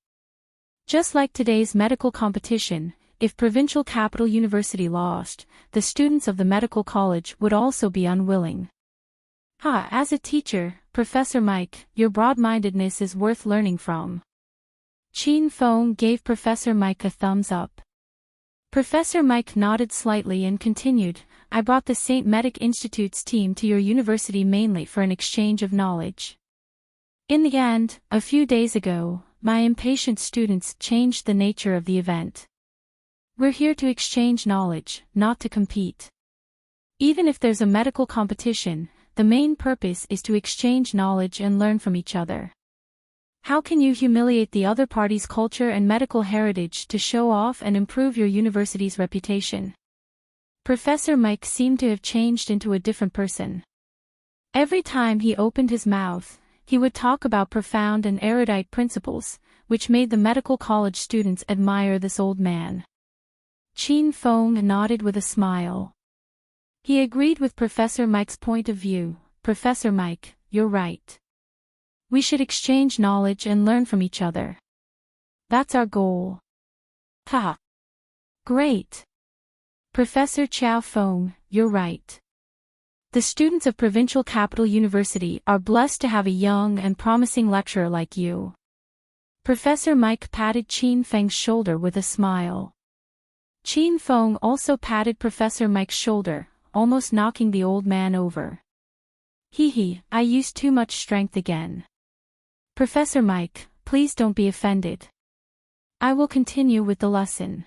Just like today's medical competition, if Provincial Capital University lost, the students of the medical college would also be unwilling. As a teacher, Professor Mike, your broad-mindedness is worth learning from. Chin Fong gave Professor Mike a thumbs up. Professor Mike nodded slightly and continued, I brought the St. Medic Institute's team to your university mainly for an exchange of knowledge. In the end, a few days ago, my impatient students changed the nature of the event. We're here to exchange knowledge, not to compete. Even if there's a medical competition, the main purpose is to exchange knowledge and learn from each other. How can you humiliate the other party's culture and medical heritage to show off and improve your university's reputation? Professor Mike seemed to have changed into a different person. Every time he opened his mouth, he would talk about profound and erudite principles, which made the medical college students admire this old man. Chin Fong nodded with a smile. He agreed with Professor Mike's point of view. Professor Mike, you're right. We should exchange knowledge and learn from each other. That's our goal. Great. Professor Chiao Fong, you're right. The students of Provincial Capital University are blessed to have a young and promising lecturer like you. Professor Mike patted Chin Feng's shoulder with a smile. Chin Fong also patted Professor Mike's shoulder, almost knocking the old man over. I used too much strength again. Professor Mike, please don't be offended. I will continue with the lesson.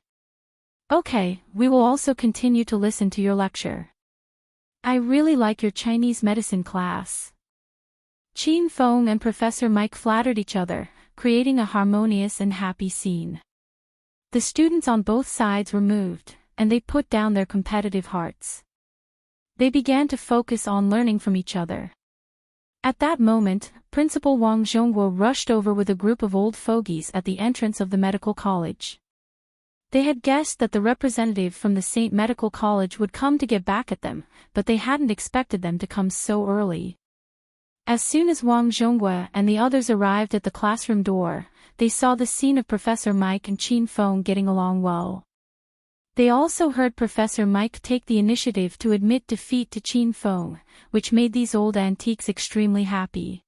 Okay, we will also continue to listen to your lecture. I really like your Chinese medicine class. Chin Fong and Professor Mike flattered each other, creating a harmonious and happy scene. The students on both sides were moved, and they put down their competitive hearts. They began to focus on learning from each other. At that moment, Principal Wang Zhongguo rushed over with a group of old fogies at the entrance of the medical college. They had guessed that the representative from the St. Medical College would come to get back at them, but they hadn't expected them to come so early. As soon as Wang Zhongguo and the others arrived at the classroom door, they saw the scene of Professor Mike and Chin Fong getting along well. They also heard Professor Mike take the initiative to admit defeat to Chin Fong, which made these old antiques extremely happy.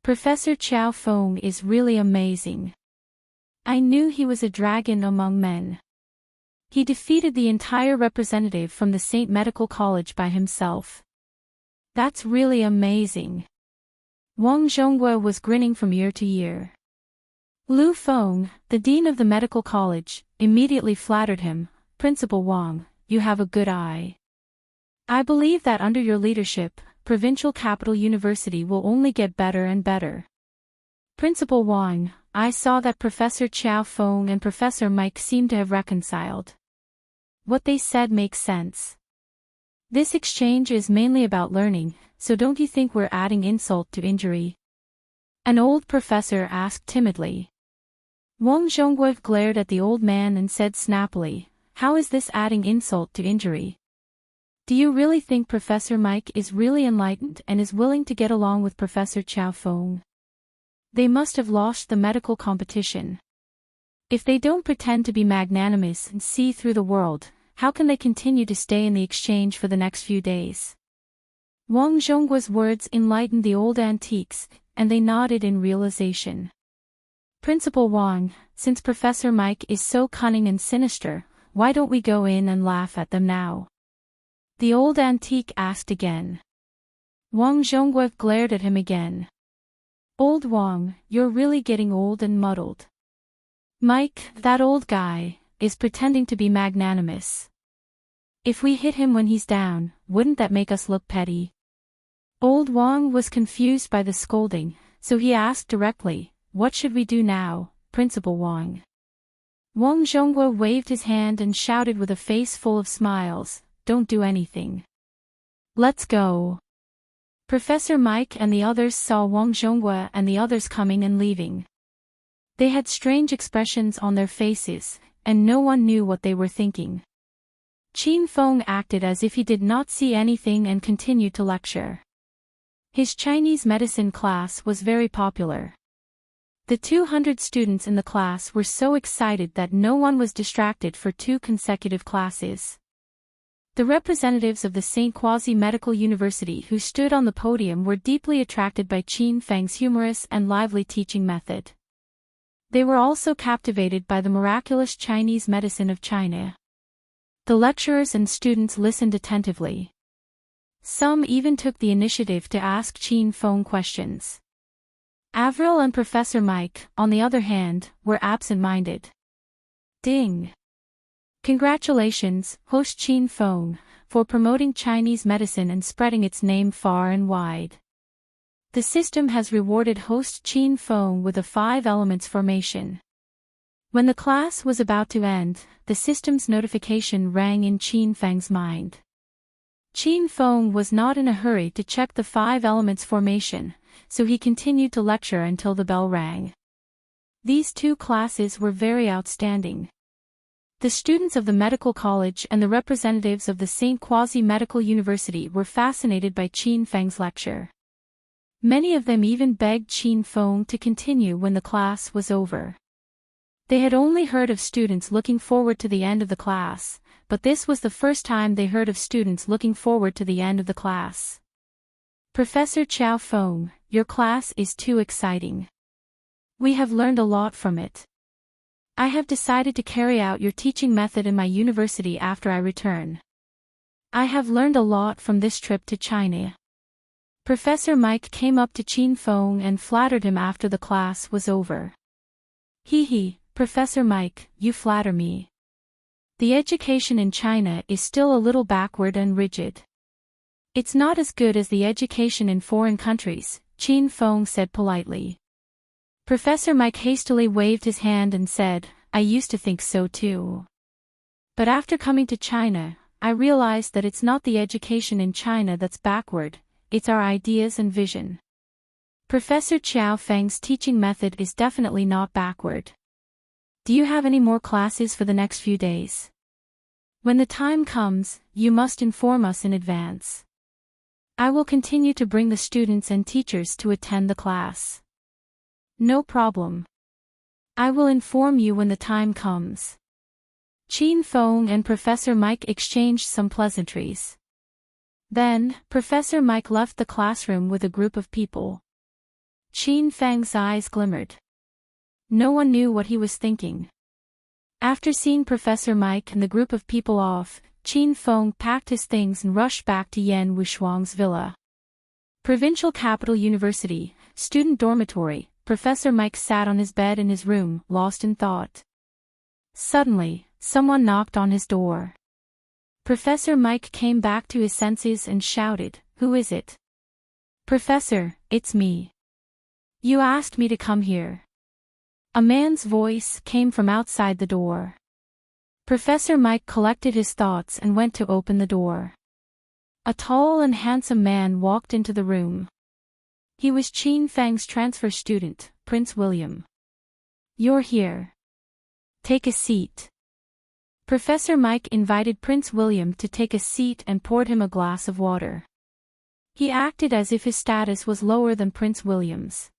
Professor Chow Feng is really amazing. I knew he was a dragon among men. He defeated the entire representative from the Saint Medical College by himself. That's really amazing. Wang Zhongguo was grinning from ear to ear. Lu Feng, the dean of the medical college, immediately flattered him. Principal Wang, you have a good eye. I believe that under your leadership, Provincial Capital University will only get better and better. Principal Wang, I saw that Professor Chow Feng and Professor Mike seem to have reconciled. What they said makes sense. This exchange is mainly about learning, so don't you think we're adding insult to injury? An old professor asked timidly. Wang Zhongguo glared at the old man and said snappily, how is this adding insult to injury? Do you really think Professor Mike is really enlightened and is willing to get along with Professor Chow Feng? They must have lost the medical competition. If they don't pretend to be magnanimous and see through the world, how can they continue to stay in the exchange for the next few days? Wang Zhongguo's words enlightened the old antiques, and they nodded in realization. Principal Wang, since Professor Mike is so cunning and sinister, why don't we go in and laugh at them now? The old antique asked again. Wang Zhongguo glared at him again. Old Wang, you're really getting old and muddled. Mike, that old guy, is pretending to be magnanimous. If we hit him when he's down, wouldn't that make us look petty? Old Wang was confused by the scolding, so he asked directly, what should we do now, Principal Wang? Wang Zhongguo waved his hand and shouted with a face full of smiles, don't do anything. Let's go. Professor Mike and the others saw Wang Zhongguo and the others coming and leaving. They had strange expressions on their faces, and no one knew what they were thinking. Qin Feng acted as if he did not see anything and continued to lecture. His Chinese medicine class was very popular. The 200 students in the class were so excited that no one was distracted for 2 consecutive classes. The representatives of the St. Quasi Medical University who stood on the podium were deeply attracted by Qin Feng's humorous and lively teaching method. They were also captivated by the miraculous Chinese medicine of China. The lecturers and students listened attentively. Some even took the initiative to ask Qin Feng questions. Avril and Professor Mike, on the other hand, were absent-minded. Ding! Congratulations, host Qin Feng, for promoting Chinese medicine and spreading its name far and wide. The system has rewarded host Qin Feng with a 5 elements formation. When the class was about to end, the system's notification rang in Qin Feng's mind. Qin Feng was not in a hurry to check the 5 elements formation, so he continued to lecture until the bell rang. These 2 classes were very outstanding. The students of the medical college and the representatives of the St. Quasi Medical University were fascinated by Qin Feng's lecture. Many of them even begged Qin Feng to continue when the class was over. They had only heard of students looking forward to the end of the class, but this was the first time they heard of students looking forward to the end of the class. Professor Chow Feng, your class is too exciting. We have learned a lot from it. I have decided to carry out your teaching method in my university after I return. I have learned a lot from this trip to China. Professor Mike came up to Qin Feng and flattered him after the class was over. Hee, Professor Mike, you flatter me. The education in China is still a little backward and rigid. It's not as good as the education in foreign countries, Qin Feng said politely. Professor Mike hastily waved his hand and said, I used to think so too. But after coming to China, I realized that it's not the education in China that's backward, it's our ideas and vision. Professor Chow Feng's teaching method is definitely not backward. Do you have any more classes for the next few days? When the time comes, you must inform us in advance. I will continue to bring the students and teachers to attend the class. No problem. I will inform you when the time comes. Qin Feng and Professor Mike exchanged some pleasantries. Then, Professor Mike left the classroom with a group of people. Qin Fang's eyes glimmered. No one knew what he was thinking. After seeing Professor Mike and the group of people off, Qin Feng packed his things and rushed back to Yan Wushuang's villa. Provincial Capital University, student dormitory. Professor Mike sat on his bed in his room, lost in thought. Suddenly, someone knocked on his door. Professor Mike came back to his senses and shouted, "Who is it?" "Professor, it's me. You asked me to come here." A man's voice came from outside the door. Professor Mike collected his thoughts and went to open the door. A tall and handsome man walked into the room. He was Qin Fang's transfer student, Prince William. "You're here. Take a seat." Professor Mike invited Prince William to take a seat and poured him a glass of water. He acted as if his status was lower than Prince William's.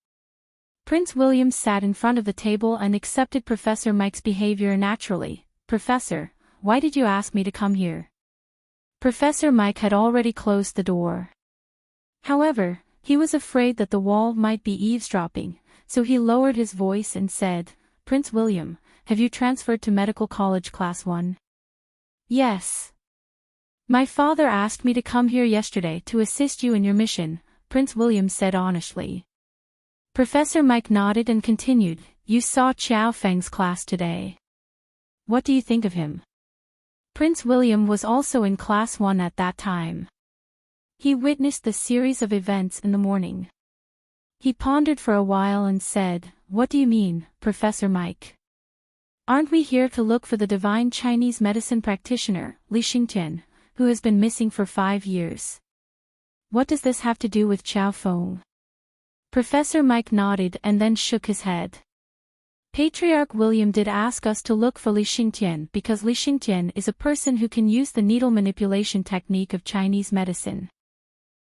Prince William sat in front of the table and accepted Professor Mike's behavior naturally. "Professor, why did you ask me to come here?" Professor Mike had already closed the door. However, he was afraid that the wall might be eavesdropping, so he lowered his voice and said, "Prince William, have you transferred to Medical College Class 1? "Yes. My father asked me to come here yesterday to assist you in your mission," Prince William said honestly. Professor Mike nodded and continued, "You saw Qiao Feng's class today. What do you think of him?" Prince William was also in Class 1 at that time. He witnessed the series of events in the morning. He pondered for a while and said, "What do you mean, Professor Mike? Aren't we here to look for the divine Chinese medicine practitioner, Li Xingtian, who has been missing for 5 years? What does this have to do with Qiao Feng?" Professor Mike nodded and then shook his head. "Patriarch William did ask us to look for Li Xingtian because Li Xingtian is a person who can use the needle manipulation technique of Chinese medicine.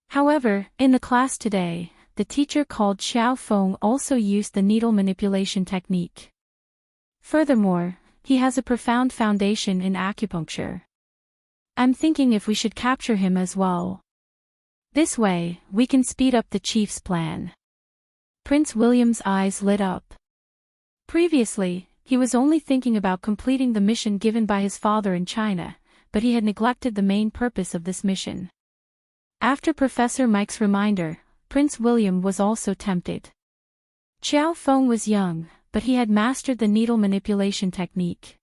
However, in the class today, the teacher called Qiao Feng also used the needle manipulation technique. Furthermore, he has a profound foundation in acupuncture. I'm thinking if we should capture him as well. This way, we can speed up the chief's plan." Prince William's eyes lit up. Previously, he was only thinking about completing the mission given by his father in China, but he had neglected the main purpose of this mission. After Professor Mike's reminder, Prince William was also tempted. Qiao Feng was young, but he had mastered the needle manipulation technique.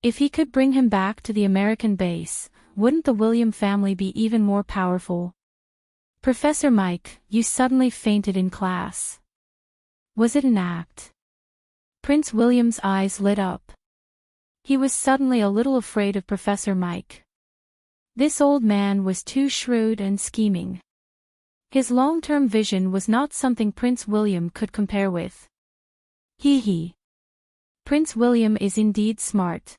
If he could bring him back to the American base, wouldn't the William family be even more powerful? "Professor Mike, you suddenly fainted in class. Was it an act?" Prince William's eyes lit up. He was suddenly a little afraid of Professor Mike. This old man was too shrewd and scheming. His long-term vision was not something Prince William could compare with. Hee. Prince William is indeed smart.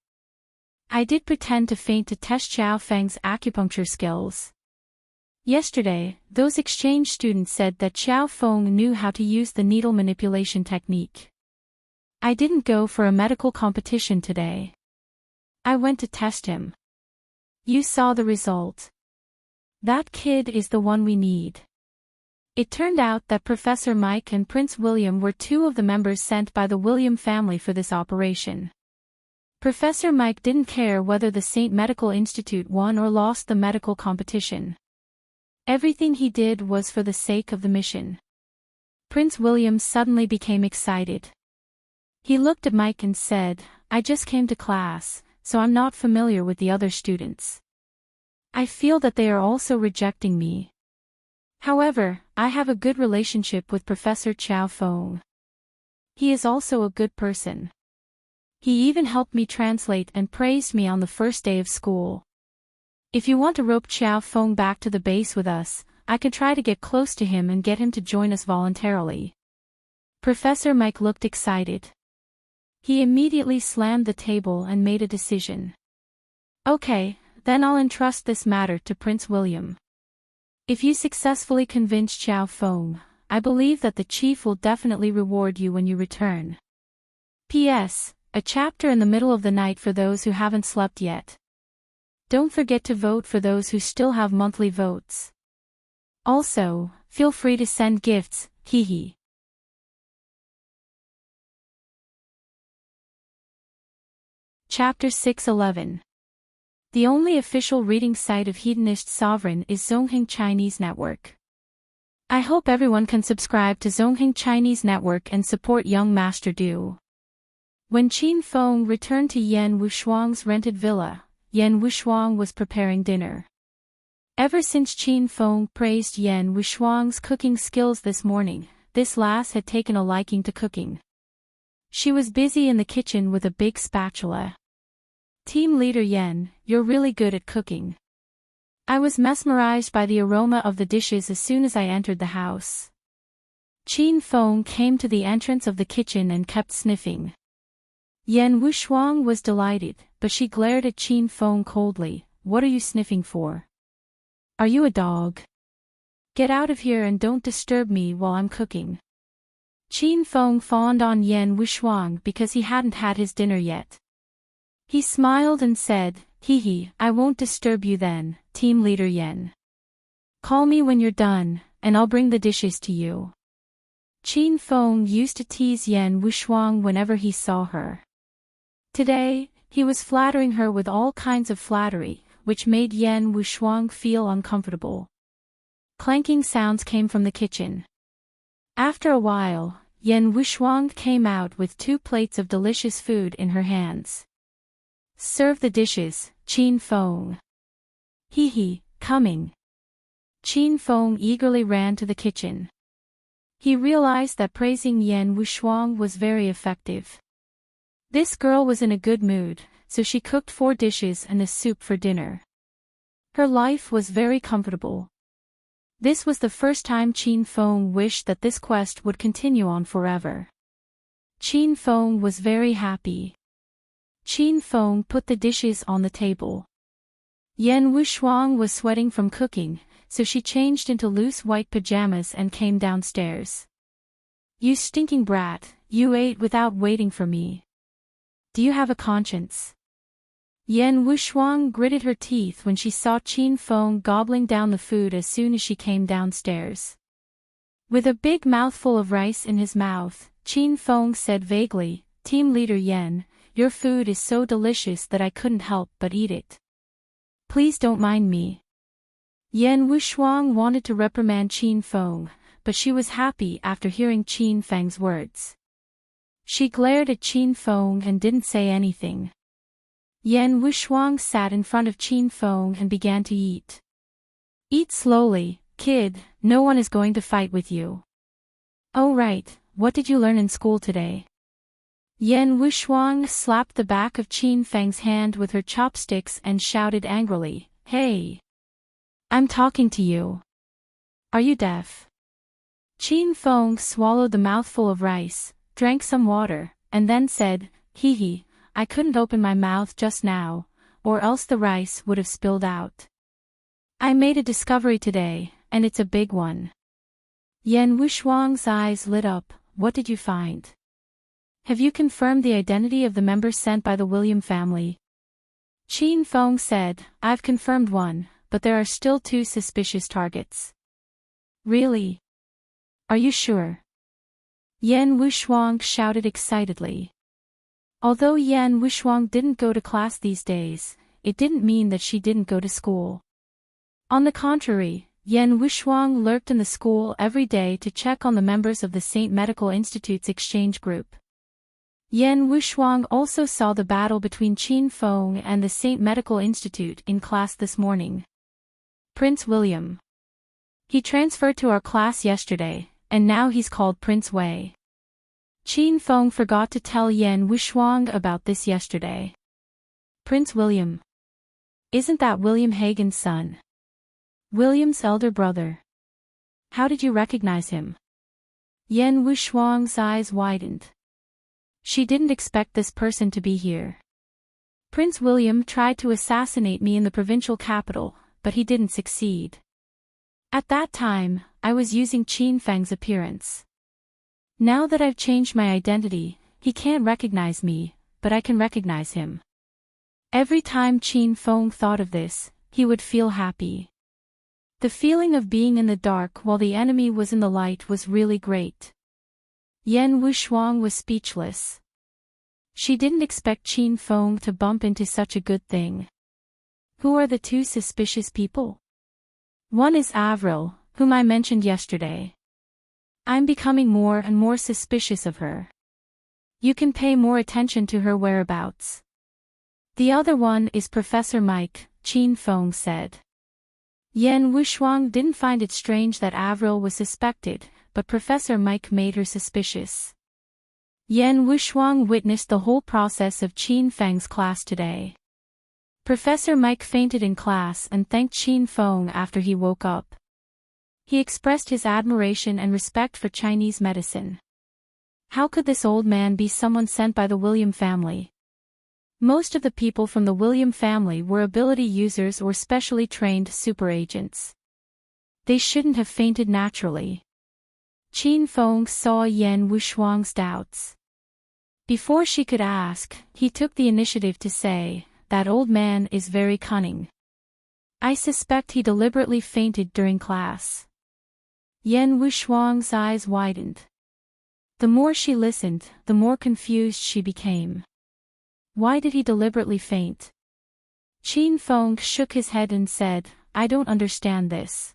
I did pretend to faint to test Qiao Feng's acupuncture skills. Yesterday, those exchange students said that Qiao Feng knew how to use the needle manipulation technique. I didn't go for a medical competition today. I went to test him. You saw the result. That kid is the one we need. It turned out that Professor Mike and Prince William were 2 of the members sent by the William family for this operation. Professor Mike didn't care whether the St. Medical Institute won or lost the medical competition. Everything he did was for the sake of the mission. Prince William suddenly became excited. He looked at Mike and said, "I just came to class, so I'm not familiar with the other students. I feel that they are also rejecting me. However, I have a good relationship with Professor Qiao Feng. He is also a good person. He even helped me translate and praised me on the first day of school. If you want to rope Qiao Feng back to the base with us, I could try to get close to him and get him to join us voluntarily." Professor Mike looked excited. He immediately slammed the table and made a decision. "Okay, then I'll entrust this matter to Prince William. If you successfully convince Qiao Feng, I believe that the chief will definitely reward you when you return. P.S. A chapter in the middle of the night for those who haven't slept yet. Don't forget to vote for those who still have monthly votes. Also, feel free to send gifts, hee. Chapter 611. The only official reading site of Hedonist Sovereign is Zongheng Chinese Network. I hope everyone can subscribe to Zongheng Chinese Network and support young Master Du. When Qin Feng returned to Yan Wushuang's rented villa, Yan Wushuang was preparing dinner. Ever since Qin Feng praised Yan Wushuang's cooking skills this morning, this lass had taken a liking to cooking. She was busy in the kitchen with a big spatula. Team leader Yan, you're really good at cooking. I was mesmerized by the aroma of the dishes as soon as I entered the house. Qin Feng came to the entrance of the kitchen and kept sniffing. Yan Wushuang was delighted, but she glared at Qin Feng coldly. What are you sniffing for? Are you a dog? Get out of here and don't disturb me while I'm cooking. Qin Feng fawned on Yan Wushuang because he hadn't had his dinner yet. He smiled and said, "Hee, I won't disturb you then, team leader Yan. Call me when you're done, and I'll bring the dishes to you." Qin Feng used to tease Yan Wushuang whenever he saw her. Today, he was flattering her with all kinds of flattery, which made Yan Wushuang feel uncomfortable. Clanking sounds came from the kitchen. After a while, Yan Wushuang came out with 2 plates of delicious food in her hands. "Serve the dishes, Qin Feng." "Hee, coming." Qin Feng eagerly ran to the kitchen. He realized that praising Yan Wushuang was very effective. This girl was in a good mood, so she cooked 4 dishes and a soup for dinner. Her life was very comfortable. This was the first time Qin Feng wished that this quest would continue on forever. Qin Feng was very happy. Qin Feng put the dishes on the table. Yan Wushuang was sweating from cooking, so she changed into loose white pajamas and came downstairs. "You stinking brat, you ate without waiting for me. Do you have a conscience?" Yan Wushuang gritted her teeth when she saw Qin Feng gobbling down the food as soon as she came downstairs. With a big mouthful of rice in his mouth, Qin Feng said vaguely, "Team leader Yan, your food is so delicious that I couldn't help but eat it. Please don't mind me." Yan Wushuang wanted to reprimand Qin Feng, but she was happy after hearing Qin Feng's words. She glared at Qin Feng and didn't say anything. Yan Wushuang sat in front of Qin Feng and began to eat. "Eat slowly, kid, no one is going to fight with you." "Oh right, what did you learn in school today?" Yan Wushuang slapped the back of Qin Feng's hand with her chopsticks and shouted angrily, "Hey! I'm talking to you. Are you deaf?" Qin Feng swallowed the mouthful of rice, drank some water, and then said, "Hee, I couldn't open my mouth just now, or else the rice would have spilled out. I made a discovery today, and it's a big one." Yan Wushuang's eyes lit up. "What did you find? Have you confirmed the identity of the members sent by the William family?" Qin Feng said, "I've confirmed one, but there are still 2 suspicious targets." "Really? Are you sure?" Yan Wushuang shouted excitedly. Although Yan Wushuang didn't go to class these days, it didn't mean that she didn't go to school. On the contrary, Yan Wushuang lurked in the school every day to check on the members of the St. Medical Institute's exchange group. Yan Wushuang also saw the battle between Qin Feng and the St. Medical Institute in class this morning. "Prince William. He transferred to our class yesterday, and now he's called Prince Wei." Qin Feng forgot to tell Yan Wushuang about this yesterday. "Prince William. Isn't that William Hagen's son? William's elder brother. How did you recognize him?" Yan Wushuang's eyes widened. She didn't expect this person to be here. "Prince William tried to assassinate me in the provincial capital, but he didn't succeed. At that time, I was using Qin Feng's appearance. Now that I've changed my identity, he can't recognize me, but I can recognize him." Every time Qin Feng thought of this, he would feel happy. The feeling of being in the dark while the enemy was in the light was really great. Yan Wushuang was speechless. She didn't expect Qin Feng to bump into such a good thing. Who are the two suspicious people? One is Avril, whom I mentioned yesterday. I'm becoming more and more suspicious of her. You can pay more attention to her whereabouts. The other one is Professor Mike, Qin Feng said. Yan Wushuang didn't find it strange that Avril was suspected, but Professor Mike made her suspicious. Yan Wushuang witnessed the whole process of Qin Feng's class today. Professor Mike fainted in class and thanked Qin Feng after he woke up. He expressed his admiration and respect for Chinese medicine. How could this old man be someone sent by the William family? Most of the people from the William family were ability users or specially trained super agents. They shouldn't have fainted naturally. Qin Feng saw Yan Wushuang's doubts. Before she could ask, he took the initiative to say, "That old man is very cunning. I suspect he deliberately fainted during class." Yan Wushuang's eyes widened. The more she listened, the more confused she became. Why did he deliberately faint? Qin Feng shook his head and said, "I don't understand this.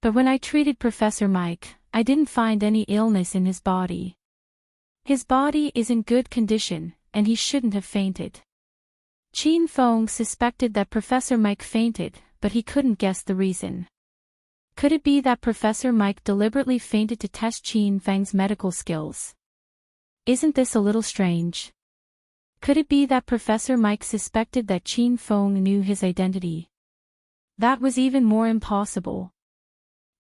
But when I treated Professor Mike, I didn't find any illness in his body. His body is in good condition, and he shouldn't have fainted." Qin Feng suspected that Professor Mike fainted, but he couldn't guess the reason. Could it be that Professor Mike deliberately fainted to test Qin Feng's medical skills? Isn't this a little strange? Could it be that Professor Mike suspected that Qin Feng knew his identity? That was even more impossible.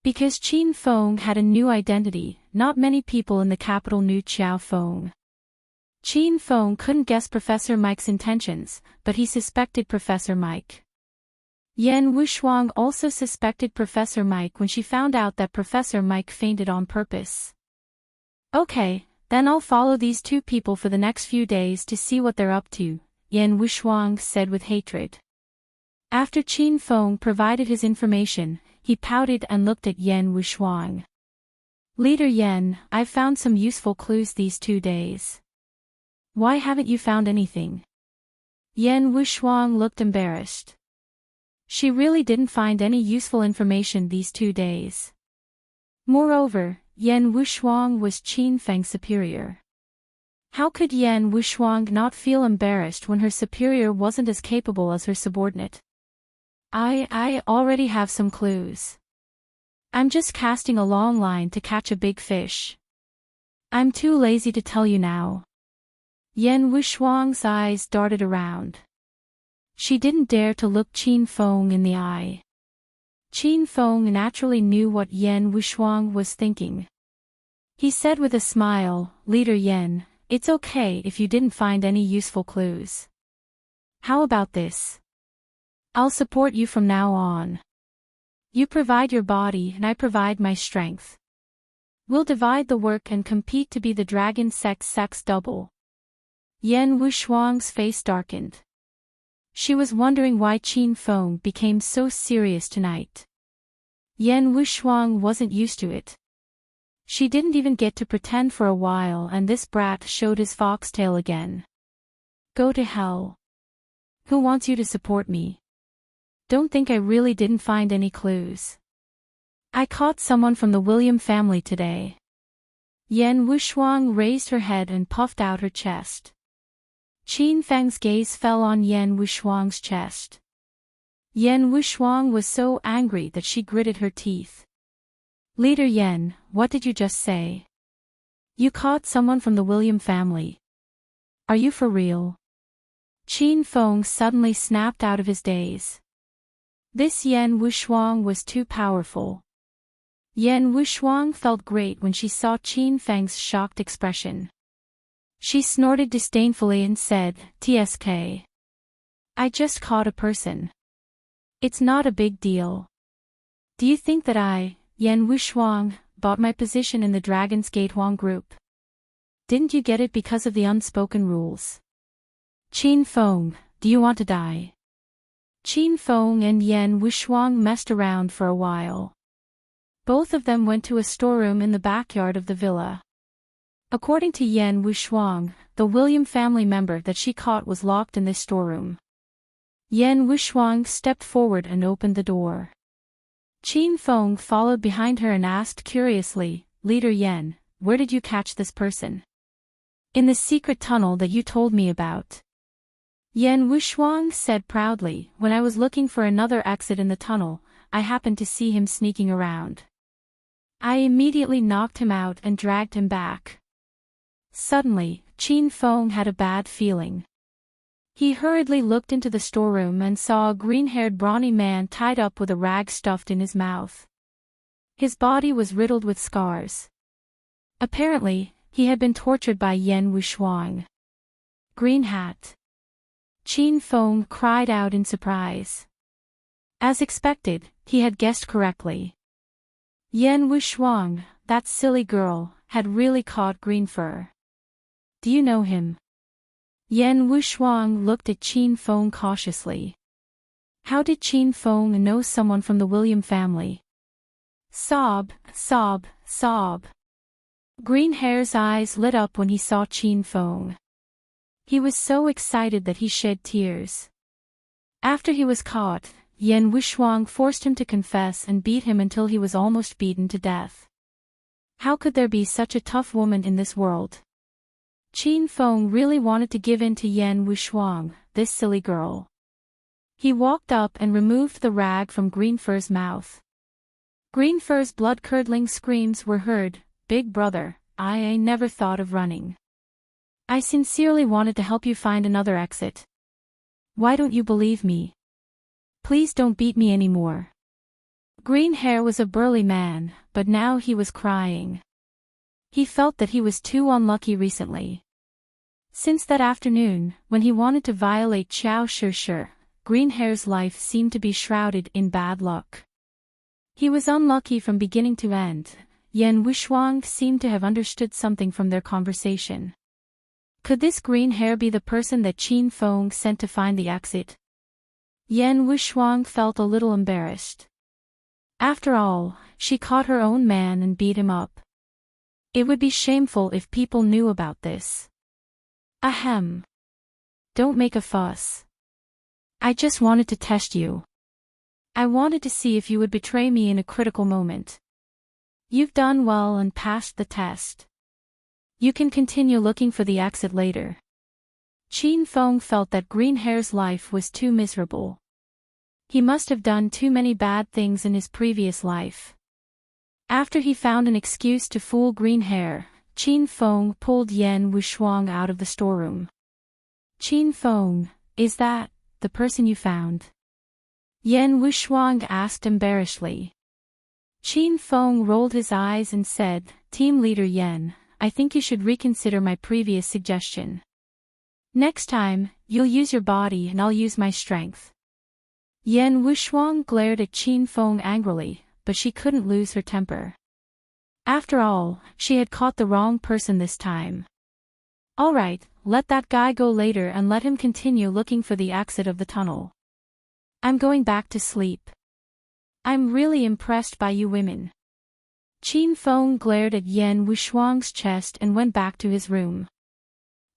Because Qin Feng had a new identity, not many people in the capital knew Qiao Feng. Qin Feng couldn't guess Professor Mike's intentions, but he suspected Professor Mike. Yan Wushuang also suspected Professor Mike when she found out that Professor Mike fainted on purpose. "Okay, then I'll follow these two people for the next few days to see what they're up to," Yan Wushuang said with hatred. After Qin Feng provided his information, he pouted and looked at Yan Wushuang. "Leader Yan, I've found some useful clues these 2 days. Why haven't you found anything?" Yan Wushuang looked embarrassed. She really didn't find any useful information these 2 days. Moreover, Yan Wushuang was Qin Feng's superior. How could Yan Wushuang not feel embarrassed when her superior wasn't as capable as her subordinate? I already have some clues. I'm just casting a long line to catch a big fish. I'm too lazy to tell you now." Yan Wushuang's eyes darted around. She didn't dare to look Qin Feng in the eye. Qin Feng naturally knew what Yan Wushuang was thinking. He said with a smile, "Leader Yan, it's okay if you didn't find any useful clues. How about this? I'll support you from now on. You provide your body and I provide my strength. We'll divide the work and compete to be the dragon sex double." Yan Wushuang's face darkened. She was wondering why Qin Feng became so serious tonight. Yan Wushuang wasn't used to it. She didn't even get to pretend for a while and this brat showed his foxtail again. Go to hell. Who wants you to support me? Don't think I really didn't find any clues. I caught someone from the William family today. Yan Wushuang raised her head and puffed out her chest. Qin Feng's gaze fell on Yan Wushuang's chest. Yan Wushuang was so angry that she gritted her teeth. "Leader Yan, what did you just say? You caught someone from the William family. Are you for real?" Qin Feng suddenly snapped out of his daze. This Yan Wushuang was too powerful. Yan Wushuang felt great when she saw Qin Feng's shocked expression. She snorted disdainfully and said, "TSK. I just caught a person. It's not a big deal. Do you think that I, Yan Wushuang, bought my position in the Dragon's Gate Huang group? Didn't you get it because of the unspoken rules? Qin Feng, do you want to die?" Qin Feng and Yan Wushuang messed around for a while. Both of them went to a storeroom in the backyard of the villa. According to Yan Wushuang, the William family member that she caught was locked in this storeroom. Yan Wushuang stepped forward and opened the door. Qin Feng followed behind her and asked curiously, "Leader Yan, where did you catch this person?" "In the secret tunnel that you told me about." Yan Wushuang said proudly, "When I was looking for another exit in the tunnel, I happened to see him sneaking around. I immediately knocked him out and dragged him back." Suddenly, Qin Feng had a bad feeling. He hurriedly looked into the storeroom and saw a green-haired brawny man tied up with a rag stuffed in his mouth. His body was riddled with scars. Apparently, he had been tortured by Yan Wushuang. "Green hat." Qin Feng cried out in surprise. As expected, he had guessed correctly. Yan Wushuang, that silly girl, had really caught Green Fur. "Do you know him?" Yan Wushuang looked at Qin Feng cautiously. How did Qin Feng know someone from the William family? Sob, sob, sob. Green Hair's eyes lit up when he saw Qin Feng. He was so excited that he shed tears. After he was caught, Yan Wushuang forced him to confess and beat him until he was almost beaten to death. How could there be such a tough woman in this world? Qin Feng really wanted to give in to Yan Wushuang, this silly girl. He walked up and removed the rag from Green Fur's mouth. Green Fur's blood-curdling screams were heard. "Big brother, I never thought of running. I sincerely wanted to help you find another exit. Why don't you believe me? Please don't beat me anymore." Green Hair was a burly man, but now he was crying. He felt that he was too unlucky recently. Since that afternoon, when he wanted to violate Xiao Shi, Green Hair's life seemed to be shrouded in bad luck. He was unlucky from beginning to end. Yan Wushuang seemed to have understood something from their conversation. Could this Green Hair be the person that Qin Feng sent to find the exit? Yan Wushuang felt a little embarrassed. After all, she caught her own man and beat him up. It would be shameful if people knew about this. Ahem. Don't make a fuss. I just wanted to test you. I wanted to see if you would betray me in a critical moment. You've done well and passed the test. You can continue looking for the exit later. Qin Feng felt that Green Hair's life was too miserable. He must have done too many bad things in his previous life. After he found an excuse to fool Green Hair, Qin Feng pulled Yan Wushuang out of the storeroom. "Qin Feng, is that the person you found?" Yan Wushuang asked embarrassedly. Qin Feng rolled his eyes and said, "Team Leader Yan, I think you should reconsider my previous suggestion. Next time, you'll use your body and I'll use my strength." Yan Wushuang glared at Qin Feng angrily, but she couldn't lose her temper. After all, she had caught the wrong person this time. "All right, let that guy go later and let him continue looking for the exit of the tunnel. I'm going back to sleep. I'm really impressed by you women." Qin Feng glared at Yan Wushuang's chest and went back to his room.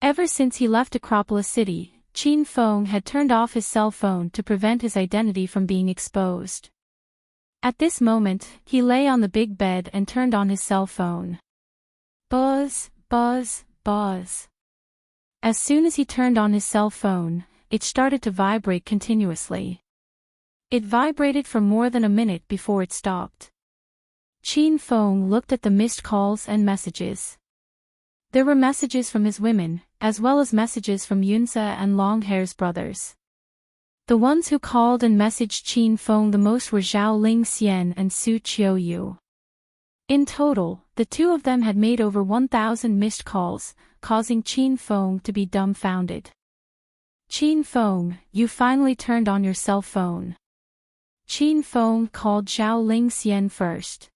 Ever since he left Acropolis City, Qin Feng had turned off his cell phone to prevent his identity from being exposed. At this moment, he lay on the big bed and turned on his cell phone. Buzz, buzz, buzz. As soon as he turned on his cell phone, it started to vibrate continuously. It vibrated for more than a minute before it stopped. Qin Feng looked at the missed calls and messages. There were messages from his women, as well as messages from Yunze and Longhair's brothers. The ones who called and messaged Qin Feng the most were Zhao Lingxian and Su Qiuyu. In total, the two of them had made over 1,000 missed calls, causing Qin Feng to be dumbfounded. "Qin Feng, you finally turned on your cell phone." Qin Feng called Zhao Lingxian first.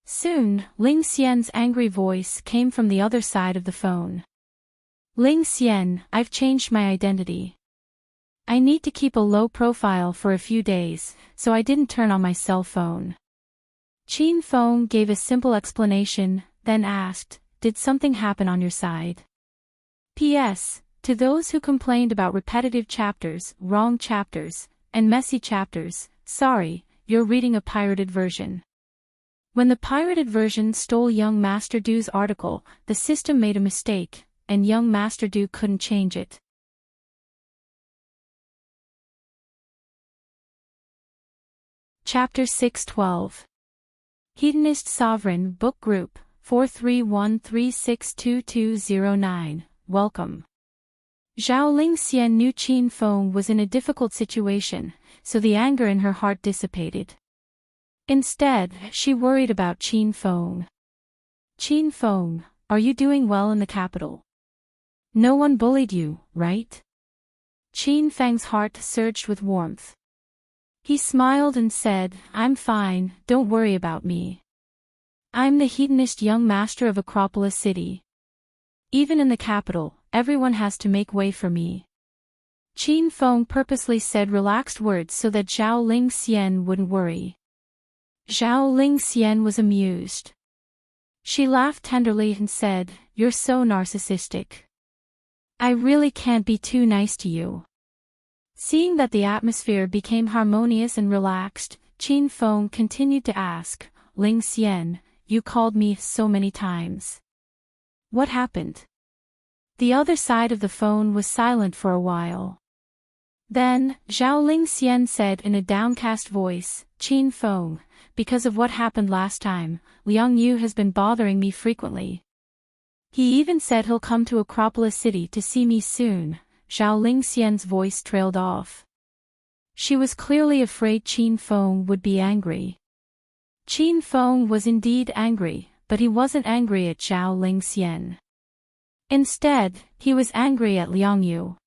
Soon, Lingxian's angry voice came from the other side of the phone. "Lingxian, I've changed my identity. I need to keep a low profile for a few days, so I didn't turn on my cell phone." Qin Feng gave a simple explanation, then asked, did something happen on your side? P.S. To those who complained about repetitive chapters, wrong chapters, and messy chapters, sorry, you're reading a pirated version. When the pirated version stole young Master Do's article, the system made a mistake, and young Master Do couldn't change it. Chapter 612. Hedonist Sovereign Book Group, 431362209, welcome. Zhao Lingxian knew Qin Feng was in a difficult situation, so the anger in her heart dissipated. Instead, she worried about Qin Feng. Qin Feng, are you doing well in the capital? No one bullied you, right? Qin Feng's heart surged with warmth. He smiled and said, I'm fine, don't worry about me. I'm the hedonist young master of Acropolis City. Even in the capital, everyone has to make way for me. Qin Feng purposely said relaxed words so that Zhao Lingxian wouldn't worry. Zhao Lingxian was amused. She laughed tenderly and said, You're so narcissistic. I really can't be too nice to you. Seeing that the atmosphere became harmonious and relaxed, Qin Feng continued to ask, Lingxian, you called me so many times. What happened? The other side of the phone was silent for a while. Then, Zhao Lingxian said in a downcast voice, Qin Feng, because of what happened last time, Liang Yu has been bothering me frequently. He even said he'll come to Acropolis City to see me soon. Zhao Lingxian's voice trailed off. She was clearly afraid Qin Feng would be angry. Qin Feng was indeed angry, but he wasn't angry at Zhao Lingxian. Instead, he was angry at Liang Yu.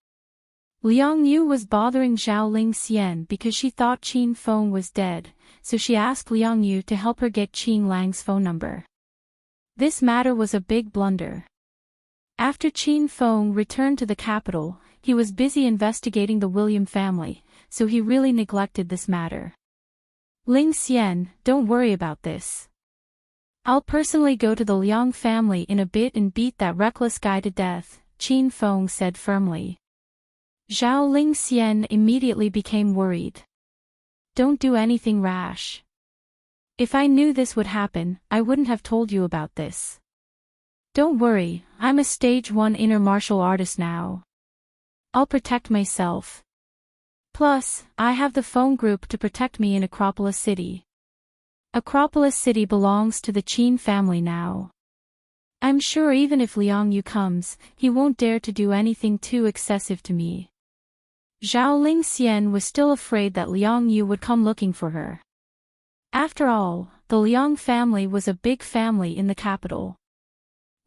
Liang Yu was bothering Zhao Lingxian because she thought Qin Feng was dead, so she asked Liang Yu to help her get Qin Lang's phone number. This matter was a big blunder. After Qin Feng returned to the capital, he was busy investigating the William family, so he really neglected this matter. Lingxian, don't worry about this. I'll personally go to the Liang family in a bit and beat that reckless guy to death, Qin Feng said firmly. Zhao Lingxian immediately became worried. Don't do anything rash. If I knew this would happen, I wouldn't have told you about this. Don't worry, I'm a stage 1 inner martial artist now. I'll protect myself. Plus, I have the phone group to protect me in Acropolis City. Acropolis City belongs to the Qin family now. I'm sure even if Liang Yu comes, he won't dare to do anything too excessive to me. Zhao Lingxian was still afraid that Liang Yu would come looking for her. After all, the Liang family was a big family in the capital.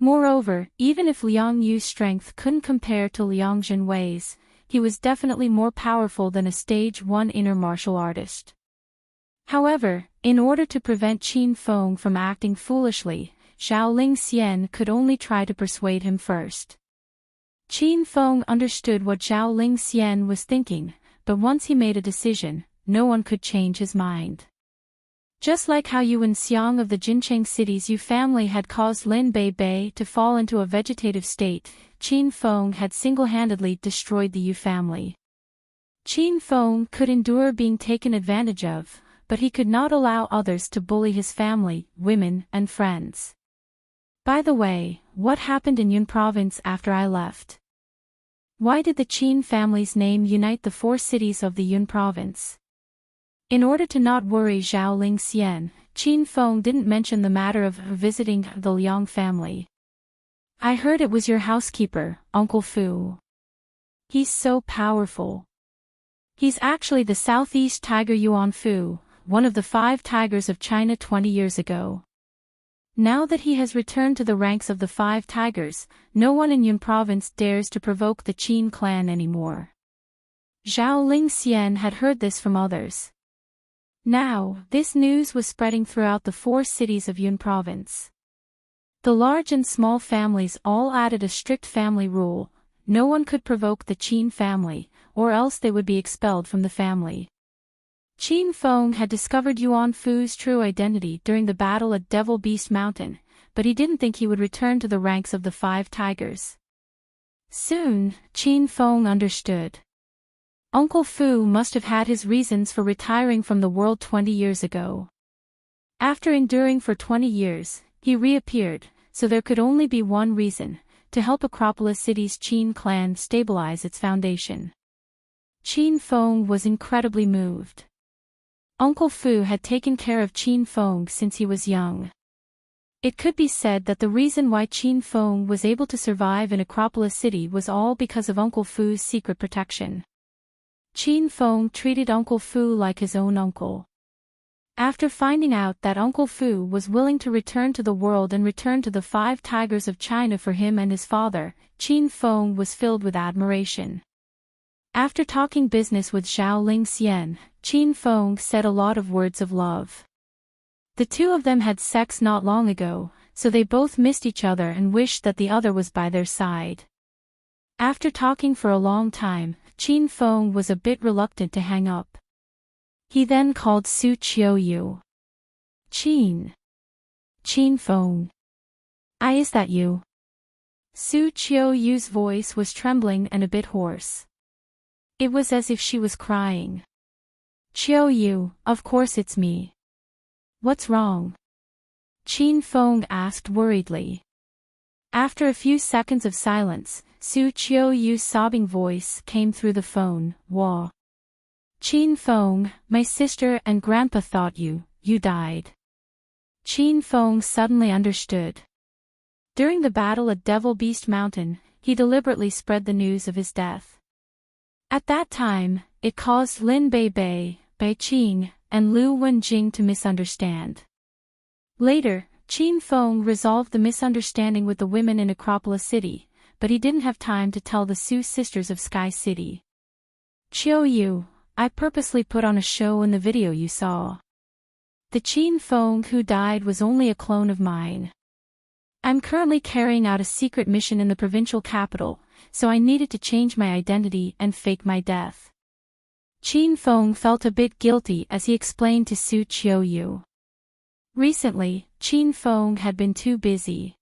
Moreover, even if Liang Yu's strength couldn't compare to Liang Zhenwei's, he was definitely more powerful than a stage 1 inner martial artist. However, in order to prevent Qin Feng from acting foolishly, Zhao Lingxian could only try to persuade him first. Qin Feng understood what Zhao Lingxian was thinking, but once he made a decision, no one could change his mind. Just like how Yuan Xiang of the Jincheng City's Yu family had caused Lin Bei to fall into a vegetative state, Qin Feng had single-handedly destroyed the Yu family. Qin Feng could endure being taken advantage of, but he could not allow others to bully his family, women, and friends. By the way, what happened in Yun province after I left? Why did the Qin family's name unite the 4 cities of the Yun province? In order to not worry Zhao Lingxian, Qin Feng didn't mention the matter of visiting the Liang family. I heard it was your housekeeper, Uncle Fu. He's so powerful. He's actually the Southeast Tiger Yuan Fu, one of the 5 tigers of China 20 years ago. Now that he has returned to the ranks of the 5 tigers, no one in Yun province dares to provoke the Qin clan anymore. Zhao Lingxian had heard this from others. Now, this news was spreading throughout the 4 cities of Yun province. The large and small families all added a strict family rule: no one could provoke the Qin family, or else they would be expelled from the family. Qin Feng had discovered Yuan Fu's true identity during the battle at Devil Beast Mountain, but he didn't think he would return to the ranks of the 5 tigers. Soon, Qin Feng understood. Uncle Fu must have had his reasons for retiring from the world 20 years ago. After enduring for 20 years, he reappeared, so there could only be one reason: to help Acropolis City's Qin clan stabilize its foundation. Qin Feng was incredibly moved. Uncle Fu had taken care of Qin Feng since he was young. It could be said that the reason why Qin Feng was able to survive in Acropolis City was all because of Uncle Fu's secret protection. Qin Feng treated Uncle Fu like his own uncle. After finding out that Uncle Fu was willing to return to the world and return to the 5 tigers of China for him and his father, Qin Feng was filled with admiration. After talking business with Zhao Lingxian, Qin Feng said a lot of words of love. The two of them had sex not long ago, so they both missed each other and wished that the other was by their side. After talking for a long time, Qin Feng was a bit reluctant to hang up. He then called Su Qiuyu. Qin Feng. Is that you? Su Qiuyu's voice was trembling and a bit hoarse. It was as if she was crying. Qiuyu, of course it's me. What's wrong? Qin Feng asked worriedly. After a few seconds of silence, Su Qiuyu's sobbing voice came through the phone. Wah. Qin Feng, my sister and grandpa thought you died. Qin Feng suddenly understood. During the battle at Devil Beast Mountain, he deliberately spread the news of his death. At that time, it caused Lin Bei, Bai Qing, and Lu Wenjing to misunderstand. Later, Qin Feng resolved the misunderstanding with the women in Acropolis City, but he didn't have time to tell the Su sisters of Sky City. Qiuyu, I purposely put on a show in the video you saw. The Qin Feng who died was only a clone of mine. I'm currently carrying out a secret mission in the provincial capital, so I needed to change my identity and fake my death. Qin Feng felt a bit guilty as he explained to Su Qiuyu. Recently, Qin Feng had been too busy.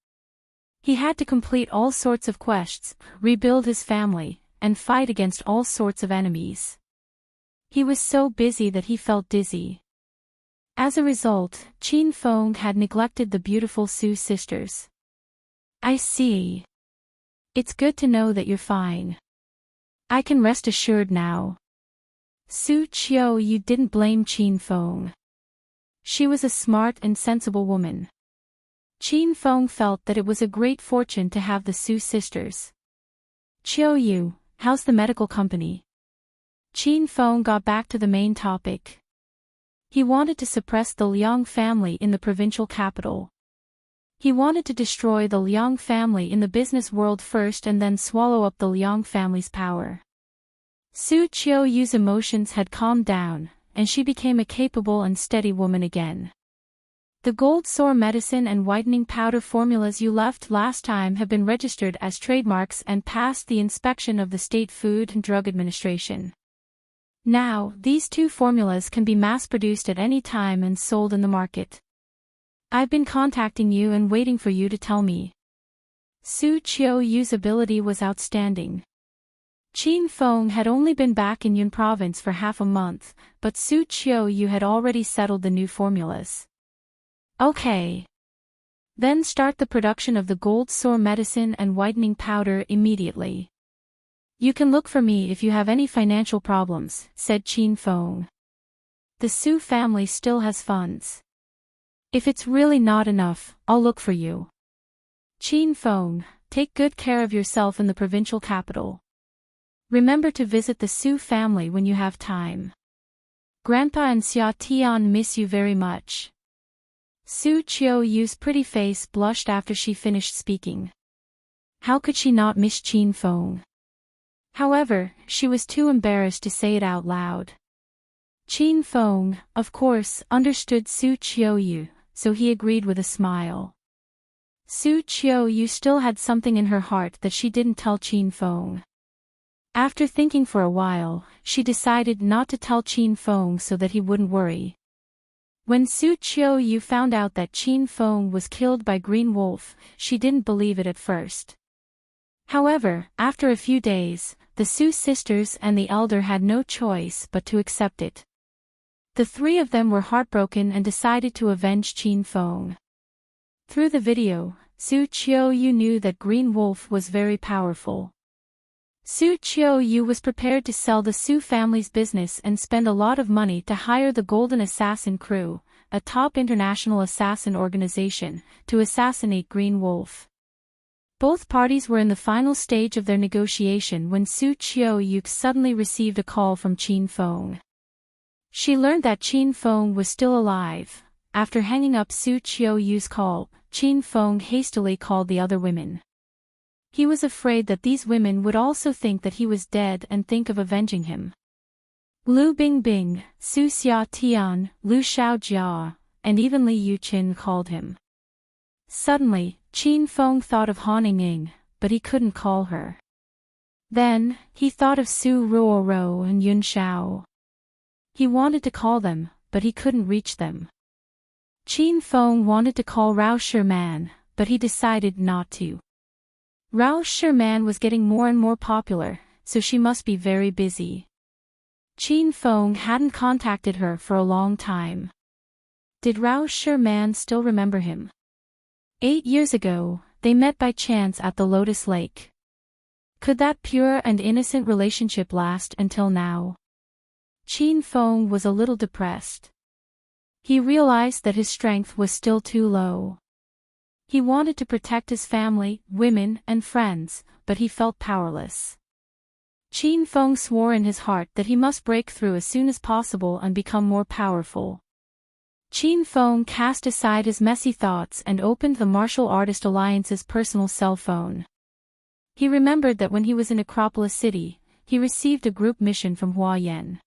He had to complete all sorts of quests, rebuild his family, and fight against all sorts of enemies. He was so busy that he felt dizzy. As a result, Qin Feng had neglected the beautiful Su sisters. I see. It's good to know that you're fine. I can rest assured now. Su Qiuyu didn't blame Qin Feng. She was a smart and sensible woman. Qin Feng felt that it was a great fortune to have the Su sisters. Qiuyu, how's the medical company? Qin Feng got back to the main topic. He wanted to suppress the Liang family in the provincial capital. He wanted to destroy the Liang family in the business world first and then swallow up the Liang family's power. Su Qiuyu's emotions had calmed down, and she became a capable and steady woman again. The gold sore medicine and whitening powder formulas you left last time have been registered as trademarks and passed the inspection of the State Food and Drug Administration. Now, these 2 formulas can be mass-produced at any time and sold in the market. I've been contacting you and waiting for you to tell me. Su Qiuyu's ability was outstanding. Qin Feng had only been back in Yun Province for half a month, but Su Qiuyu had already settled the new formulas. Okay. Then start the production of the gold sore medicine and whitening powder immediately. You can look for me if you have any financial problems, said Qin Feng. The Su family still has funds. If it's really not enough, I'll look for you. Qin Feng, take good care of yourself in the provincial capital. Remember to visit the Su family when you have time. Grandpa and Xia Tian miss you very much. Su Qiuyu's pretty face blushed after she finished speaking. How could she not miss Qin Feng? However, she was too embarrassed to say it out loud. Qin Feng, of course, understood Su Qiuyu, so he agreed with a smile. Su Qiuyu still had something in her heart that she didn't tell Qin Feng. After thinking for a while, she decided not to tell Qin Feng so that he wouldn't worry. When Su Qiuyu found out that Qin Feng was killed by Green Wolf, she didn't believe it at first. However, after a few days, the Su sisters and the elder had no choice but to accept it. The three of them were heartbroken and decided to avenge Qin Feng. Through the video, Su Qiuyu knew that Green Wolf was very powerful. Su Qiuyu was prepared to sell the Su family's business and spend a lot of money to hire the Golden Assassin Crew, a top international assassin organization, to assassinate Green Wolf. Both parties were in the final stage of their negotiation when Su Qiuyu suddenly received a call from Qin Feng. She learned that Qin Feng was still alive. After hanging up Su Qiuyu's call, Qin Feng hastily called the other women. He was afraid that these women would also think that he was dead and think of avenging him. Lu Bingbing, Su Xiatian, Lu Xiaojia, and even Li Yuqin called him. Suddenly, Qin Feng thought of Han Ying, but he couldn't call her. Then, he thought of Su Ruoro and Yun Xiao. He wanted to call them, but he couldn't reach them. Qin Feng wanted to call Rao Sherman, but he decided not to. Rao Sherman was getting more and more popular, so she must be very busy. Qin Feng hadn't contacted her for a long time. Did Rao Sherman still remember him? 8 years ago, they met by chance at the Lotus Lake. Could that pure and innocent relationship last until now? Qin Feng was a little depressed. He realized that his strength was still too low. He wanted to protect his family, women, and friends, but he felt powerless. Qin Feng swore in his heart that he must break through as soon as possible and become more powerful. Qin Feng cast aside his messy thoughts and opened the Martial Artist Alliance's personal cell phone. He remembered that when he was in Acropolis City, he received a group mission from Hua Yan.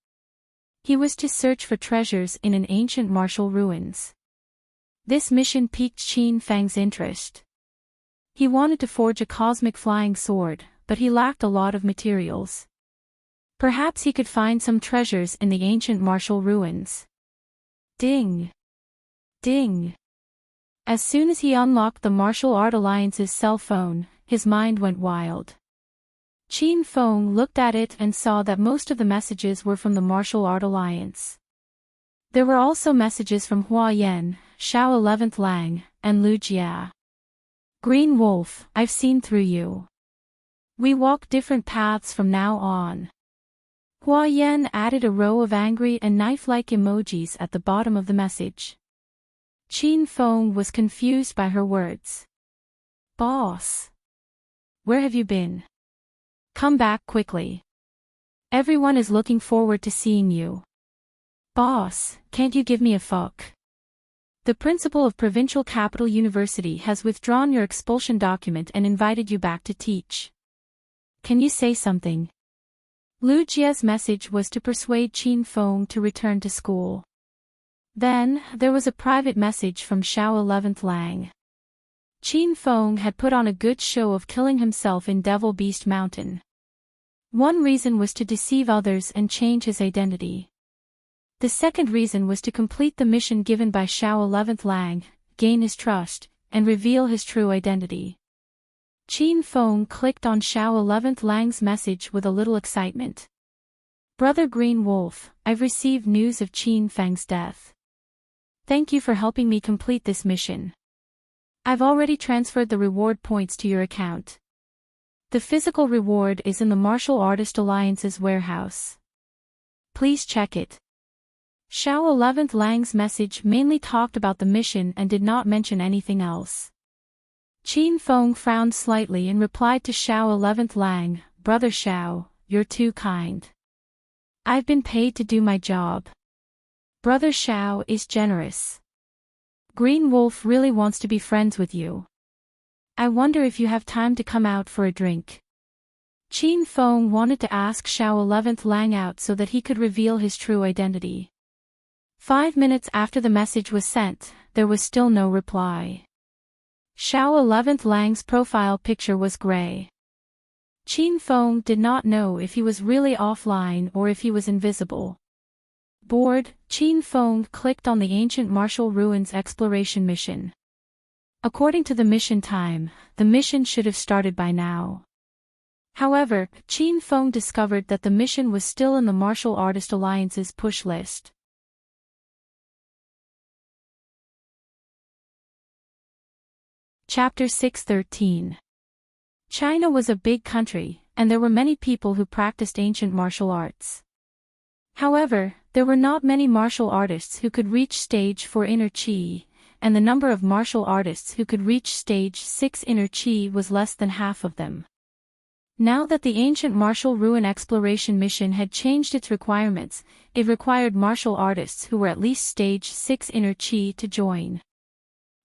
He was to search for treasures in an ancient martial ruins. This mission piqued Qin Feng's interest. He wanted to forge a cosmic flying sword, but he lacked a lot of materials. Perhaps he could find some treasures in the ancient martial ruins. Ding! Ding! As soon as he unlocked the Martial Art Alliance's cell phone, his mind went wild. Qin Feng looked at it and saw that most of the messages were from the Martial Art Alliance. There were also messages from Hua Yan, Xiao 11th Lang, and Lu Jia. Green Wolf, I've seen through you. We walk different paths from now on. Hua Yan added a row of angry and knife-like emojis at the bottom of the message. Qin Feng was confused by her words. Boss! Where have you been? Come back quickly. Everyone is looking forward to seeing you. Boss, can't you give me a fuck? The principal of Provincial Capital University has withdrawn your expulsion document and invited you back to teach. Can you say something? Lu Jia's message was to persuade Qin Feng to return to school. Then, there was a private message from Xiao 11th Lang. Qin Feng had put on a good show of killing himself in Devil Beast Mountain. One reason was to deceive others and change his identity. The second reason was to complete the mission given by Xiao 11th Lang, gain his trust, and reveal his true identity. Qin Feng clicked on Xiao 11th Lang's message with a little excitement. Brother Green Wolf, I've received news of Qin Feng's death. Thank you for helping me complete this mission. I've already transferred the reward points to your account. The physical reward is in the Martial Artist Alliance's warehouse. Please check it. Xiao 11th Lang's message mainly talked about the mission and did not mention anything else. Qin Feng frowned slightly and replied to Xiao 11th Lang, Brother Xiao, you're too kind. I've been paid to do my job. Brother Xiao is generous. Green Wolf really wants to be friends with you. I wonder if you have time to come out for a drink. Qin Feng wanted to ask Xiao 11th Lang out so that he could reveal his true identity. 5 minutes after the message was sent, there was still no reply. Xiao 11th Lang's profile picture was gray. Qin Feng did not know if he was really offline or if he was invisible. Bored, Qin Feng clicked on the ancient martial ruins exploration mission. According to the mission time, the mission should have started by now. However, Qin Feng discovered that the mission was still in the Martial Artist Alliance's push list. Chapter 613. China was a big country, and there were many people who practiced ancient martial arts. However, there were not many martial artists who could reach stage 4 inner chi, and the number of martial artists who could reach stage 6 inner chi was less than half of them. Now that the ancient martial ruin exploration mission had changed its requirements, it required martial artists who were at least stage 6 inner chi to join.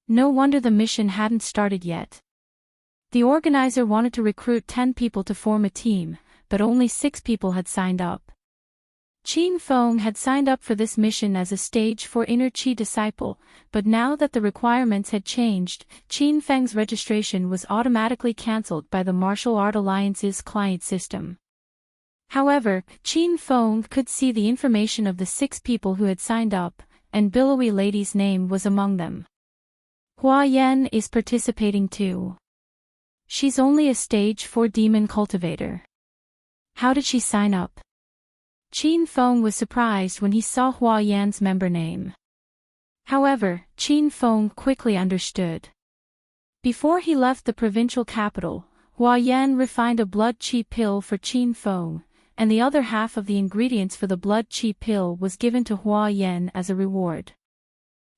No wonder the mission hadn't started yet. The organizer wanted to recruit 10 people to form a team, but only 6 people had signed up. Qin Feng had signed up for this mission as a stage 4 inner chi disciple, but now that the requirements had changed, Qin Feng's registration was automatically cancelled by the Martial Art Alliance's client system. However, Qin Feng could see the information of the 6 people who had signed up, and billowy lady's name was among them. Hua Yan is participating too. She's only a stage 4 demon cultivator. How did she sign up? Qin Feng was surprised when he saw Hua Yan's member name. However, Qin Feng quickly understood. Before he left the provincial capital, Hua Yan refined a blood qi pill for Qin Feng, and the other half of the ingredients for the blood qi pill was given to Hua Yan as a reward.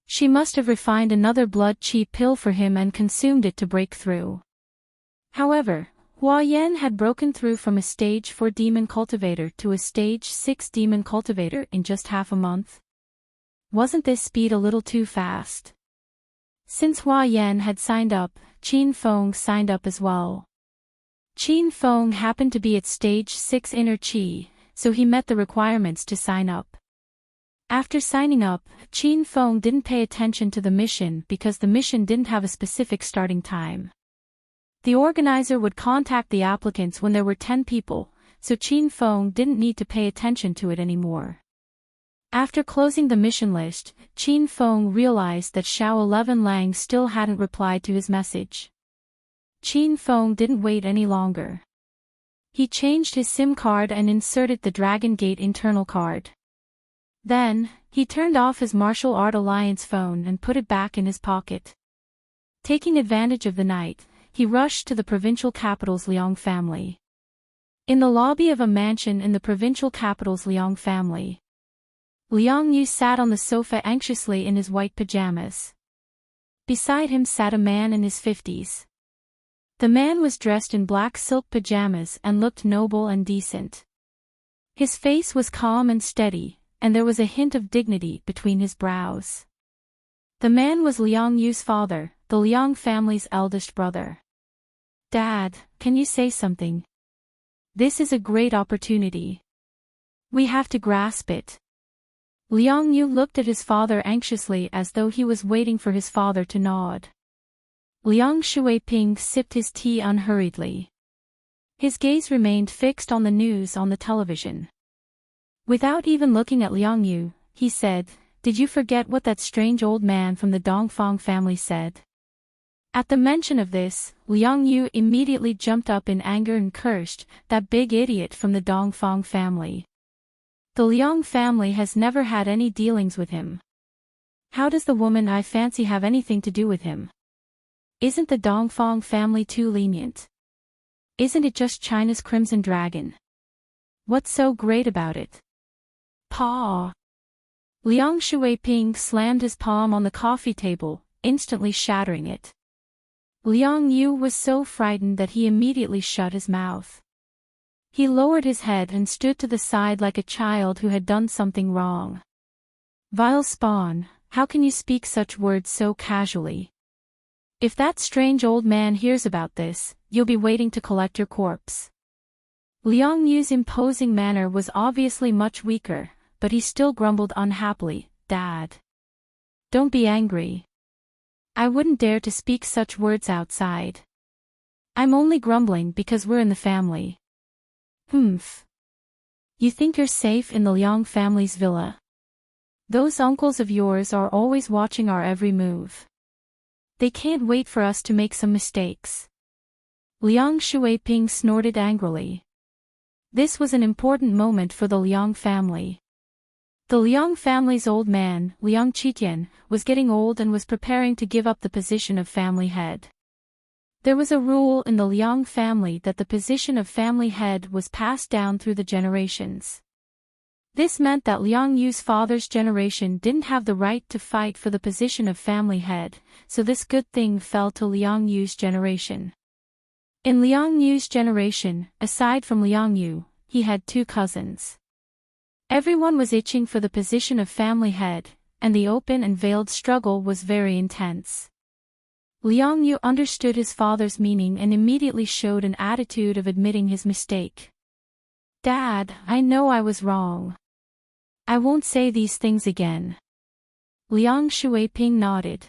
She must have refined another blood qi pill for him and consumed it to break through. However, Hua Yan had broken through from a stage 4 demon cultivator to a stage 6 demon cultivator in just half a month. Wasn't this speed a little too fast? Since Hua Yan had signed up, Qin Feng signed up as well. Qin Feng happened to be at stage 6 inner chi, so he met the requirements to sign up. After signing up, Qin Feng didn't pay attention to the mission because the mission didn't have a specific starting time. The organizer would contact the applicants when there were 10 people, so Qin Feng didn't need to pay attention to it anymore. After closing the mission list, Qin Feng realized that Xiao 11 Lang still hadn't replied to his message. Qin Feng didn't wait any longer. He changed his SIM card and inserted the Dragon Gate internal card. Then, he turned off his Martial Art Alliance phone and put it back in his pocket. Taking advantage of the night, he rushed to the provincial capital's Liang family. In the lobby of a mansion in the provincial capital's Liang family, Liang Yu sat on the sofa anxiously in his white pajamas. Beside him sat a man in his 50s. The man was dressed in black silk pajamas and looked noble and decent. His face was calm and steady, and there was a hint of dignity between his brows. The man was Liang Yu's father, the Liang family's eldest brother. "Dad, can you say something? This is a great opportunity. We have to grasp it." Liang Yu looked at his father anxiously as though he was waiting for his father to nod. Liang Shuiping sipped his tea unhurriedly. His gaze remained fixed on the news on the television. Without even looking at Liang Yu, he said, "Did you forget what that strange old man from the Dongfang family said?" At the mention of this, Liang Yu immediately jumped up in anger and cursed, "That big idiot from the Dongfang family. The Liang family has never had any dealings with him. How does the woman I fancy have anything to do with him? Isn't the Dongfang family too lenient? Isn't it just China's Crimson Dragon? What's so great about it?" "Pa!" Liang Shuiping slammed his palm on the coffee table, instantly shattering it. Liang Yu was so frightened that he immediately shut his mouth. He lowered his head and stood to the side like a child who had done something wrong. "Vile spawn, how can you speak such words so casually? If that strange old man hears about this, you'll be waiting to collect your corpse." Liang Yu's imposing manner was obviously much weaker, but he still grumbled unhappily, "Dad. Don't be angry. I wouldn't dare to speak such words outside. I'm only grumbling because we're in the family." "Humph. You think you're safe in the Liang family's villa? Those uncles of yours are always watching our every move. They can't wait for us to make some mistakes. Liang Shuiping snorted angrily. This was an important moment for the Liang family. The Liang family's old man, Liang Qitian, was getting old and was preparing to give up the position of family head. There was a rule in the Liang family that the position of family head was passed down through the generations. This meant that Liang Yu's father's generation didn't have the right to fight for the position of family head, so this good thing fell to Liang Yu's generation. In Liang Yu's generation, aside from Liang Yu, he had 2 cousins. Everyone was itching for the position of family head, and the open and veiled struggle was very intense. Liang Yu understood his father's meaning and immediately showed an attitude of admitting his mistake. "Dad, I know I was wrong. I won't say these things again." Liang Shuiping nodded.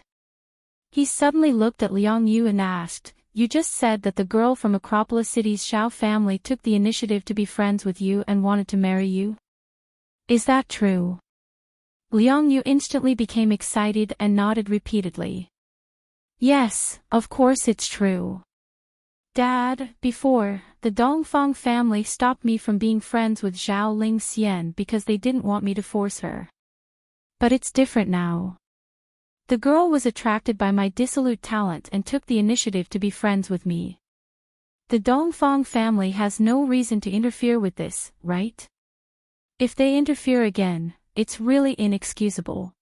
He suddenly looked at Liang Yu and asked, "You just said that the girl from Acropolis City's Zhao family took the initiative to be friends with you and wanted to marry you? Is that true?" Liang Yu instantly became excited and nodded repeatedly. "Yes, of course it's true. Dad, before, the Dongfang family stopped me from being friends with Zhao Lingxian because they didn't want me to force her. But it's different now. The girl was attracted by my dissolute talent and took the initiative to be friends with me. The Dongfang family has no reason to interfere with this, right? If they interfere again, it's really inexcusable."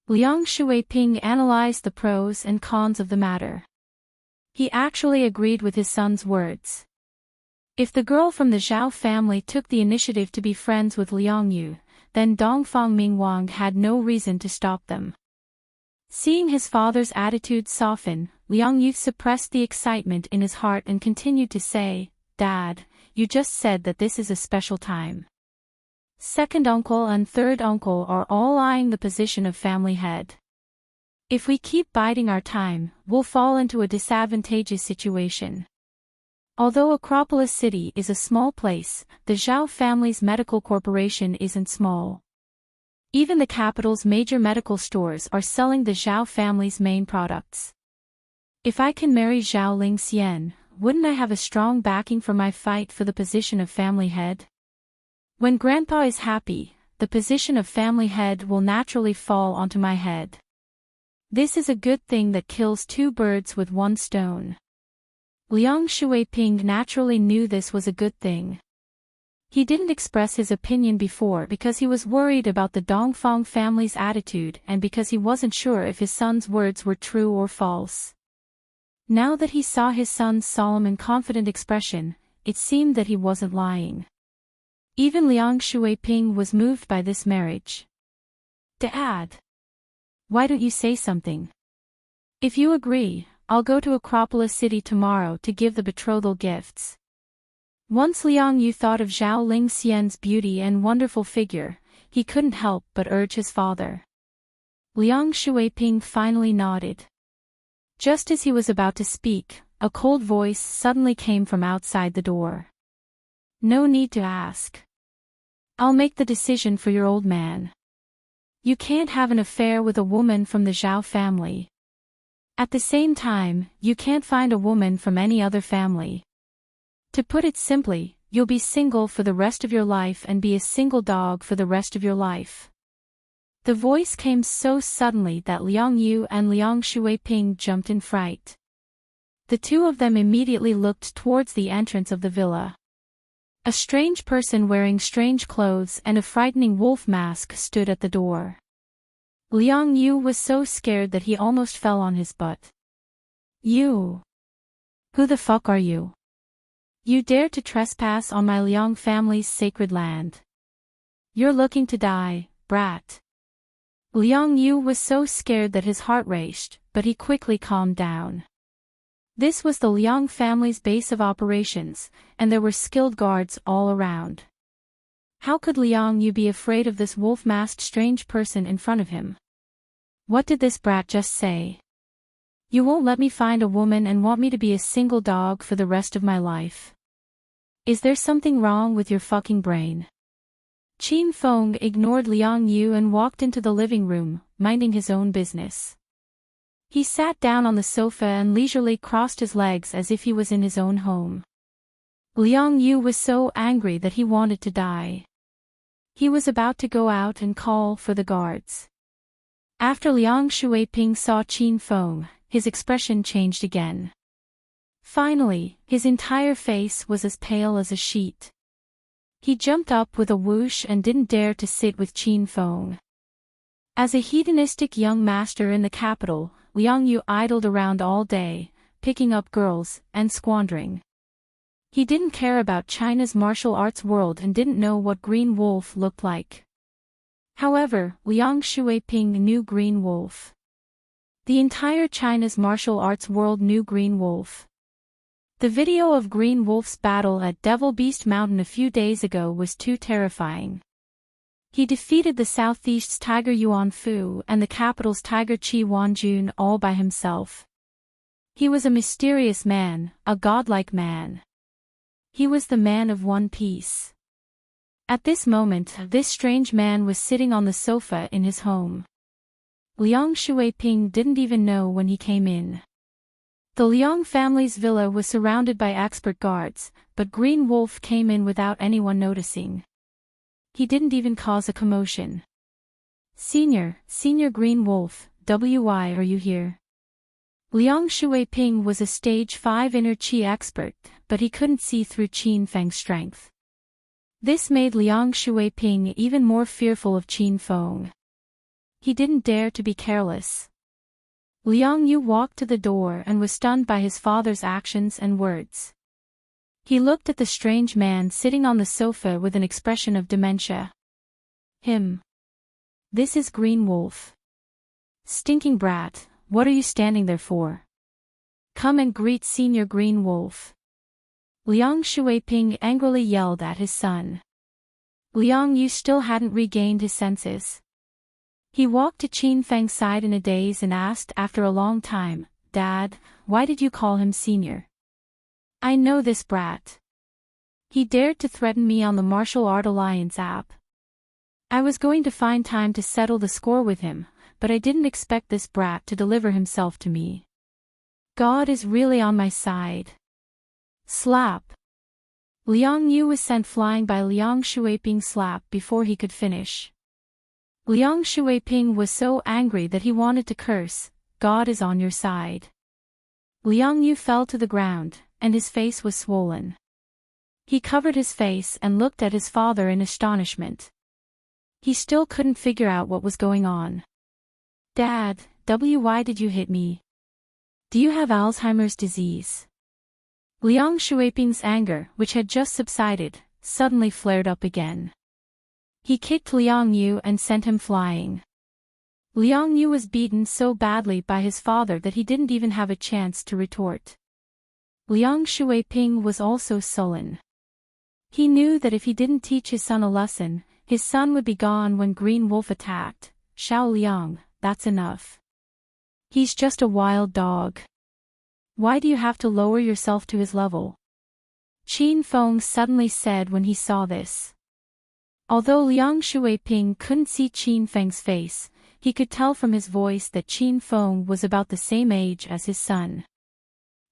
Liang Shuiping analyzed the pros and cons of the matter. He actually agreed with his son's words. If the girl from the Zhao family took the initiative to be friends with Liang Yu, then Dongfang Mingwang had no reason to stop them. Seeing his father's attitude soften, Liang Yu suppressed the excitement in his heart and continued to say, "Dad, you just said that this is a special time. Second uncle and third uncle are all eyeing the position of family head. If we keep biding our time, we'll fall into a disadvantageous situation. Although Acropolis City is a small place, the Zhao family's medical corporation isn't small. Even the capital's major medical stores are selling the Zhao family's main products. If I can marry Zhao Lingxian, wouldn't I have a strong backing for my fight for the position of family head? When Grandpa is happy, the position of family head will naturally fall onto my head. This is a good thing that kills 2 birds with 1 stone." Liang Shuiping naturally knew this was a good thing. He didn't express his opinion before because he was worried about the Dongfang family's attitude and because he wasn't sure if his son's words were true or false. Now that he saw his son's solemn and confident expression, it seemed that he wasn't lying. Even Liang Shuiping was moved by this marriage. "Dad, why don't you say something? If you agree, I'll go to Acropolis City tomorrow to give the betrothal gifts." Once Liang Yu thought of Zhao Lingxian's beauty and wonderful figure, he couldn't help but urge his father. Liang Shuiping finally nodded. Just as he was about to speak, a cold voice suddenly came from outside the door. "No need to ask. I'll make the decision for your old man. You can't have an affair with a woman from the Zhao family. At the same time, you can't find a woman from any other family. To put it simply, you'll be single for the rest of your life and be a single dog for the rest of your life." The voice came so suddenly that Liang Yu and Liang Shuiping jumped in fright. The 2 of them immediately looked towards the entrance of the villa. A strange person wearing strange clothes and a frightening wolf mask stood at the door. Liang Yu was so scared that he almost fell on his butt. "You! Who the fuck are you? You dare to trespass on my Liang family's sacred land. You're looking to die, brat." Liang Yu was so scared that his heart raced, but he quickly calmed down. This was the Liang family's base of operations, and there were skilled guards all around. How could Liang Yu be afraid of this wolf-masked strange person in front of him? What did this brat just say? "You won't let me find a woman and want me to be a single dog for the rest of my life? Is there something wrong with your fucking brain? Qin Feng ignored Liang Yu and walked into the living room, minding his own business. He sat down on the sofa and leisurely crossed his legs as if he was in his own home. Liang Yu was so angry that he wanted to die. He was about to go out and call for the guards. After Liang Shuiping saw Qin Feng, his expression changed again. Finally, his entire face was as pale as a sheet. He jumped up with a whoosh and didn't dare to sit with Qin Feng. As a hedonistic young master in the capital, Liang Yu idled around all day, picking up girls and squandering. He didn't care about China's martial arts world and didn't know what Green Wolf looked like. However, Liang Shuiping knew Green Wolf. The entire China's martial arts world knew Green Wolf. The video of Green Wolf's battle at Devil Beast Mountain a few days ago was too terrifying. He defeated the Southeast's Tiger Yuan Fu and the capital's Tiger Qi Wanjun all by himself. He was a mysterious man, a godlike man. He was the man of One Piece. At this moment, this strange man was sitting on the sofa in his home. Liang Shuiping didn't even know when he came in. The Liang family's villa was surrounded by expert guards, but Green Wolf came in without anyone noticing. He didn't even cause a commotion. Senior Green Wolf, why are you here? Liang Shuiping was a stage 5 inner chi expert, but he couldn't see through Qin Feng's strength. This made Liang Shuiping even more fearful of Qin Feng. He didn't dare to be careless. Liang Yu walked to the door and was stunned by his father's actions and words. He looked at the strange man sitting on the sofa with an expression of dementia. Him. This is Green Wolf. Stinking brat, what are you standing there for? Come and greet Senior Green Wolf. Liang Shuiping angrily yelled at his son. Liang Yu still hadn't regained his senses. He walked to Qin Feng's side in a daze and asked after a long time, Dad, why did you call him senior? I know this brat. He dared to threaten me on the Martial Art Alliance app. I was going to find time to settle the score with him, but I didn't expect this brat to deliver himself to me. God is really on my side. Slap. Liang Yu was sent flying by Liang Shuiping's slap before he could finish. Liang Shuiping was so angry that he wanted to curse, God is on your side. Liang Yu fell to the ground, and his face was swollen. He covered his face and looked at his father in astonishment. He still couldn't figure out what was going on. Dad, why did you hit me? Do you have Alzheimer's disease? Liang Shuiping's anger, which had just subsided, suddenly flared up again. He kicked Liang Yu and sent him flying. Liang Yu was beaten so badly by his father that he didn't even have a chance to retort. Liang Shuiping was also sullen. He knew that if he didn't teach his son a lesson, his son would be gone when Green Wolf attacked. Xiao Liang, that's enough. He's just a wild dog. Why do you have to lower yourself to his level? Qin Feng suddenly said when he saw this. Although Liang Shuiping couldn't see Qin Feng's face, he could tell from his voice that Qin Feng was about the same age as his son.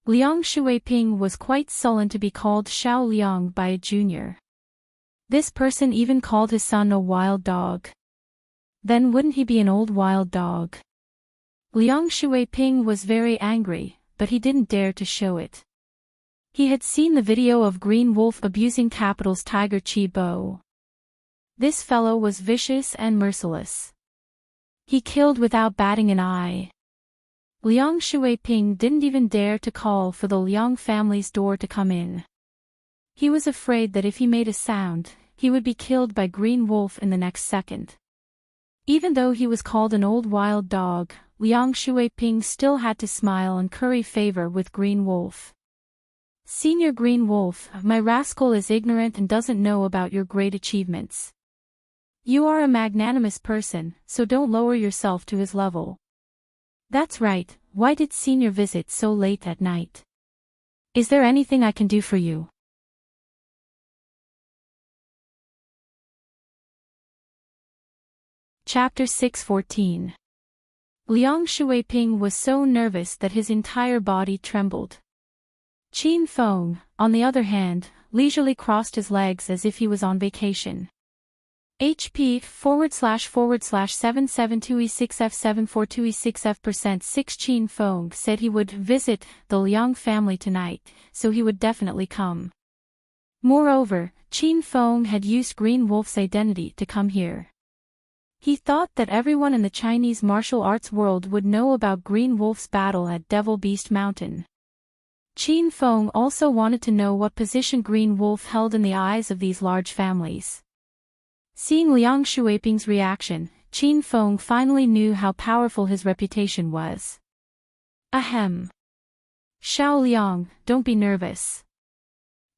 Liang Shuiping was quite sullen to be called Xiao Liang by a junior. This person even called his son a wild dog. Then wouldn't he be an old wild dog? Liang Shuiping was very angry, but he didn't dare to show it. He had seen the video of Green Wolf abusing Capital's Tiger Qi bow. This fellow was vicious and merciless. He killed without batting an eye. Liang Shuiping didn't even dare to call for the Liang family's door to come in. He was afraid that if he made a sound, he would be killed by Green Wolf in the next second. Even though he was called an old wild dog, Liang Shuiping still had to smile and curry favor with Green Wolf. Senior Green Wolf, my rascal is ignorant and doesn't know about your great achievements. You are a magnanimous person, so don't lower yourself to his level. That's right, why did Senior visit so late at night? Is there anything I can do for you? Chapter 6:14. Liang Shuiping was so nervous that his entire body trembled. Qin Feng, on the other hand, leisurely crossed his legs as if he was on vacation. HP//772E6F742E6F%6 Qin Feng said he would visit the Liang family tonight, so he would definitely come. Moreover, Qin Feng had used Green Wolf's identity to come here. He thought that everyone in the Chinese martial arts world would know about Green Wolf's battle at Devil Beast Mountain. Qin Feng also wanted to know what position Green Wolf held in the eyes of these large families. Seeing Liang Shuiping's reaction, Qin Feng finally knew how powerful his reputation was. Ahem. Xiao Liang, don't be nervous.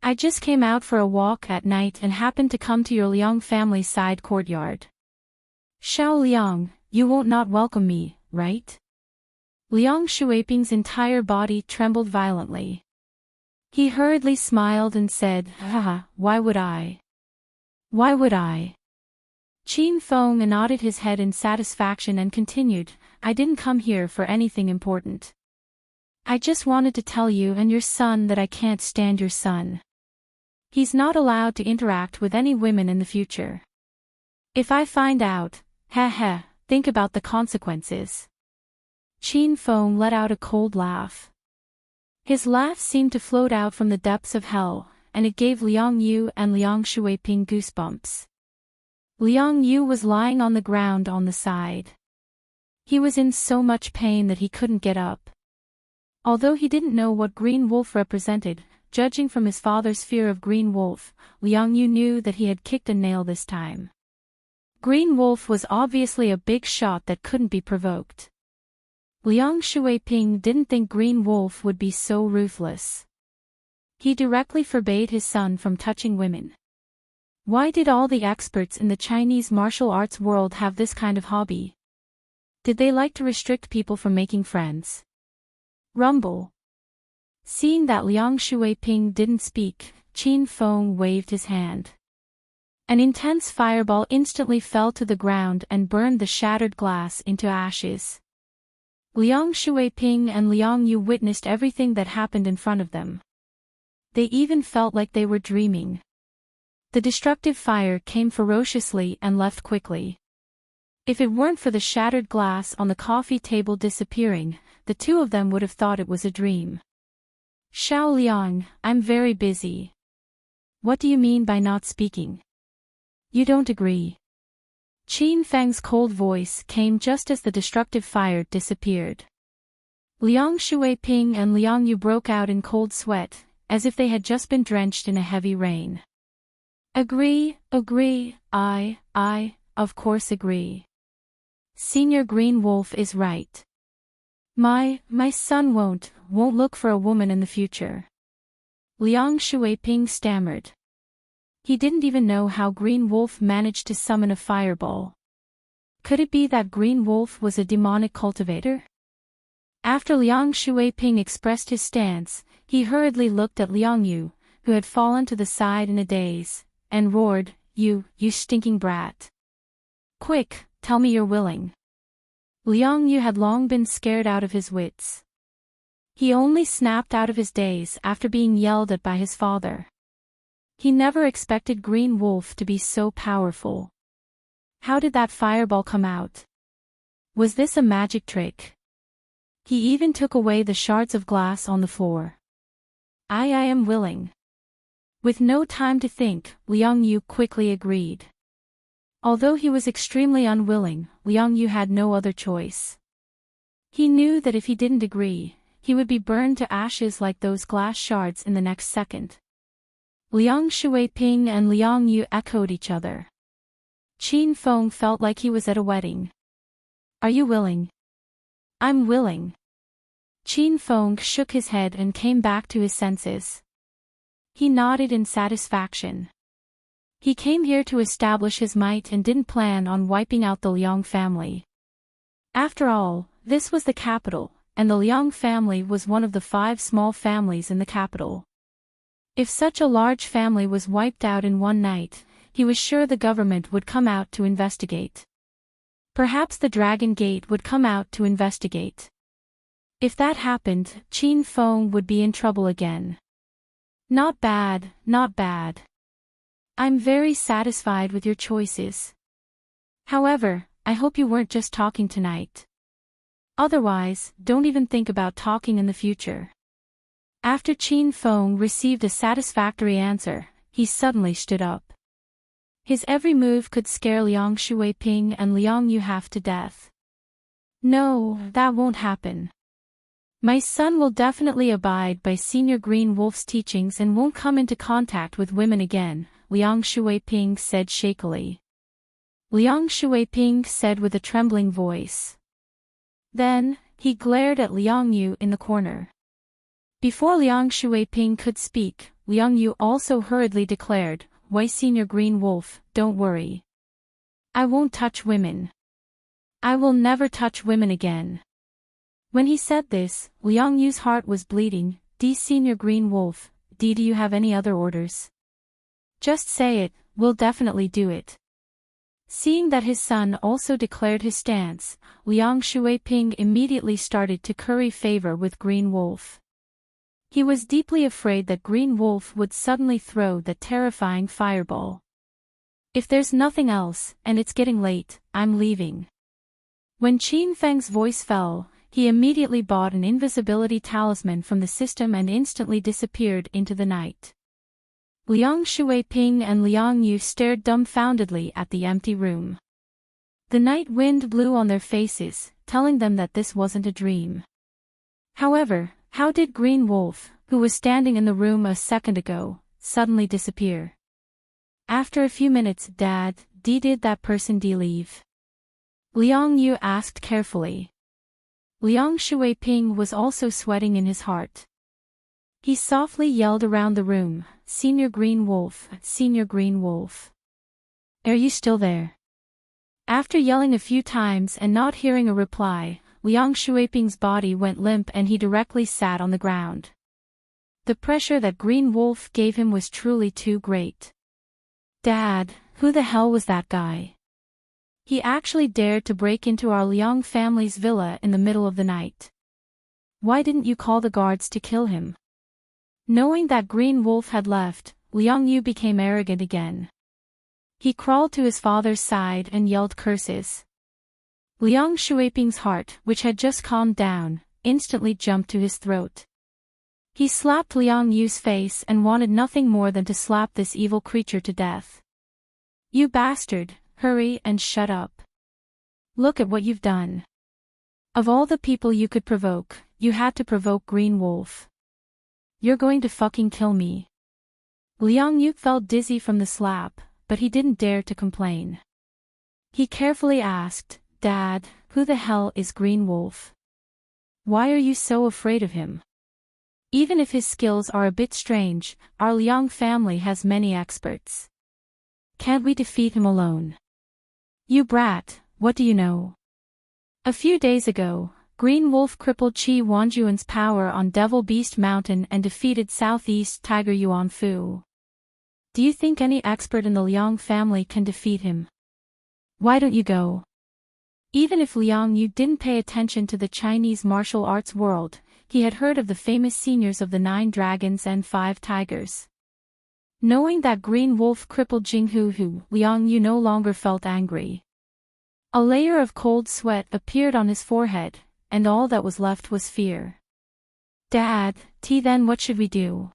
I just came out for a walk at night and happened to come to your Liang family's side courtyard. Xiao Liang, you won't not welcome me, right? Liang Shuiping's entire body trembled violently. He hurriedly smiled and said, haha, why would I? Why would I? Qin Feng nodded his head in satisfaction and continued, I didn't come here for anything important. I just wanted to tell you and your son that I can't stand your son. He's not allowed to interact with any women in the future. If I find out, think about the consequences. Qin Feng let out a cold laugh. His laugh seemed to float out from the depths of hell, and it gave Liang Yu and Liang Shuiping goosebumps. Liang Yu was lying on the ground on the side. He was in so much pain that he couldn't get up. Although he didn't know what Green Wolf represented, judging from his father's fear of Green Wolf, Liang Yu knew that he had kicked a nail this time. Green Wolf was obviously a big shot that couldn't be provoked. Liang Shuiping didn't think Green Wolf would be so ruthless. He directly forbade his son from touching women. Why did all the experts in the Chinese martial arts world have this kind of hobby? Did they like to restrict people from making friends? Rumble. Seeing that Liang Shuiping didn't speak, Qin Feng waved his hand. An intense fireball instantly fell to the ground and burned the shattered glass into ashes. Liang Shuiping and Liang Yu witnessed everything that happened in front of them. They even felt like they were dreaming. The destructive fire came ferociously and left quickly. If it weren't for the shattered glass on the coffee table disappearing, the two of them would have thought it was a dream. Xiao Liang, I'm very busy. What do you mean by not speaking? You don't agree. Qin Feng's cold voice came just as the destructive fire disappeared. Liang Shuiping and Liang Yu broke out in cold sweat, as if they had just been drenched in a heavy rain. Agree, I, of course agree. Senior Green Wolf is right. My son won't look for a woman in the future. Liang Shuiping stammered. He didn't even know how Green Wolf managed to summon a fireball. Could it be that Green Wolf was a demonic cultivator? After Liang Shuiping expressed his stance, he hurriedly looked at Liang Yu, who had fallen to the side in a daze, and roared, You stinking brat. Quick, tell me you're willing. Liang Yu had long been scared out of his wits. He only snapped out of his daze after being yelled at by his father. He never expected Green Wolf to be so powerful. How did that fireball come out? Was this a magic trick? He even took away the shards of glass on the floor. I am willing. With no time to think, Liang Yu quickly agreed. Although he was extremely unwilling, Liang Yu had no other choice. He knew that if he didn't agree, he would be burned to ashes like those glass shards in the next second. Liang Shuiping and Liang Yu echoed each other. Qin Feng felt like he was at a wedding. Are you willing? I'm willing. Qin Feng shook his head and came back to his senses. He nodded in satisfaction. He came here to establish his might and didn't plan on wiping out the Liang family. After all, this was the capital, and the Liang family was one of the 5 small families in the capital. If such a large family was wiped out in one night, he was sure the government would come out to investigate. Perhaps the Dragon Gate would come out to investigate. If that happened, Qin Feng would be in trouble again. Not bad, not bad. I'm very satisfied with your choices. However, I hope you weren't just talking tonight. Otherwise, don't even think about talking in the future. After Qin Feng received a satisfactory answer, he suddenly stood up. His every move could scare Liang Shuiping and Liang Yu half to death. No, that won't happen. My son will definitely abide by Senior Green Wolf's teachings and won't come into contact with women again, Liang Shuiping said shakily. Liang Shuiping said with a trembling voice. Then, he glared at Liang Yu in the corner. Before Liang Shuiping could speak, Liang Yu also hurriedly declared, "Why, Senior Green Wolf, don't worry. I won't touch women. I will never touch women again." When he said this, Liang Yu's heart was bleeding. Senior Green Wolf, do you have any other orders? Just say it, we'll definitely do it. Seeing that his son also declared his stance, Liang Shuiping immediately started to curry favor with Green Wolf. He was deeply afraid that Green Wolf would suddenly throw that terrifying fireball. If there's nothing else, and it's getting late, I'm leaving. When Qin Feng's voice fell, he immediately bought an invisibility talisman from the system and instantly disappeared into the night. Liang Shuiping and Liang Yu stared dumbfoundedly at the empty room. The night wind blew on their faces, telling them that this wasn't a dream. However, how did Green Wolf, who was standing in the room a second ago, suddenly disappear? After a few minutes, Dad, did that person leave? Liang Yu asked carefully. Liang Shuiping was also sweating in his heart. He softly yelled around the room, "Senior Green Wolf, Senior Green Wolf. Are you still there?" After yelling a few times and not hearing a reply, Liang Shuiping's body went limp and he directly sat on the ground. The pressure that Green Wolf gave him was truly too great. "Dad, who the hell was that guy? He actually dared to break into our Liang family's villa in the middle of the night. Why didn't you call the guards to kill him?" Knowing that Green Wolf had left, Liang Yu became arrogant again. He crawled to his father's side and yelled curses. Liang Shuiping's heart, which had just calmed down, instantly jumped to his throat. He slapped Liang Yu's face and wanted nothing more than to slap this evil creature to death. "You bastard, hurry and shut up. Look at what you've done. Of all the people you could provoke, you had to provoke Green Wolf. You're going to fucking kill me." Liang Yu felt dizzy from the slap, but he didn't dare to complain. He carefully asked, "Dad, who the hell is Green Wolf? Why are you so afraid of him? Even if his skills are a bit strange, our Liang family has many experts. Can't we defeat him alone?" "You brat, what do you know? A few days ago, Green Wolf crippled Qi Wanjuan's power on Devil Beast Mountain and defeated Southeast Tiger Yuan Fu. Do you think any expert in the Liang family can defeat him? Why don't you go?" Even if Liang Yu didn't pay attention to the Chinese martial arts world, he had heard of the famous seniors of the 9 dragons and 5 tigers. Knowing that Green Wolf crippled Jinghu, Liang Yu no longer felt angry. A layer of cold sweat appeared on his forehead, and all that was left was fear. "Dad, then what should we do?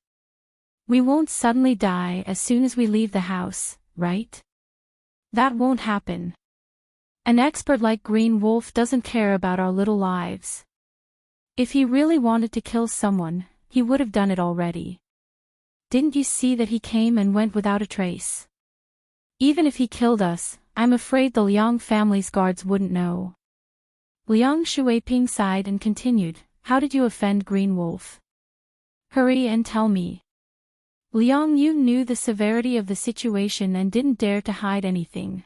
We won't suddenly die as soon as we leave the house, right? That won't happen. An expert like Green Wolf doesn't care about our little lives. If he really wanted to kill someone, he would have done it already. Didn't you see that he came and went without a trace? Even if he killed us, I'm afraid the Liang family's guards wouldn't know." Liang Shuiping sighed and continued, "How did you offend Green Wolf? Hurry and tell me." Liang Yu knew the severity of the situation and didn't dare to hide anything.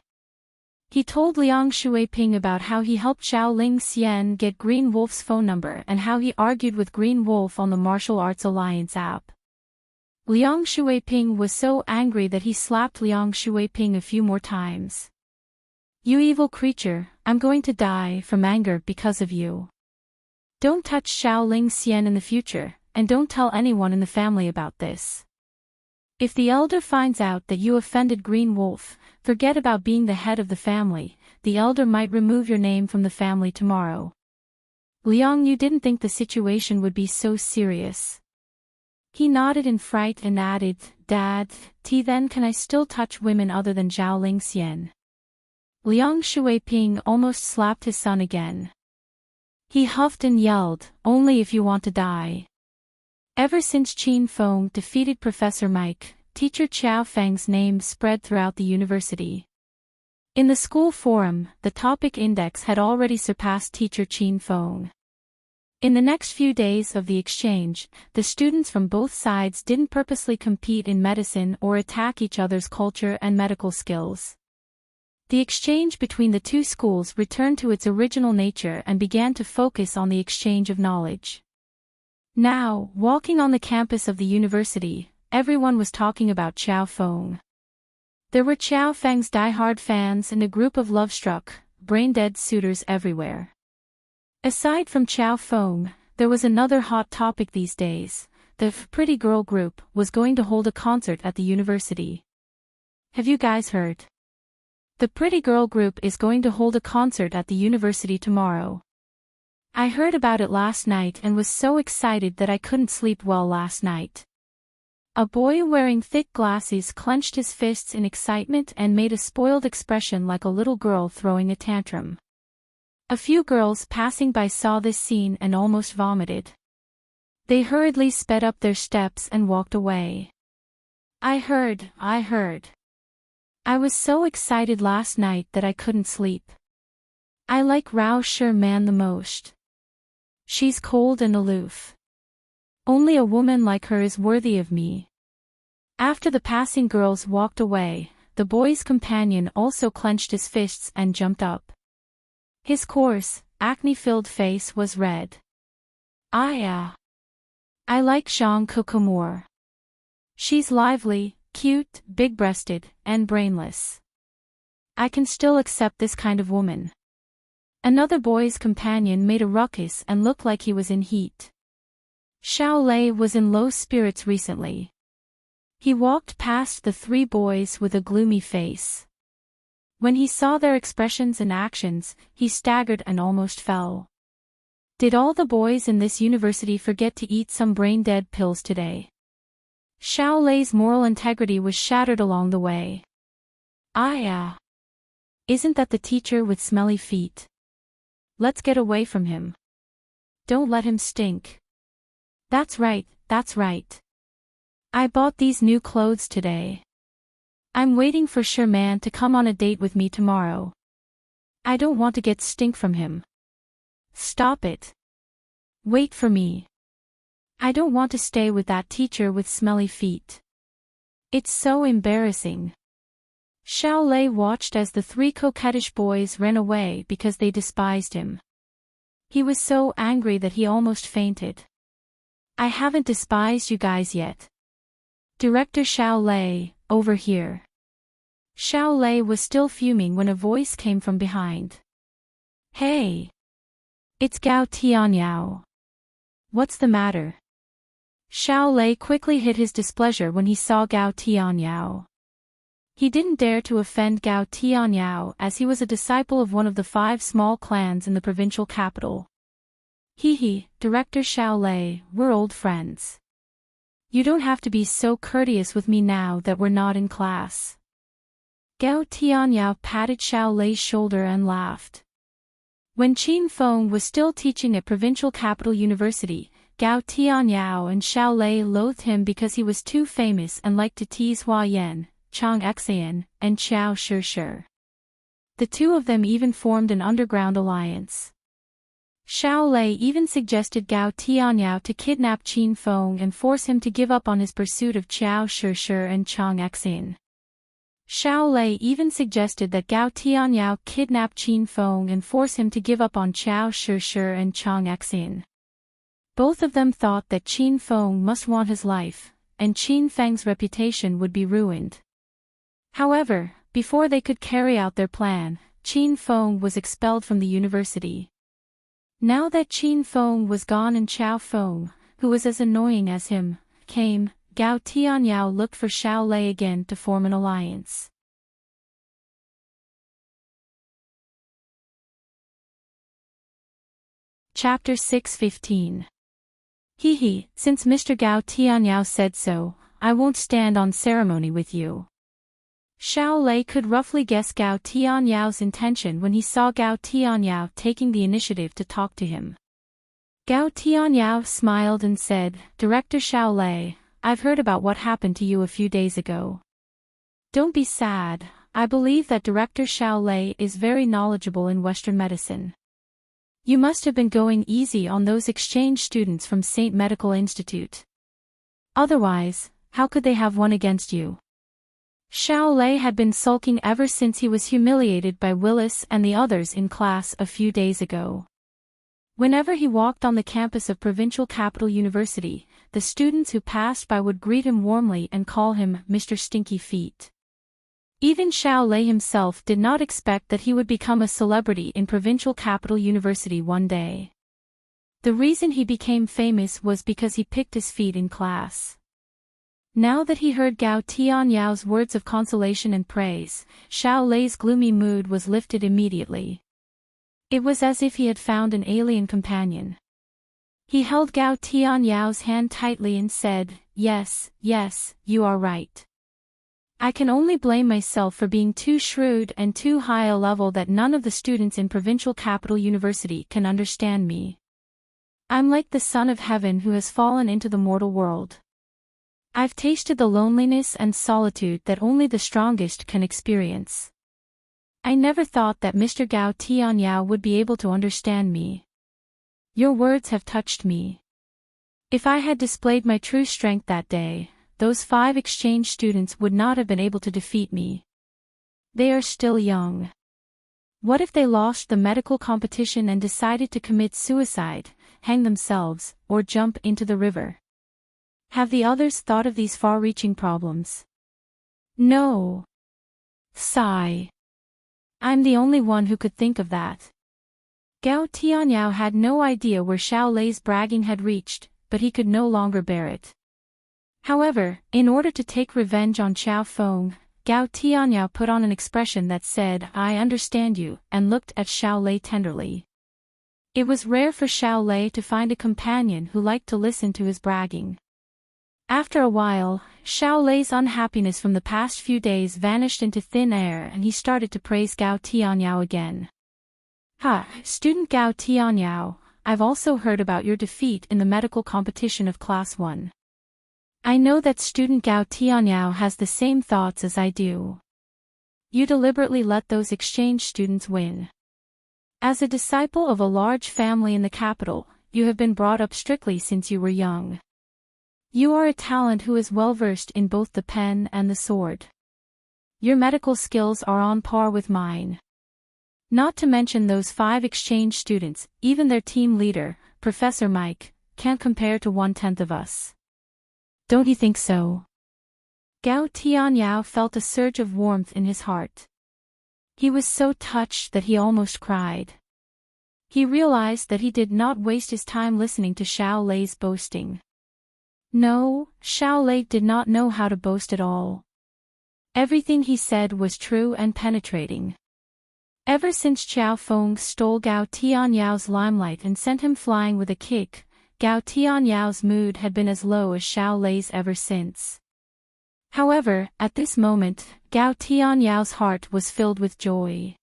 He told Liang Shuiping about how he helped Xiaoling Xian get Green Wolf's phone number and how he argued with Green Wolf on the Martial Arts Alliance app. Liang Shuiping was so angry that he slapped Liang Shuiping a few more times. "You evil creature, I'm going to die from anger because of you. Don't touch Xiaoling Xian in the future, and don't tell anyone in the family about this. If the elder finds out that you offended Green Wolf, forget about being the head of the family, the elder might remove your name from the family tomorrow. Liang Yu didn't think the situation would be so serious. He nodded in fright and added, Dad, then can I still touch women other than Xiaoling Xian? Liang Shuiping almost slapped his son again. He huffed and yelled, only if you want to die. Ever since Qin Feng defeated Professor Mike, teacher Qiao Feng's name spread throughout the university. In the school forum, the topic index had already surpassed teacher Qin Feng. In the next few days of the exchange, the students from both sides didn't purposely compete in medicine or attack each other's culture and medical skills. The exchange between the two schools returned to its original nature and began to focus on the exchange of knowledge. Now, walking on the campus of the university, everyone was talking about Qiao Feng. There were Qiao Feng's die-hard fans and a group of love-struck, brain-dead suitors everywhere. Aside from Qiao Feng, there was another hot topic these days. The Pretty Girl group was going to hold a concert at the university. Have you guys heard? The Pretty Girl group is going to hold a concert at the university tomorrow. I heard about it last night and was so excited that I couldn't sleep well last night. A boy wearing thick glasses clenched his fists in excitement and made a spoiled expression like a little girl throwing a tantrum. A few girls passing by saw this scene and almost vomited. They hurriedly sped up their steps and walked away. I heard. I was so excited last night that I couldn't sleep. I like Rao Sherman the most. She's cold and aloof. Only a woman like her is worthy of me. After the passing girls walked away, the boy's companion also clenched his fists and jumped up. His coarse, acne-filled face was red. I like Zhang Kukumor. She's lively, cute, big-breasted, and brainless. I can still accept this kind of woman. Another boy's companion made a ruckus and looked like he was in heat. Xiao Lei was in low spirits recently. He walked past the three boys with a gloomy face. When he saw their expressions and actions, he staggered and almost fell. Did all the boys in this university forget to eat some brain-dead pills today? Xiao Lei's moral integrity was shattered along the way. Isn't that the teacher with smelly feet? Let's get away from him. Don't let him stink. That's right. I bought these new clothes today. I'm waiting for Sherman to come on a date with me tomorrow. I don't want to get stink from him. Stop it. Wait for me. I don't want to stay with that teacher with smelly feet. It's so embarrassing. Xiao Lei watched as the three coquettish boys ran away because they despised him. He was so angry that he almost fainted. I haven't despised you guys yet. Director Xiao Lei, over here. Xiao Lei was still fuming when a voice came from behind. Hey! It's Gao Tianyao. What's the matter? Xiao Lei quickly hid his displeasure when he saw Gao Tianyao. He didn't dare to offend Gao Tianyao as he was a disciple of one of the 5 small clans in the provincial capital. Director Xiao Lei, we're old friends. You don't have to be so courteous with me now that we're not in class. Gao Tianyao patted Xiao Lei's shoulder and laughed. When Qin Feng was still teaching at provincial capital university, Gao Tianyao and Xiao Lei loathed him because he was too famous and liked to tease Hua Yan, Chang Xian, and Qiao Shi. The two of them even formed an underground alliance. Xiao Lei even suggested Gao Tianyao to kidnap Qin Feng and force him to give up on his pursuit of Qiao Shi and Chang Xian. Xiao Lei even suggested that Gao Tianyao kidnap Qin Feng and force him to give up on Qiao Shi and Chang Xian. Both of them thought that Qin Feng must want his life, and Qin Feng's reputation would be ruined. However, before they could carry out their plan, Qin Feng was expelled from the university. Now that Qin Feng was gone and Xiao Feng, who was as annoying as him, came, Gao Tianyao looked for Xiao Lei again to form an alliance. Chapter 6:15. Since Mr. Gao Tianyao said so, I won't stand on ceremony with you. Xiao Lei could roughly guess Gao Tianyao's intention when he saw Gao Tianyao taking the initiative to talk to him. Gao Tianyao smiled and said, Director Xiao Lei, I've heard about what happened to you a few days ago. Don't be sad, I believe that Director Xiao Lei is very knowledgeable in Western medicine. You must have been going easy on those exchange students from St. Medical Institute. Otherwise, how could they have won against you? Xiao Lei had been sulking ever since he was humiliated by Willis and the others in class a few days ago. Whenever he walked on the campus of Provincial Capital University, the students who passed by would greet him warmly and call him Mr. Stinky Feet. Even Xiao Lei himself did not expect that he would become a celebrity in Provincial Capital University one day. The reason he became famous was because he picked his feet in class. Now that he heard Gao Tianyao's words of consolation and praise, Xiao Lei's gloomy mood was lifted immediately. It was as if he had found an alien companion. He held Gao Tianyao's hand tightly and said, Yes, you are right. I can only blame myself for being too shrewd and too high a level that none of the students in Provincial Capital University can understand me. I'm like the son of heaven who has fallen into the mortal world. I've tasted the loneliness and solitude that only the strongest can experience. I never thought that Mr. Gao Tianyao would be able to understand me. Your words have touched me. If I had displayed my true strength that day, those 5 exchange students would not have been able to defeat me. They are still young. What if they lost the medical competition and decided to commit suicide, hang themselves, or jump into the river? Have the others thought of these far-reaching problems? No. Sigh. I'm the only one who could think of that. Gao Tianyao had no idea where Xiao Lei's bragging had reached, but he could no longer bear it. However, in order to take revenge on Xiao Feng, Gao Tianyao put on an expression that said, I understand you, and looked at Xiao Lei tenderly. It was rare for Xiao Lei to find a companion who liked to listen to his bragging. After a while, Xiao Lei's unhappiness from the past few days vanished into thin air and he started to praise Gao Tianyao again. Student Gao Tianyao, I've also heard about your defeat in the medical competition of Class 1. I know that student Gao Tianyao has the same thoughts as I do. You deliberately let those exchange students win. As a disciple of a large family in the capital, you have been brought up strictly since you were young. You are a talent who is well versed in both the pen and the sword. Your medical skills are on par with mine. Not to mention those 5 exchange students, even their team leader, Professor Mike, can't compare to 1/10 of us. Don't you think so? Gao Tianyao felt a surge of warmth in his heart. He was so touched that he almost cried. He realized that he did not waste his time listening to Xiao Lei's boasting. No, Xiao Lei did not know how to boast at all. Everything he said was true and penetrating. Ever since Xiao Feng stole Gao Tianyao's limelight and sent him flying with a kick, Gao Tianyao's mood had been as low as Xiao Lei's ever since. However, at this moment, Gao Tianyao's heart was filled with joy.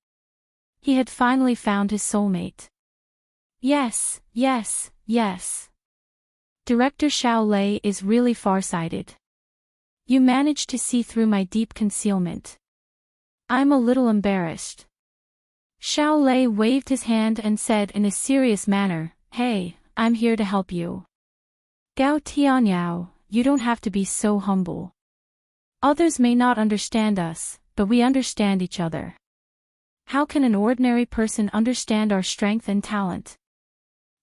He had finally found his soulmate. Yes. Director Xiao Lei is really farsighted. You managed to see through my deep concealment. I'm a little embarrassed. Xiao Lei waved his hand and said in a serious manner, Hey, I'm here to help you. Gao Tianyao, you don't have to be so humble. Others may not understand us, but we understand each other. How can an ordinary person understand our strength and talent?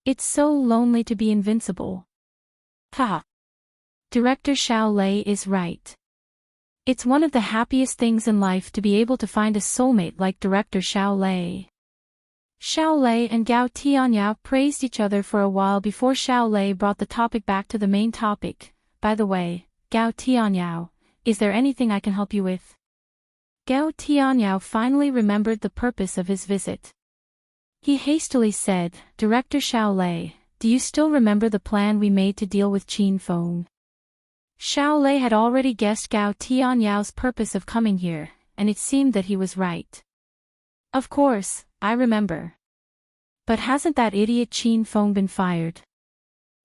It's so lonely to be invincible. Director Xiao Lei is right. It's one of the happiest things in life to be able to find a soulmate like director Xiao Lei. Xiao Lei and Gao Tianyao praised each other for a while before Xiao Lei brought the topic back to the main topic. By the way, Gao Tianyao, is there anything I can help you with? Gao Tianyao finally remembered the purpose of his visit. He hastily said, Director Xiao Lei, do you still remember the plan we made to deal with Qin Feng? Xiao Lei had already guessed Gao Tianyao's purpose of coming here, and it seemed that he was right. Of course, I remember. But hasn't that idiot Qin Feng been fired?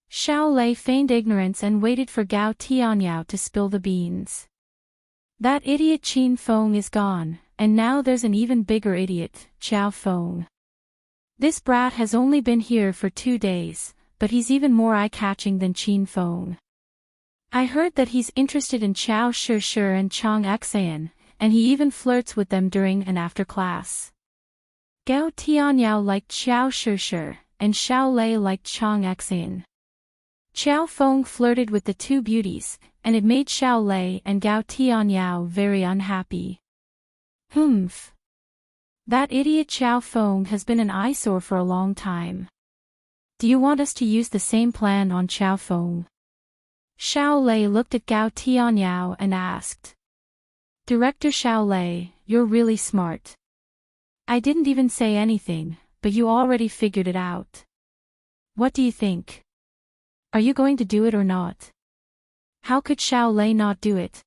Xiao Lei feigned ignorance and waited for Gao Tianyao to spill the beans. That idiot Qin Feng is gone, and now there's an even bigger idiot, Qiao Feng. This brat has only been here for 2 days, but he's even more eye-catching than Qin Feng. I heard that he's interested in Qiao Shi and Chang Xian, and he even flirts with them during and after class. Gao Tianyao liked Qiao Shi, and Xiao Lei liked Chang Xian. Qiao Feng flirted with the two beauties, and it made Xiao Lei and Gao Tianyao very unhappy. Humph. That idiot Qiao Feng has been an eyesore for a long time. Do you want us to use the same plan on Qiao Feng? Xiao Lei looked at Gao Tianyao and asked. Director Xiao Lei, you're really smart. I didn't even say anything, but you already figured it out. What do you think? Are you going to do it or not? How could Xiao Lei not do it?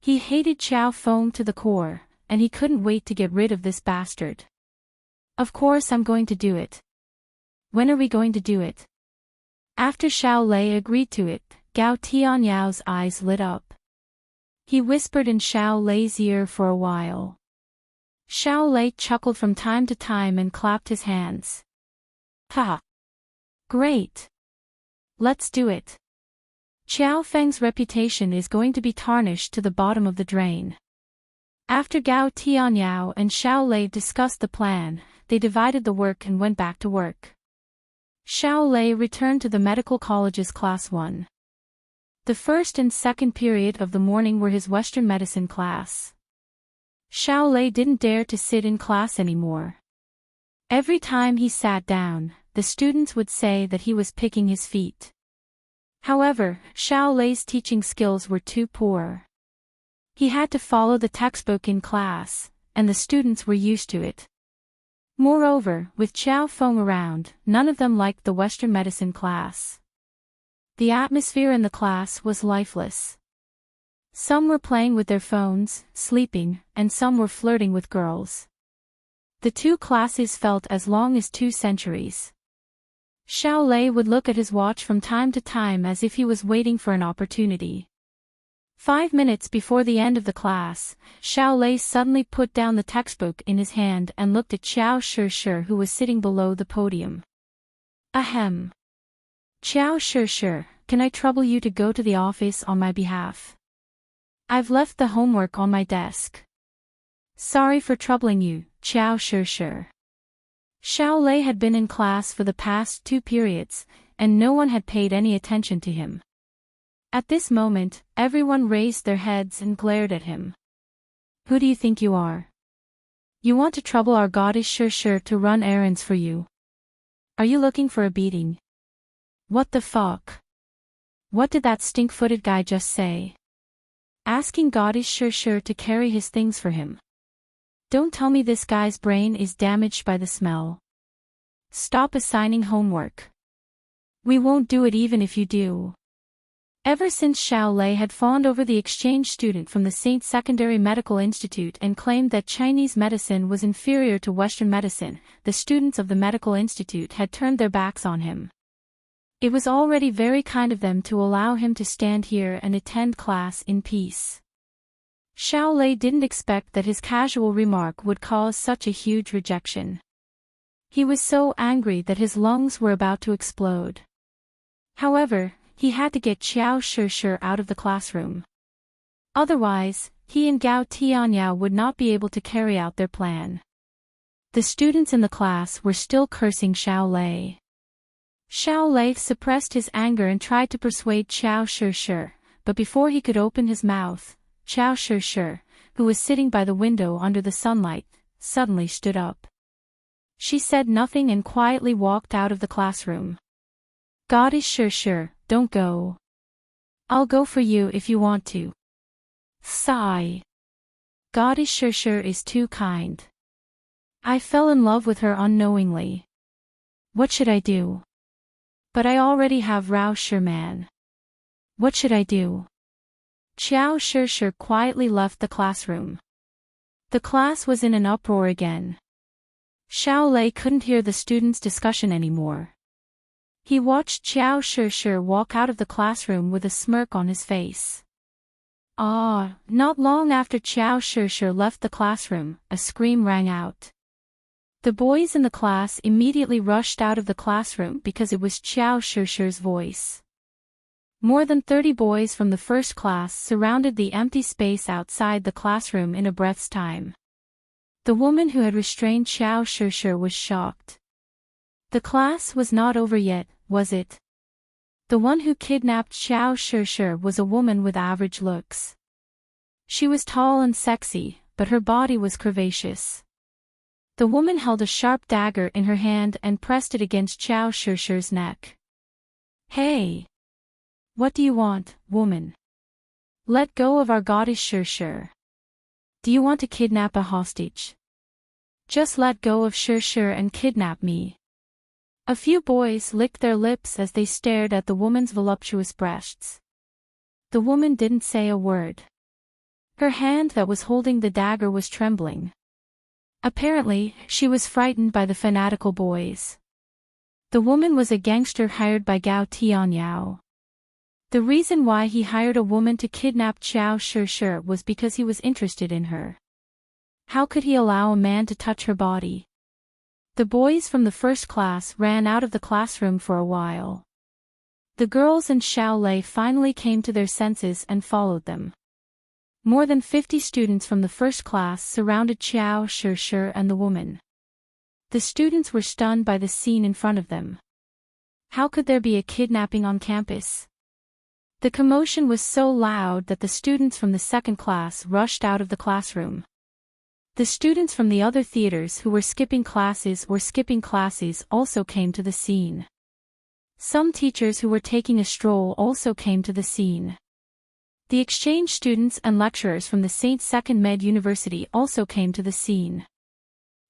He hated Qiao Feng to the core, and he couldn't wait to get rid of this bastard. Of course I'm going to do it. When are we going to do it? After Xiao Lei agreed to it, Gao Tianyao's eyes lit up. He whispered in Xiao Lei's ear for a while. Xiao Lei chuckled from time to time and clapped his hands. Ha! Great! Let's do it. Qiao Feng's reputation is going to be tarnished to the bottom of the drain. After Gao Tianyao and Xiao Lei discussed the plan, they divided the work and went back to work. Xiao Lei returned to the medical college's class 1. The first and second period of the morning were his Western medicine class. Xiao Lei didn't dare to sit in class anymore. Every time he sat down, the students would say that he was picking his feet. However, Xiao Lei's teaching skills were too poor. He had to follow the textbook in class, and the students were used to it. Moreover, with Qiao Feng around, none of them liked the Western medicine class. The atmosphere in the class was lifeless. Some were playing with their phones, sleeping, and some were flirting with girls. The two classes felt as long as 2 centuries. Xiao Lei would look at his watch from time to time as if he was waiting for an opportunity. 5 minutes before the end of the class, Xiao Lei suddenly put down the textbook in his hand and looked at Qiao Shi who was sitting below the podium. Ahem. Qiao Shi, can I trouble you to go to the office on my behalf? I've left the homework on my desk. Sorry for troubling you, Qiao Shi. Xiao Lei had been in class for the past 2 periods, and no one had paid any attention to him. At this moment, everyone raised their heads and glared at him. Who do you think you are? You want to trouble our goddess Shi to run errands for you? Are you looking for a beating? What the fuck? What did that stink-footed guy just say? Asking goddess Shi to carry his things for him. Don't tell me this guy's brain is damaged by the smell. Stop assigning homework. We won't do it even if you do. Ever since Xiao Lei had fawned over the exchange student from the St. Secondary Medical Institute and claimed that Chinese medicine was inferior to Western medicine, the students of the medical institute had turned their backs on him. It was already very kind of them to allow him to stand here and attend class in peace. Xiao Lei didn't expect that his casual remark would cause such a huge rejection. He was so angry that his lungs were about to explode. However, he had to get Qiao Shi out of the classroom. Otherwise, he and Gao Tianyao would not be able to carry out their plan. The students in the class were still cursing Xiao Lei. Xiao Lei suppressed his anger and tried to persuade Qiao Shi, but before he could open his mouth, Xiao Shi, who was sitting by the window under the sunlight, suddenly stood up. She said nothing and quietly walked out of the classroom. Goddess Shi, don't go. I'll go for you if you want to. Sigh. Goddess Shi is too kind. I fell in love with her unknowingly. What should I do? But I already have Rao Sherman. What should I do? Xiao Shi quietly left the classroom. The class was in an uproar again. Xiao Lei couldn't hear the students' discussion anymore. He watched Xiao Shi walk out of the classroom with a smirk on his face. Not long after Xiao Shi left the classroom, a scream rang out. The boys in the class immediately rushed out of the classroom because it was Xiao Shi's voice. More than 30 boys from the first class surrounded the empty space outside the classroom in a breath's time. The woman who had restrained Xiao Shi was shocked. The class was not over yet, was it? The one who kidnapped Xiao Shi was a woman with average looks. She was tall and sexy, but her body was curvaceous. The woman held a sharp dagger in her hand and pressed it against Xiao Shi's neck. Hey! What do you want, woman? Let go of our goddess Shi. Do you want to kidnap a hostage? Just let go of Shi and kidnap me. A few boys licked their lips as they stared at the woman's voluptuous breasts. The woman didn't say a word. Her hand that was holding the dagger was trembling. Apparently, she was frightened by the fanatical boys. The woman was a gangster hired by Gao Tianyao. The reason why he hired a woman to kidnap Xiao Shi was because he was interested in her. How could he allow a man to touch her body? The boys from the first class ran out of the classroom for a while. The girls and Xiao Lei finally came to their senses and followed them. More than 50 students from the first class surrounded Xiao Shi and the woman. The students were stunned by the scene in front of them. How could there be a kidnapping on campus? The commotion was so loud that the students from the second class rushed out of the classroom. The students from the other theaters who were skipping classes also came to the scene. Some teachers who were taking a stroll also came to the scene. The exchange students and lecturers from the St. Second Med University also came to the scene.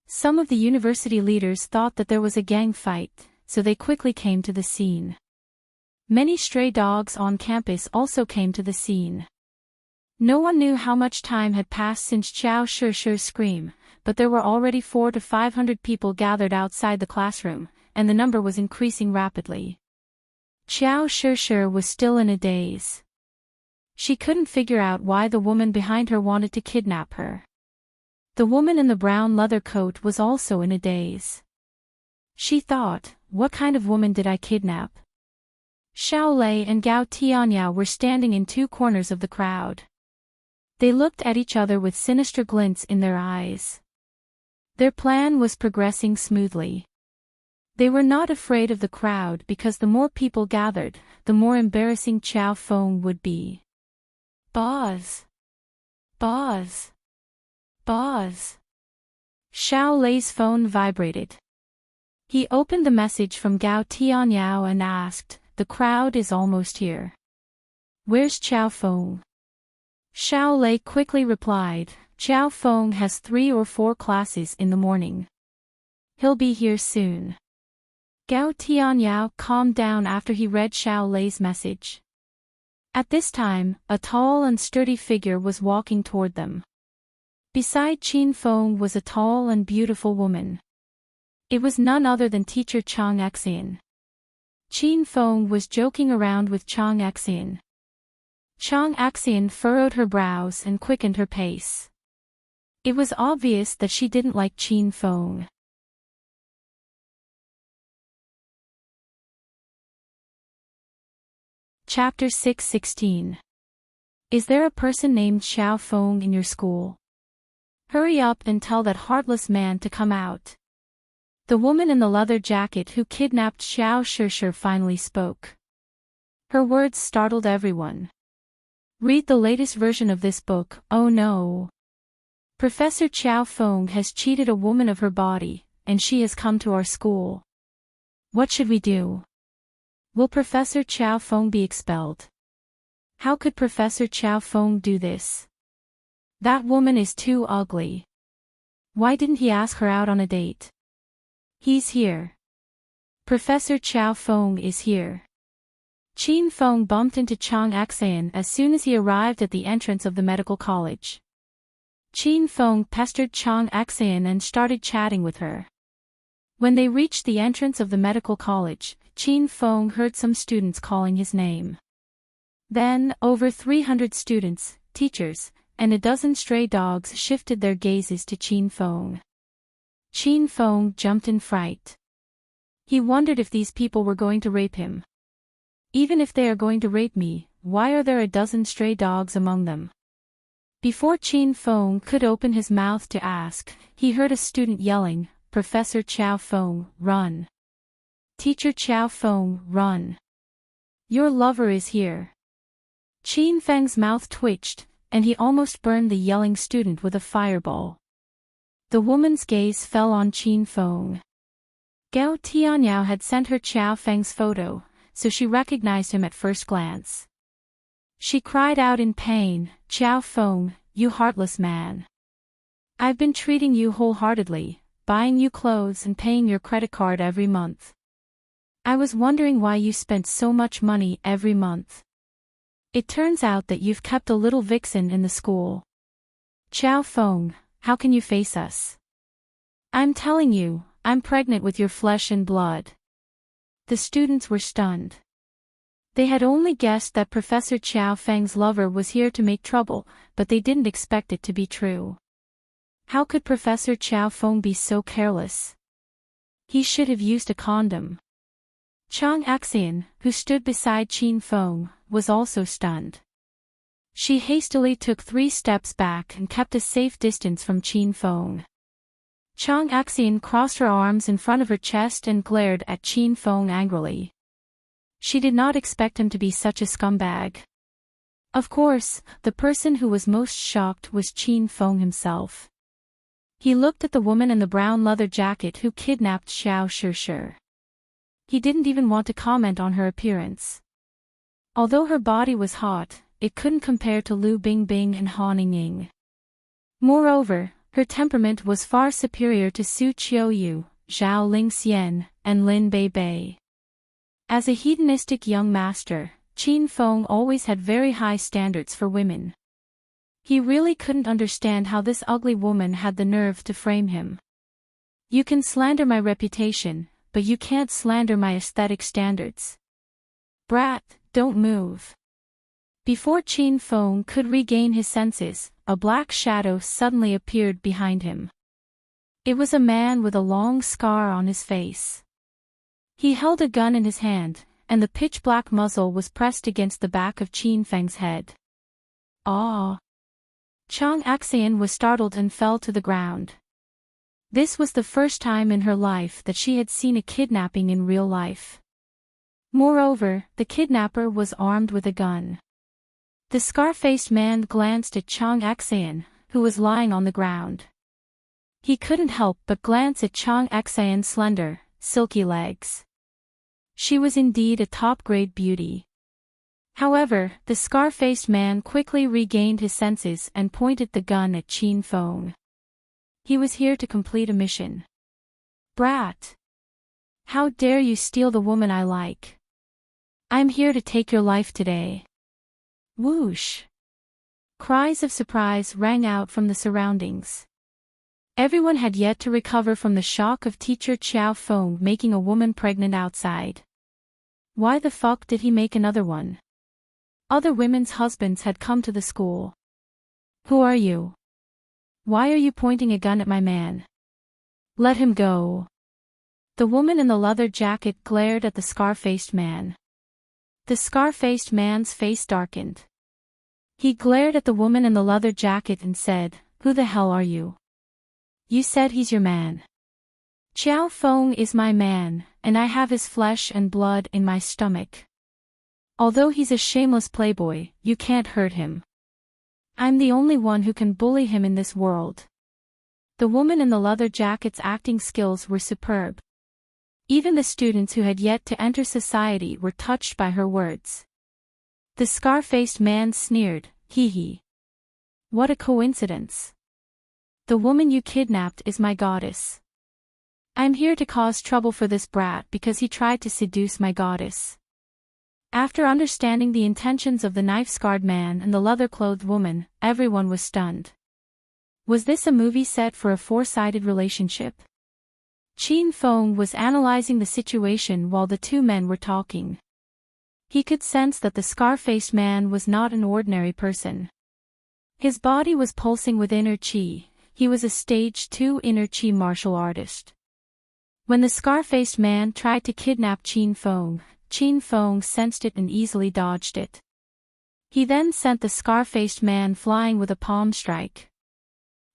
Some of the university leaders thought that there was a gang fight, so they quickly came to the scene. Many stray dogs on campus also came to the scene. No one knew how much time had passed since Xiao Shi's scream, but there were already 400 to 500 people gathered outside the classroom, and the number was increasing rapidly. Xiao Shi was still in a daze. She couldn't figure out why the woman behind her wanted to kidnap her. The woman in the brown leather coat was also in a daze. She thought, what kind of woman did I kidnap? Xiao Lei and Gao Tianyao were standing in two corners of the crowd. They looked at each other with sinister glints in their eyes. Their plan was progressing smoothly. They were not afraid of the crowd because the more people gathered, the more embarrassing Xiao Feng would be. Buzz! Buzz! Buzz! Xiao Lei's phone vibrated. He opened the message from Gao Tianyao and asked, "The crowd is almost here. Where's Xiao Feng?" Xiao Lei quickly replied, "Xiao Feng has 3 or 4 classes in the morning. He'll be here soon." Gao Tianyao calmed down after he read Xiao Lei's message. At this time, a tall and sturdy figure was walking toward them. Beside Qin Feng was a tall and beautiful woman. It was none other than teacher Chang Xian. Qin Feng was joking around with Chang Xian. Chang Xian furrowed her brows and quickened her pace. It was obvious that she didn't like Qin Feng. Chapter 6:16. Is there a person named Xiao Feng in your school? Hurry up and tell that heartless man to come out. The woman in the leather jacket who kidnapped Xiao Shi finally spoke. Her words startled everyone. Read the latest version of this book. Oh no. Professor Chow Fong has cheated a woman of her body, and she has come to our school. What should we do? Will Professor Chow Fong be expelled? How could Professor Chow Fong do this? That woman is too ugly. Why didn't he ask her out on a date? He's here. Professor Chow Fong is here. Chin Fong bumped into Chang Axan as soon as he arrived at the entrance of the medical college. Chin Fong pestered Chang Axan and started chatting with her. When they reached the entrance of the medical college, Chin Fong heard some students calling his name. Then, over 300 students, teachers, and a dozen stray dogs shifted their gazes to Chin Fong. Chin Fong jumped in fright. He wondered if these people were going to rape him. Even if they are going to rape me, why are there a dozen stray dogs among them? Before Chin Fong could open his mouth to ask, he heard a student yelling, "Professor Chow Fong, run! Teacher Chow Fong, run! Your lover is here!" Chin Feng's mouth twitched, and he almost burned the yelling student with a fireball. The woman's gaze fell on Chin Fong. Gao Tianyao had sent her Chow Feng's photo, so she recognized him at first glance. She cried out in pain, "Chow Fong, you heartless man. I've been treating you wholeheartedly, buying you clothes and paying your credit card every month. I was wondering why you spent so much money every month. It turns out that you've kept a little vixen in the school. Chow Fong, how can you face us? I'm telling you, I'm pregnant with your flesh and blood." The students were stunned. They had only guessed that Professor Chow Feng's lover was here to make trouble, but they didn't expect it to be true. How could Professor Chow Feng be so careless? He should have used a condom. Chang Axian, who stood beside Chin Feng, was also stunned. She hastily took 3 steps back and kept a safe distance from Chin Feng. Chang Axian crossed her arms in front of her chest and glared at Chin Feng angrily. She did not expect him to be such a scumbag. Of course, the person who was most shocked was Chin Feng himself. He looked at the woman in the brown leather jacket who kidnapped Xiao Shishir. He didn't even want to comment on her appearance. Although her body was hot, it couldn't compare to Lu Bingbing and Han Ying. Moreover, her temperament was far superior to Su Qiuyu, Zhao Lingxian, and Lin Beibei. As a hedonistic young master, Chin Feng always had very high standards for women. He really couldn't understand how this ugly woman had the nerve to frame him. "You can slander my reputation, but you can't slander my aesthetic standards. Brat, don't move." Before Chin Feng could regain his senses, a black shadow suddenly appeared behind him. It was a man with a long scar on his face. He held a gun in his hand, and the pitch-black muzzle was pressed against the back of Chin Feng's head. "Ah!" Chang Axian was startled and fell to the ground. This was the first time in her life that she had seen a kidnapping in real life. Moreover, the kidnapper was armed with a gun. The scar-faced man glanced at Chang Axian, who was lying on the ground. He couldn't help but glance at Chang Axian's slender, silky legs. She was indeed a top-grade beauty. However, the scar-faced man quickly regained his senses and pointed the gun at Chin Feng. He was here to complete a mission. "Brat! How dare you steal the woman I like? I'm here to take your life today." Whoosh! Cries of surprise rang out from the surroundings. Everyone had yet to recover from the shock of teacher Chow Feng making a woman pregnant outside. Why the fuck did he make another one? Other women's husbands had come to the school. "Who are you? Why are you pointing a gun at my man? Let him go." The woman in the leather jacket glared at the scar-faced man. The scar-faced man's face darkened. He glared at the woman in the leather jacket and said, "Who the hell are you? You said he's your man." "Chow Feng is my man, and I have his flesh and blood in my stomach." Although he's a shameless playboy, you can't hurt him. I'm the only one who can bully him in this world. The woman in the leather jacket's acting skills were superb. Even the students who had yet to enter society were touched by her words. The scar-faced man sneered, "Hee hee. What a coincidence. The woman you kidnapped is my goddess. I'm here to cause trouble for this brat because he tried to seduce my goddess." After understanding the intentions of the knife-scarred man and the leather-clothed woman, everyone was stunned. Was this a movie set for a four-sided relationship? Chin Feng was analyzing the situation while the two men were talking. He could sense that the scar-faced man was not an ordinary person. His body was pulsing with inner chi. He was a stage 2 inner chi martial artist. When the scar-faced man tried to kidnap Chin Feng sensed it and easily dodged it. He then sent the scar-faced man flying with a palm strike.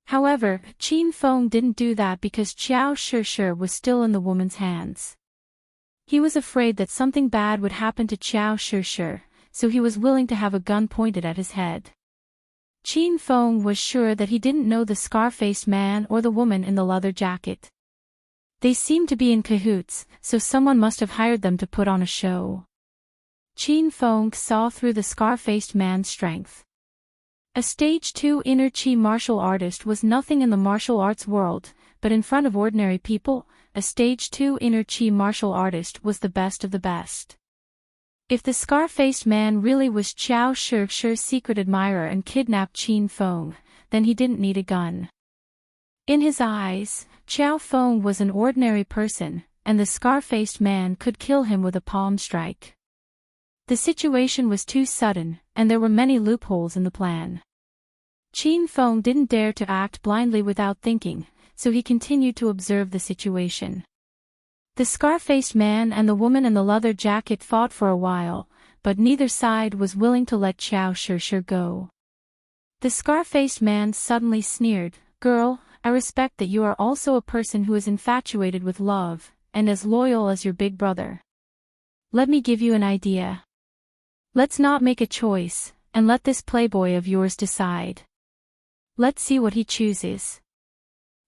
However, Chin Feng didn't do that because Xiao Shishir was still in the woman's hands. He was afraid that something bad would happen to Xiao Shishir, so he was willing to have a gun pointed at his head. Chin Feng was sure that he didn't know the scar-faced man or the woman in the leather jacket. They seemed to be in cahoots, so someone must have hired them to put on a show. Chin Feng saw through the scar-faced man's strength. A stage 2 inner chi martial artist was nothing in the martial arts world, but in front of ordinary people, a stage 2 inner chi martial artist was the best of the best. If the scar-faced man really was Xiao Shishir's secret admirer and kidnapped Chin Feng, then he didn't need a gun. In his eyes, Xiao Feng was an ordinary person, and the scar-faced man could kill him with a palm strike. The situation was too sudden, and there were many loopholes in the plan. Chin Feng didn't dare to act blindly without thinking, so he continued to observe the situation. The scar-faced man and the woman in the leather jacket fought for a while, but neither side was willing to let Xiao Shishir go. The scar-faced man suddenly sneered, "Girl, I respect that you are also a person who is infatuated with love, and as loyal as your big brother. Let me give you an idea. Let's not make a choice, and let this playboy of yours decide. Let's see what he chooses."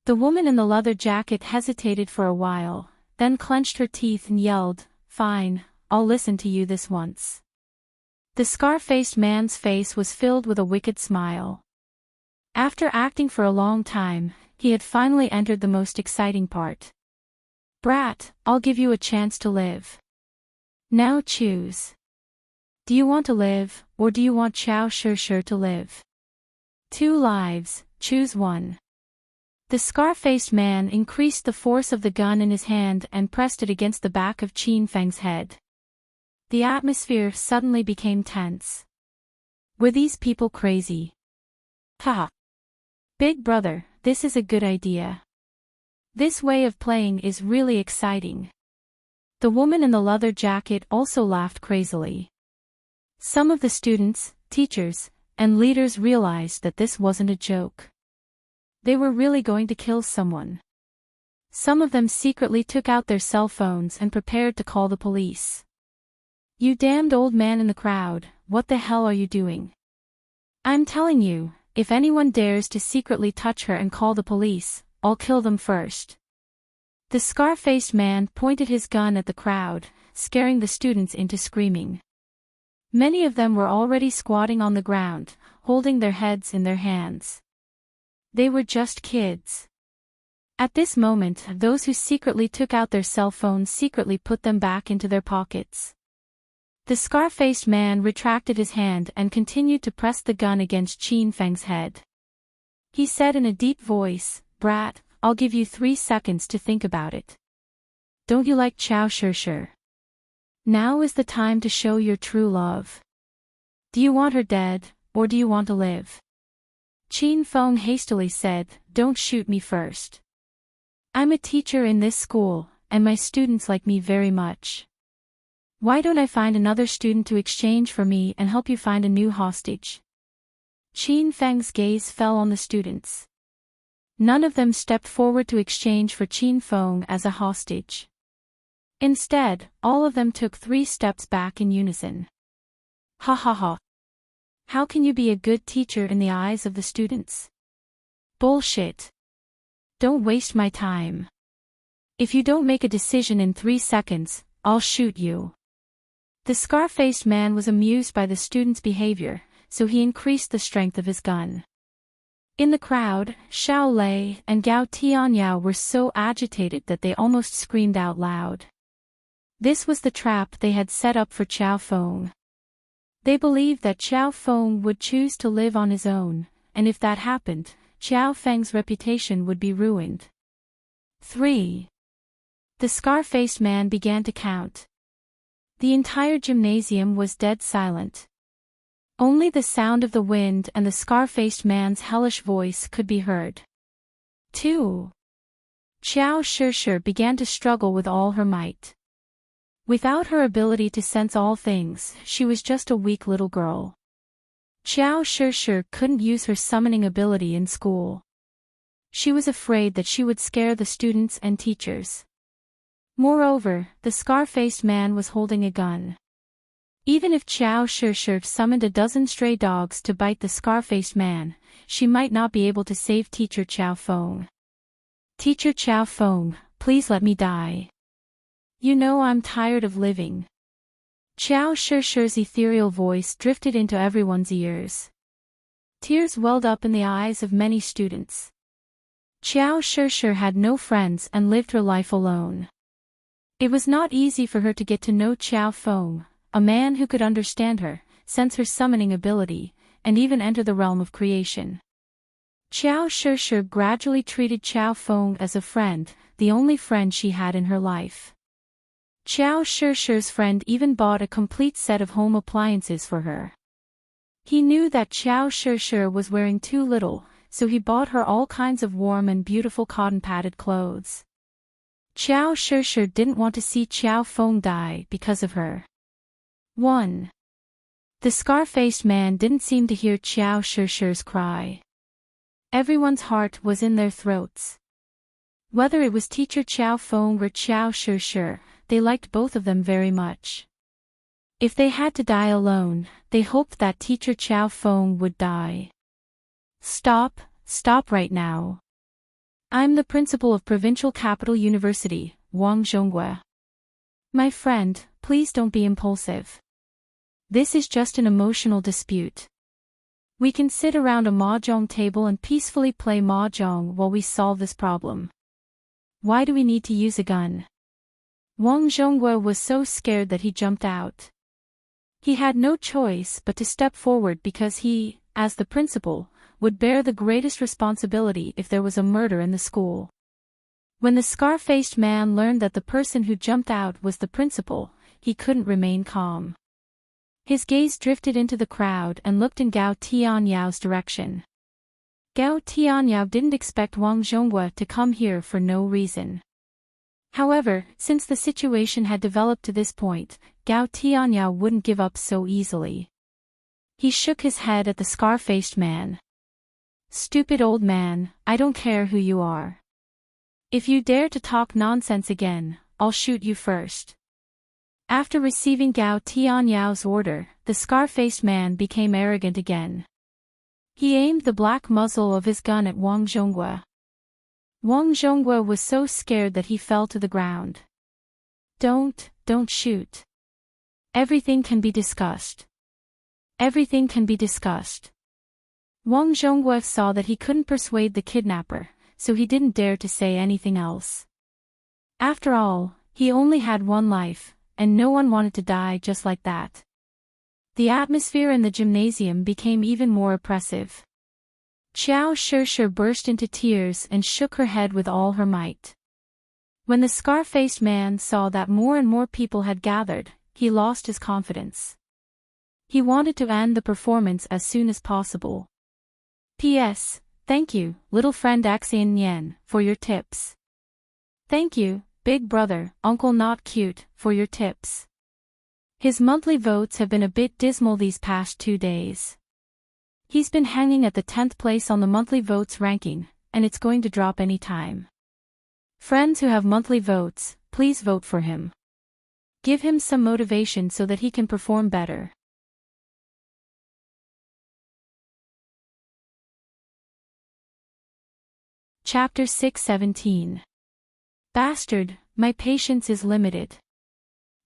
The woman in the leather jacket hesitated for a while, then clenched her teeth and yelled, "Fine, I'll listen to you this once." The scar-faced man's face was filled with a wicked smile. After acting for a long time, he had finally entered the most exciting part. "Brat, I'll give you a chance to live. Now choose. Do you want to live, or do you want Xiao Shishir to live? 2 lives, choose one." The scar-faced man increased the force of the gun in his hand and pressed it against the back of Chin Feng's head. The atmosphere suddenly became tense. Were these people crazy? Ha! Big brother, this is a good idea. This way of playing is really exciting. The woman in the leather jacket also laughed crazily. Some of the students, teachers, and leaders realized that this wasn't a joke. They were really going to kill someone. Some of them secretly took out their cell phones and prepared to call the police. "You damned old man in the crowd, what the hell are you doing? I'm telling you, if anyone dares to secretly touch her and call the police, I'll kill them first." The scar-faced man pointed his gun at the crowd, scaring the students into screaming. Many of them were already squatting on the ground, holding their heads in their hands. They were just kids. At this moment, those who secretly took out their cell phones secretly put them back into their pockets. The scar-faced man retracted his hand and continued to press the gun against Chin Feng's head. He said in a deep voice, "Brat, I'll give you 3 seconds to think about it. Don't you like Xiao Shishir? Now is the time to show your true love. Do you want her dead, or do you want to live?" Chin Feng hastily said, "Don't shoot me first. I'm a teacher in this school, and my students like me very much. Why don't I find another student to exchange for me and help you find a new hostage?" Chin Feng's gaze fell on the students. None of them stepped forward to exchange for Chin Feng as a hostage. Instead, all of them took 3 steps back in unison. Ha ha ha. How can you be a good teacher in the eyes of the students? Bullshit. Don't waste my time. If you don't make a decision in 3 seconds, I'll shoot you. The scar-faced man was amused by the student's behavior, so he increased the strength of his gun. In the crowd, Xiao Lei and Gao Tianyao were so agitated that they almost screamed out loud. This was the trap they had set up for Qiao Feng. They believed that Qiao Feng would choose to live on his own, and if that happened, Qiao Feng's reputation would be ruined. 3. The scar-faced man began to count. The entire gymnasium was dead silent. Only the sound of the wind and the scar-faced man's hellish voice could be heard. 2. Qiao Shishir began to struggle with all her might. Without her ability to sense all things, she was just a weak little girl. Qiao Shishir couldn't use her summoning ability in school. She was afraid that she would scare the students and teachers. Moreover, the scar-faced man was holding a gun. Even if Qiao Shishir summoned a dozen stray dogs to bite the scar-faced man, she might not be able to save Teacher Qiao Feng. Teacher Qiao Feng, please let me die. You know I'm tired of living. Qiao Shishir's ethereal voice drifted into everyone's ears. Tears welled up in the eyes of many students. Qiao Shishir had no friends and lived her life alone. It was not easy for her to get to know Qiao Feng, a man who could understand her, sense her summoning ability, and even enter the realm of creation. Qiao Shishir gradually treated Qiao Feng as a friend, the only friend she had in her life. Qiao Shishir's friend even bought a complete set of home appliances for her. He knew that Qiao Shishir was wearing too little, so he bought her all kinds of warm and beautiful cotton-padded clothes. Qiao Shishir didn't want to see Qiao Feng die because of her. 1. The scar-faced man didn't seem to hear Qiao Shishir's cry. Everyone's heart was in their throats. Whether it was teacher Qiao Feng or Qiao Shishir, they liked both of them very much. If they had to die alone, they hoped that teacher Qiao Feng would die. Stop right now. I'm the principal of Provincial Capital University, Wang Zhonggue. My friend, please don't be impulsive. This is just an emotional dispute. We can sit around a mahjong table and peacefully play mahjong while we solve this problem. Why do we need to use a gun? Wang Zhonggue was so scared that he jumped out. He had no choice but to step forward because he, as the principal, would bear the greatest responsibility if there was a murder in the school. When the scar-faced man learned that the person who jumped out was the principal, he couldn't remain calm. His gaze drifted into the crowd and looked in Gao Tianyao's direction. Gao Tianyao didn't expect Wang Zhonggue to come here for no reason. However, since the situation had developed to this point, Gao Tianyao wouldn't give up so easily. He shook his head at the scar-faced man. Stupid old man, I don't care who you are. If you dare to talk nonsense again, I'll shoot you first. After receiving Gao Tianyao's order, the scar-faced man became arrogant again. He aimed the black muzzle of his gun at Wang Zhonggue. Wang Zhonggue was so scared that he fell to the ground. Don't shoot. Everything can be discussed. Everything can be discussed. Wang Zhonggue saw that he couldn't persuade the kidnapper, so he didn't dare to say anything else. After all, he only had one life, and no one wanted to die just like that. The atmosphere in the gymnasium became even more oppressive. Qiao Shishir burst into tears and shook her head with all her might. When the scar-faced man saw that more and more people had gathered, he lost his confidence. He wanted to end the performance as soon as possible. P.S. Thank you, little friend Axian Nian, for your tips. Thank you, big brother, Uncle Not Cute, for your tips. His monthly votes have been a bit dismal these past 2 days. He's been hanging at the 10th place on the monthly votes ranking, and it's going to drop any time. Friends who have monthly votes, please vote for him. Give him some motivation so that he can perform better. Chapter 6:17. Bastard, my patience is limited.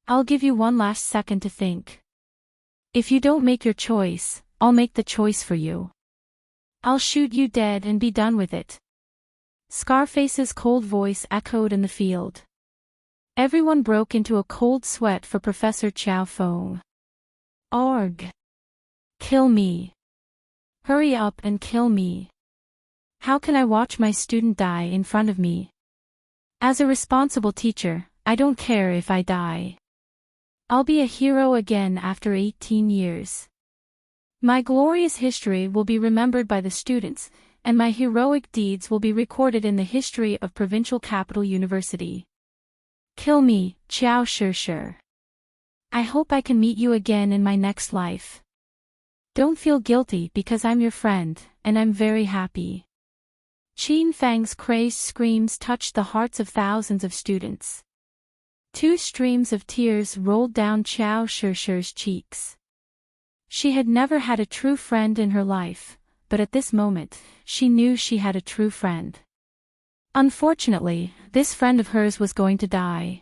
I'll give you one last second to think. If you don't make your choice, I'll make the choice for you. I'll shoot you dead and be done with it. Scarface's cold voice echoed in the field. Everyone broke into a cold sweat for Professor Chow Fong. Arg! Kill me. Hurry up and kill me. How can I watch my student die in front of me? As a responsible teacher, I don't care if I die. I'll be a hero again after 18 years. My glorious history will be remembered by the students, and my heroic deeds will be recorded in the history of Provincial Capital University. Kill me, Chow Shi. I hope I can meet you again in my next life. Don't feel guilty because I'm your friend, and I'm very happy. Qin Fang's crazed screams touched the hearts of thousands of students. 2 streams of tears rolled down Chow Shi's cheeks. She had never had a true friend in her life, but at this moment, she knew she had a true friend. Unfortunately, this friend of hers was going to die.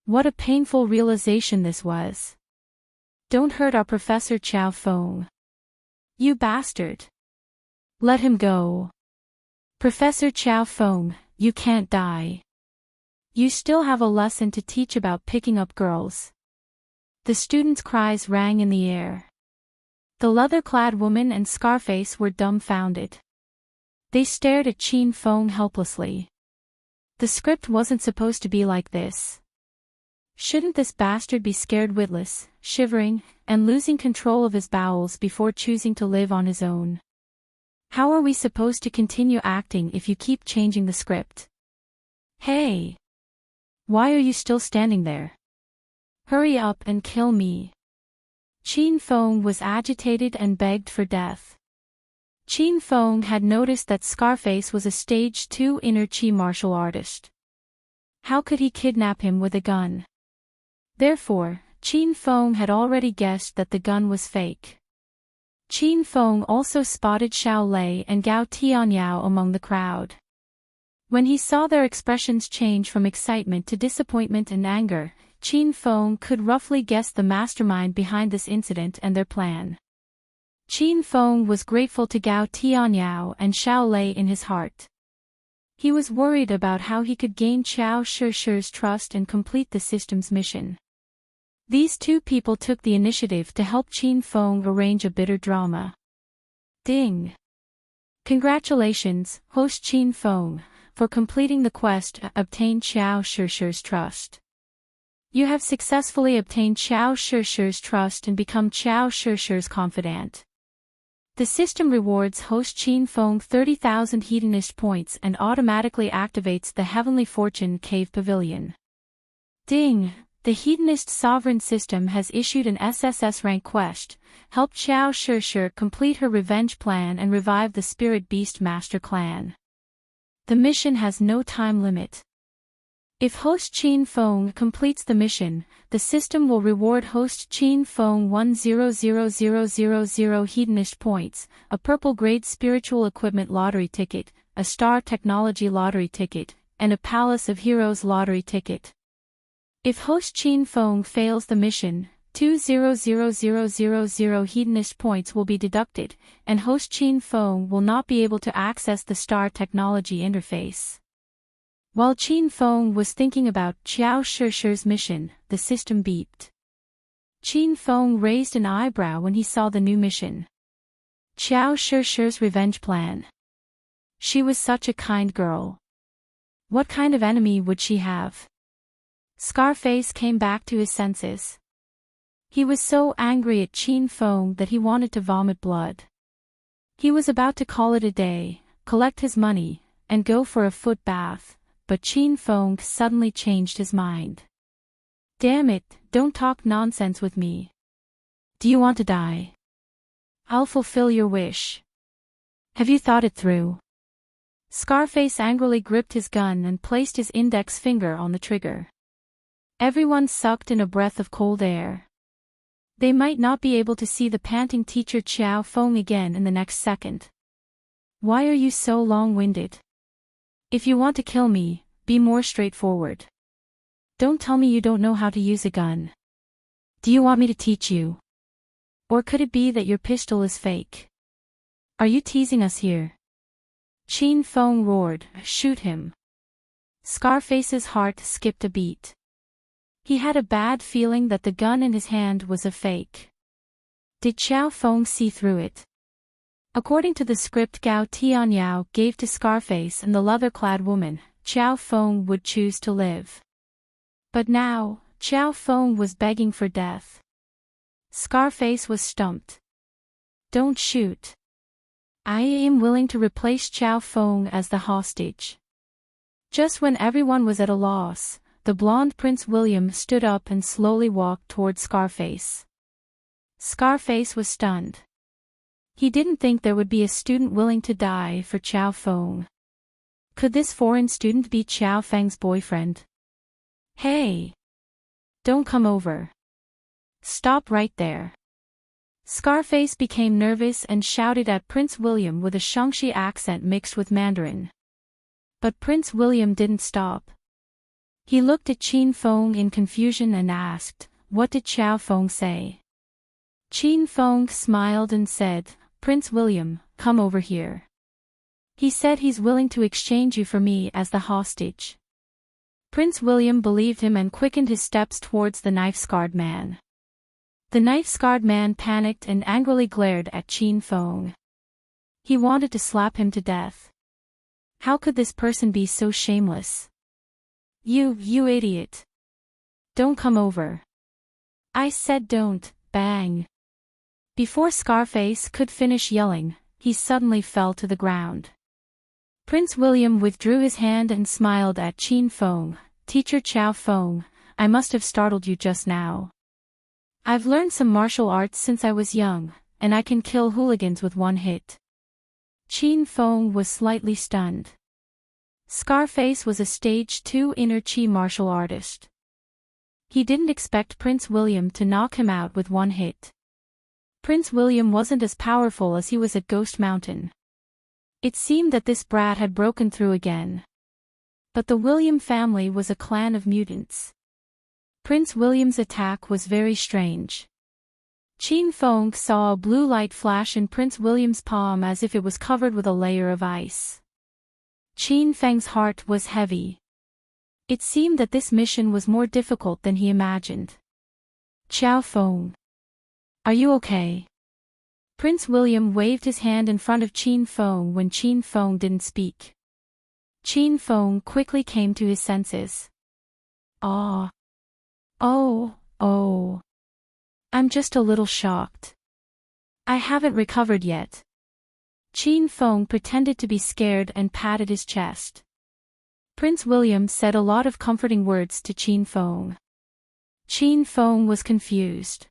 What a painful realization this was. Don't hurt our Professor Chow Fong. You bastard. Let him go. Professor Chow Fong, you can't die. You still have a lesson to teach about picking up girls. The students' cries rang in the air. The leather-clad woman and Scarface were dumbfounded. They stared at Qin Fong helplessly. The script wasn't supposed to be like this. Shouldn't this bastard be scared witless, shivering, and losing control of his bowels before choosing to live on his own? How are we supposed to continue acting if you keep changing the script? Hey! Why are you still standing there? Hurry up and kill me. Qin Fong was agitated and begged for death. Qin Fong had noticed that Scarface was a stage 2 inner chi martial artist. How could he kidnap him with a gun? Therefore, Qin Fong had already guessed that the gun was fake. Qin Fong also spotted Xiao Lei and Gao Tianyao among the crowd. When he saw their expressions change from excitement to disappointment and anger, Qin Fong could roughly guess the mastermind behind this incident and their plan. Qin Fong was grateful to Gao Tianyao and Xiao Lei in his heart. He was worried about how he could gain Chow Shi's trust and complete the system's mission. These 2 people took the initiative to help Qin Fong arrange a bitter drama. Ding! Congratulations, host Qin Fong, for completing the quest to obtain Chow Shi's trust. You have successfully obtained Chow Shi's trust and become Chow Shi's confidant. The system rewards host Qin Fong 30,000 hedonist points and automatically activates the Heavenly Fortune Cave Pavilion. Ding! The hedonist sovereign system has issued an SSS rank quest. Help Chow Shi complete her revenge plan and revive the Spirit Beast Master Clan. The mission has no time limit. If host Qin Fong completes the mission, the system will reward host Qin Fong 100,000 hedonist points, a purple grade spiritual equipment lottery ticket, a star technology lottery ticket, and a Palace of Heroes lottery ticket. If host Qin Fong fails the mission, 200,000 hedonist points will be deducted, and host Qin Fong will not be able to access the star technology interface. While Qin Fong was thinking about Chow Shi's mission, the system beeped. Qin Fong raised an eyebrow when he saw the new mission. Chow Shi's revenge plan. She was such a kind girl. What kind of enemy would she have? Scarface came back to his senses. He was so angry at Qin Fong that he wanted to vomit blood. He was about to call it a day, collect his money, and go for a foot bath, but Qin Fong suddenly changed his mind. Damn it, don't talk nonsense with me. Do you want to die? I'll fulfill your wish. Have you thought it through? Scarface angrily gripped his gun and placed his index finger on the trigger. Everyone sucked in a breath of cold air. They might not be able to see the panting teacher Chow Fong again in the next second. Why are you so long-winded? If you want to kill me, be more straightforward. Don't tell me you don't know how to use a gun. Do you want me to teach you? Or could it be that your pistol is fake? Are you teasing us here? Chin Feng roared, shoot him. Scarface's heart skipped a beat. He had a bad feeling that the gun in his hand was a fake. Did Xiao Feng see through it? According to the script Gao Tianyao gave to Scarface and the leather-clad woman, Xiao Feng would choose to live. But now, Xiao Feng was begging for death. Scarface was stumped. Don't shoot. I am willing to replace Xiao Feng as the hostage. Just when everyone was at a loss, the blonde Prince William stood up and slowly walked toward Scarface. Scarface was stunned. He didn't think there would be a student willing to die for Xiao Feng. Could this foreign student be Xiao Feng's boyfriend? Hey! Don't come over. Stop right there. Scarface became nervous and shouted at Prince William with a Shangxi accent mixed with Mandarin. But Prince William didn't stop. He looked at Chin Feng in confusion and asked, "What did Xiao Feng say?" Chin Feng smiled and said, "Prince William, come over here. He said he's willing to exchange you for me as the hostage." Prince William believed him and quickened his steps towards the knife-scarred man. The knife-scarred man panicked and angrily glared at Chin Feng. He wanted to slap him to death. How could this person be so shameless? You idiot. Don't come over. I said don't, bang. Before Scarface could finish yelling, he suddenly fell to the ground. Prince William withdrew his hand and smiled at Chin Feng. "Teacher Xiao Feng, I must have startled you just now. I've learned some martial arts since I was young, and I can kill hooligans with one hit." Chin Feng was slightly stunned. Scarface was a Stage 2 inner chi martial artist. He didn't expect Prince William to knock him out with one hit. Prince William wasn't as powerful as he was at Ghost Mountain. It seemed that this brat had broken through again. But the William family was a clan of mutants. Prince William's attack was very strange. Chin Feng saw a blue light flash in Prince William's palm as if it was covered with a layer of ice. Chin Feng's heart was heavy. It seemed that this mission was more difficult than he imagined. "Xiao Feng. Are you okay?" Prince William waved his hand in front of Chin Feng when Chin Feng didn't speak. Chin Feng quickly came to his senses. "Ah. Oh. I'm just a little shocked. I haven't recovered yet." Chin Feng pretended to be scared and patted his chest. Prince William said a lot of comforting words to Chin Feng. Chin Feng was confused.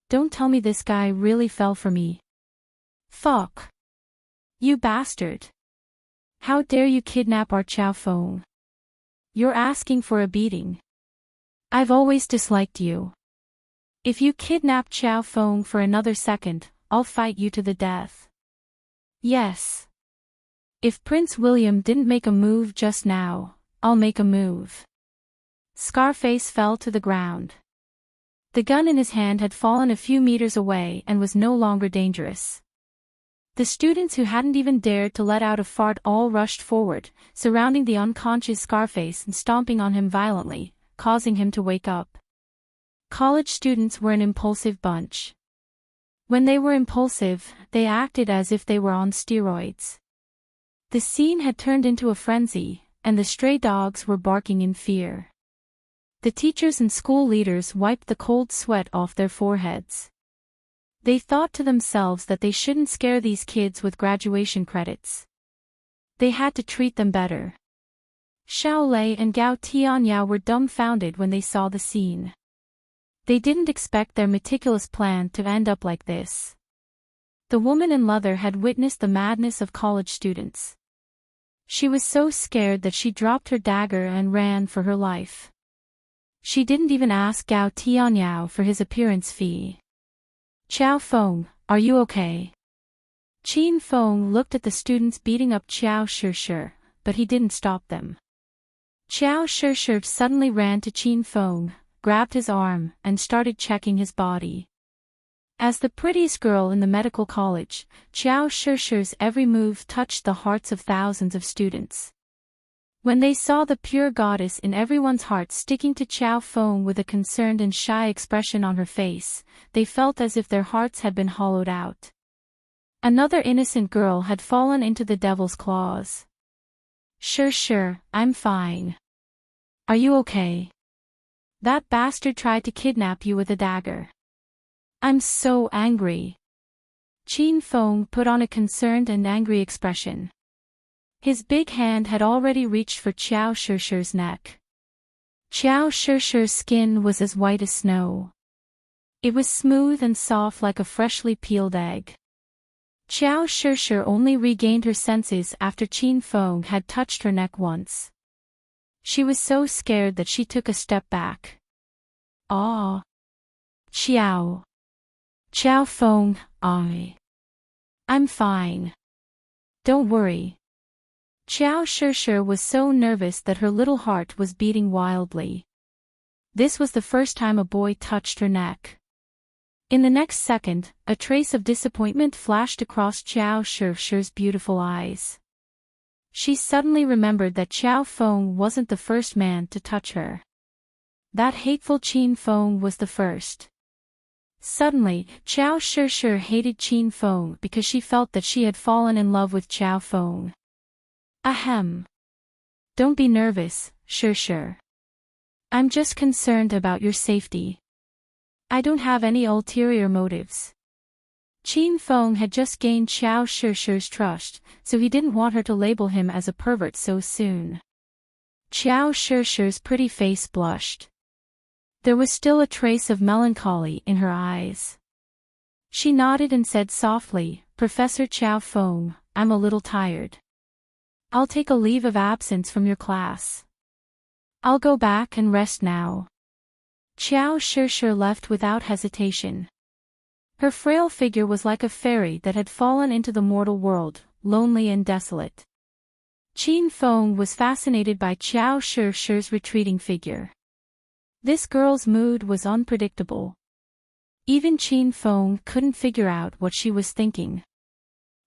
"Don't tell me this guy really fell for me." "Fuck. You bastard. How dare you kidnap our Xiao Feng? You're asking for a beating. I've always disliked you. If you kidnap Xiao Feng for another second, I'll fight you to the death." "Yes. If Prince William didn't make a move just now, I'll make a move." Scarface fell to the ground. The gun in his hand had fallen a few meters away and was no longer dangerous. The students who hadn't even dared to let out a fart all rushed forward, surrounding the unconscious Scarface and stomping on him violently, causing him to wake up. College students were an impulsive bunch. When they were impulsive, they acted as if they were on steroids. The scene had turned into a frenzy, and the stray dogs were barking in fear. The teachers and school leaders wiped the cold sweat off their foreheads. They thought to themselves that they shouldn't scare these kids with graduation credits. They had to treat them better. Xiao Lei and Gao Tianyao were dumbfounded when they saw the scene. They didn't expect their meticulous plan to end up like this. The woman in leather had witnessed the madness of college students. She was so scared that she dropped her dagger and ran for her life. She didn't even ask Gao Tianyao for his appearance fee. "Xiao Feng, are you okay?" Chin Feng looked at the students beating up Xiao Shishir, but he didn't stop them. Qiao Shishir suddenly ran to Qin Feng, grabbed his arm, and started checking his body. As the prettiest girl in the medical college, Qiao Shishir's every move touched the hearts of thousands of students. When they saw the pure goddess in everyone's heart sticking to Qiao Feng with a concerned and shy expression on her face, they felt as if their hearts had been hollowed out. Another innocent girl had fallen into the devil's claws. Sure, I'm fine. Are you okay? That bastard tried to kidnap you with a dagger. I'm so angry. Qin Feng put on a concerned and angry expression. His big hand had already reached for Qiao Shishir's neck. Qiao Shishir's skin was as white as snow. It was smooth and soft like a freshly peeled egg. Qiao Shishir only regained her senses after Qin Feng had touched her neck once. She was so scared that she took a step back. Ah! Qiao Feng, I'm fine. Don't worry. Qiao Shishir was so nervous that her little heart was beating wildly. This was the first time a boy touched her neck. In the next second, a trace of disappointment flashed across Qiao Shishir's beautiful eyes. She suddenly remembered that Qiao Feng wasn't the first man to touch her. That hateful Qin Feng was the first. Suddenly, Qiao Shishir hated Qin Feng because she felt that she had fallen in love with Qiao Feng. Ahem. Don't be nervous, Shishir. I'm just concerned about your safety. I don't have any ulterior motives. Qin Feng had just gained Qiao Shishir's trust, so he didn't want her to label him as a pervert so soon. Qiao Shishir's pretty face blushed. There was still a trace of melancholy in her eyes. She nodded and said softly, Professor Qiao Feng, I'm a little tired. I'll take a leave of absence from your class. I'll go back and rest now. Qiao Shishir left without hesitation. Her frail figure was like a fairy that had fallen into the mortal world, lonely and desolate. Qin Feng was fascinated by Qiao Shishir's retreating figure. This girl's mood was unpredictable. Even Qin Feng couldn't figure out what she was thinking.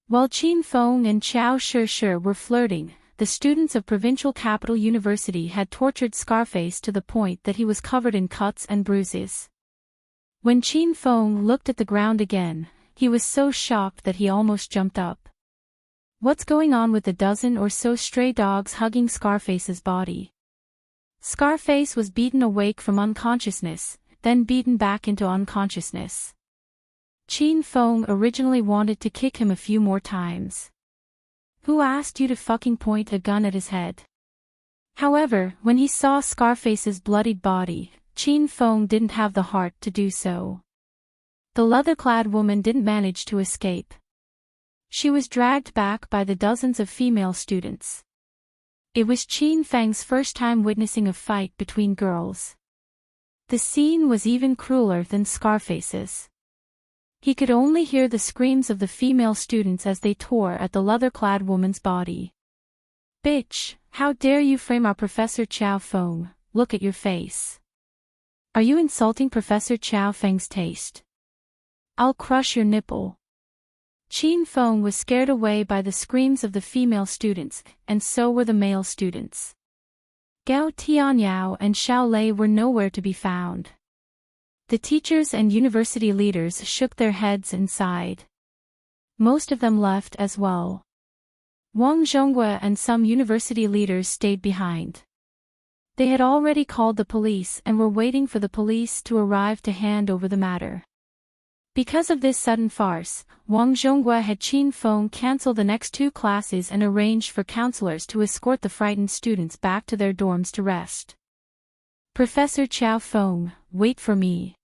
While Qin Feng and Qiao Shishir were flirting, the students of Provincial Capital University had tortured Scarface to the point that he was covered in cuts and bruises. When Qin Feng looked at the ground again, he was so shocked that he almost jumped up. What's going on with the dozen or so stray dogs hugging Scarface's body? Scarface was beaten awake from unconsciousness, then beaten back into unconsciousness. Qin Feng originally wanted to kick him a few more times. Who asked you to fucking point a gun at his head? However, when he saw Scarface's bloodied body, Qin Feng didn't have the heart to do so. The leather-clad woman didn't manage to escape. She was dragged back by the dozens of female students. It was Qin Feng's first time witnessing a fight between girls. The scene was even crueler than Scarface's. He could only hear the screams of the female students as they tore at the leather-clad woman's body. Bitch, how dare you frame our Professor Qiao Feng, look at your face. Are you insulting Professor Qiao Feng's taste? I'll crush your nipple. Qin Feng was scared away by the screams of the female students, and so were the male students. Gao Tianyao and Xiao Lei were nowhere to be found. The teachers and university leaders shook their heads and sighed. Most of them left as well. Wang Zhonghua and some university leaders stayed behind. They had already called the police and were waiting for the police to arrive to hand over the matter. Because of this sudden farce, Wang Zhonghua had Qin Feng cancel the next 2 classes and arranged for counselors to escort the frightened students back to their dorms to rest. Professor Qiao Feng, wait for me.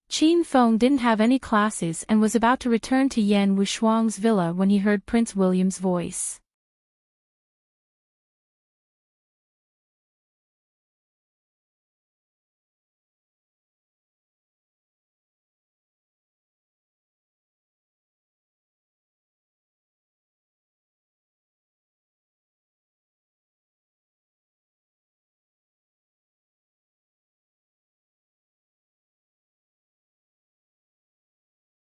Qin Feng didn't have any classes and was about to return to Yan Wushuang's villa when he heard Prince William's voice.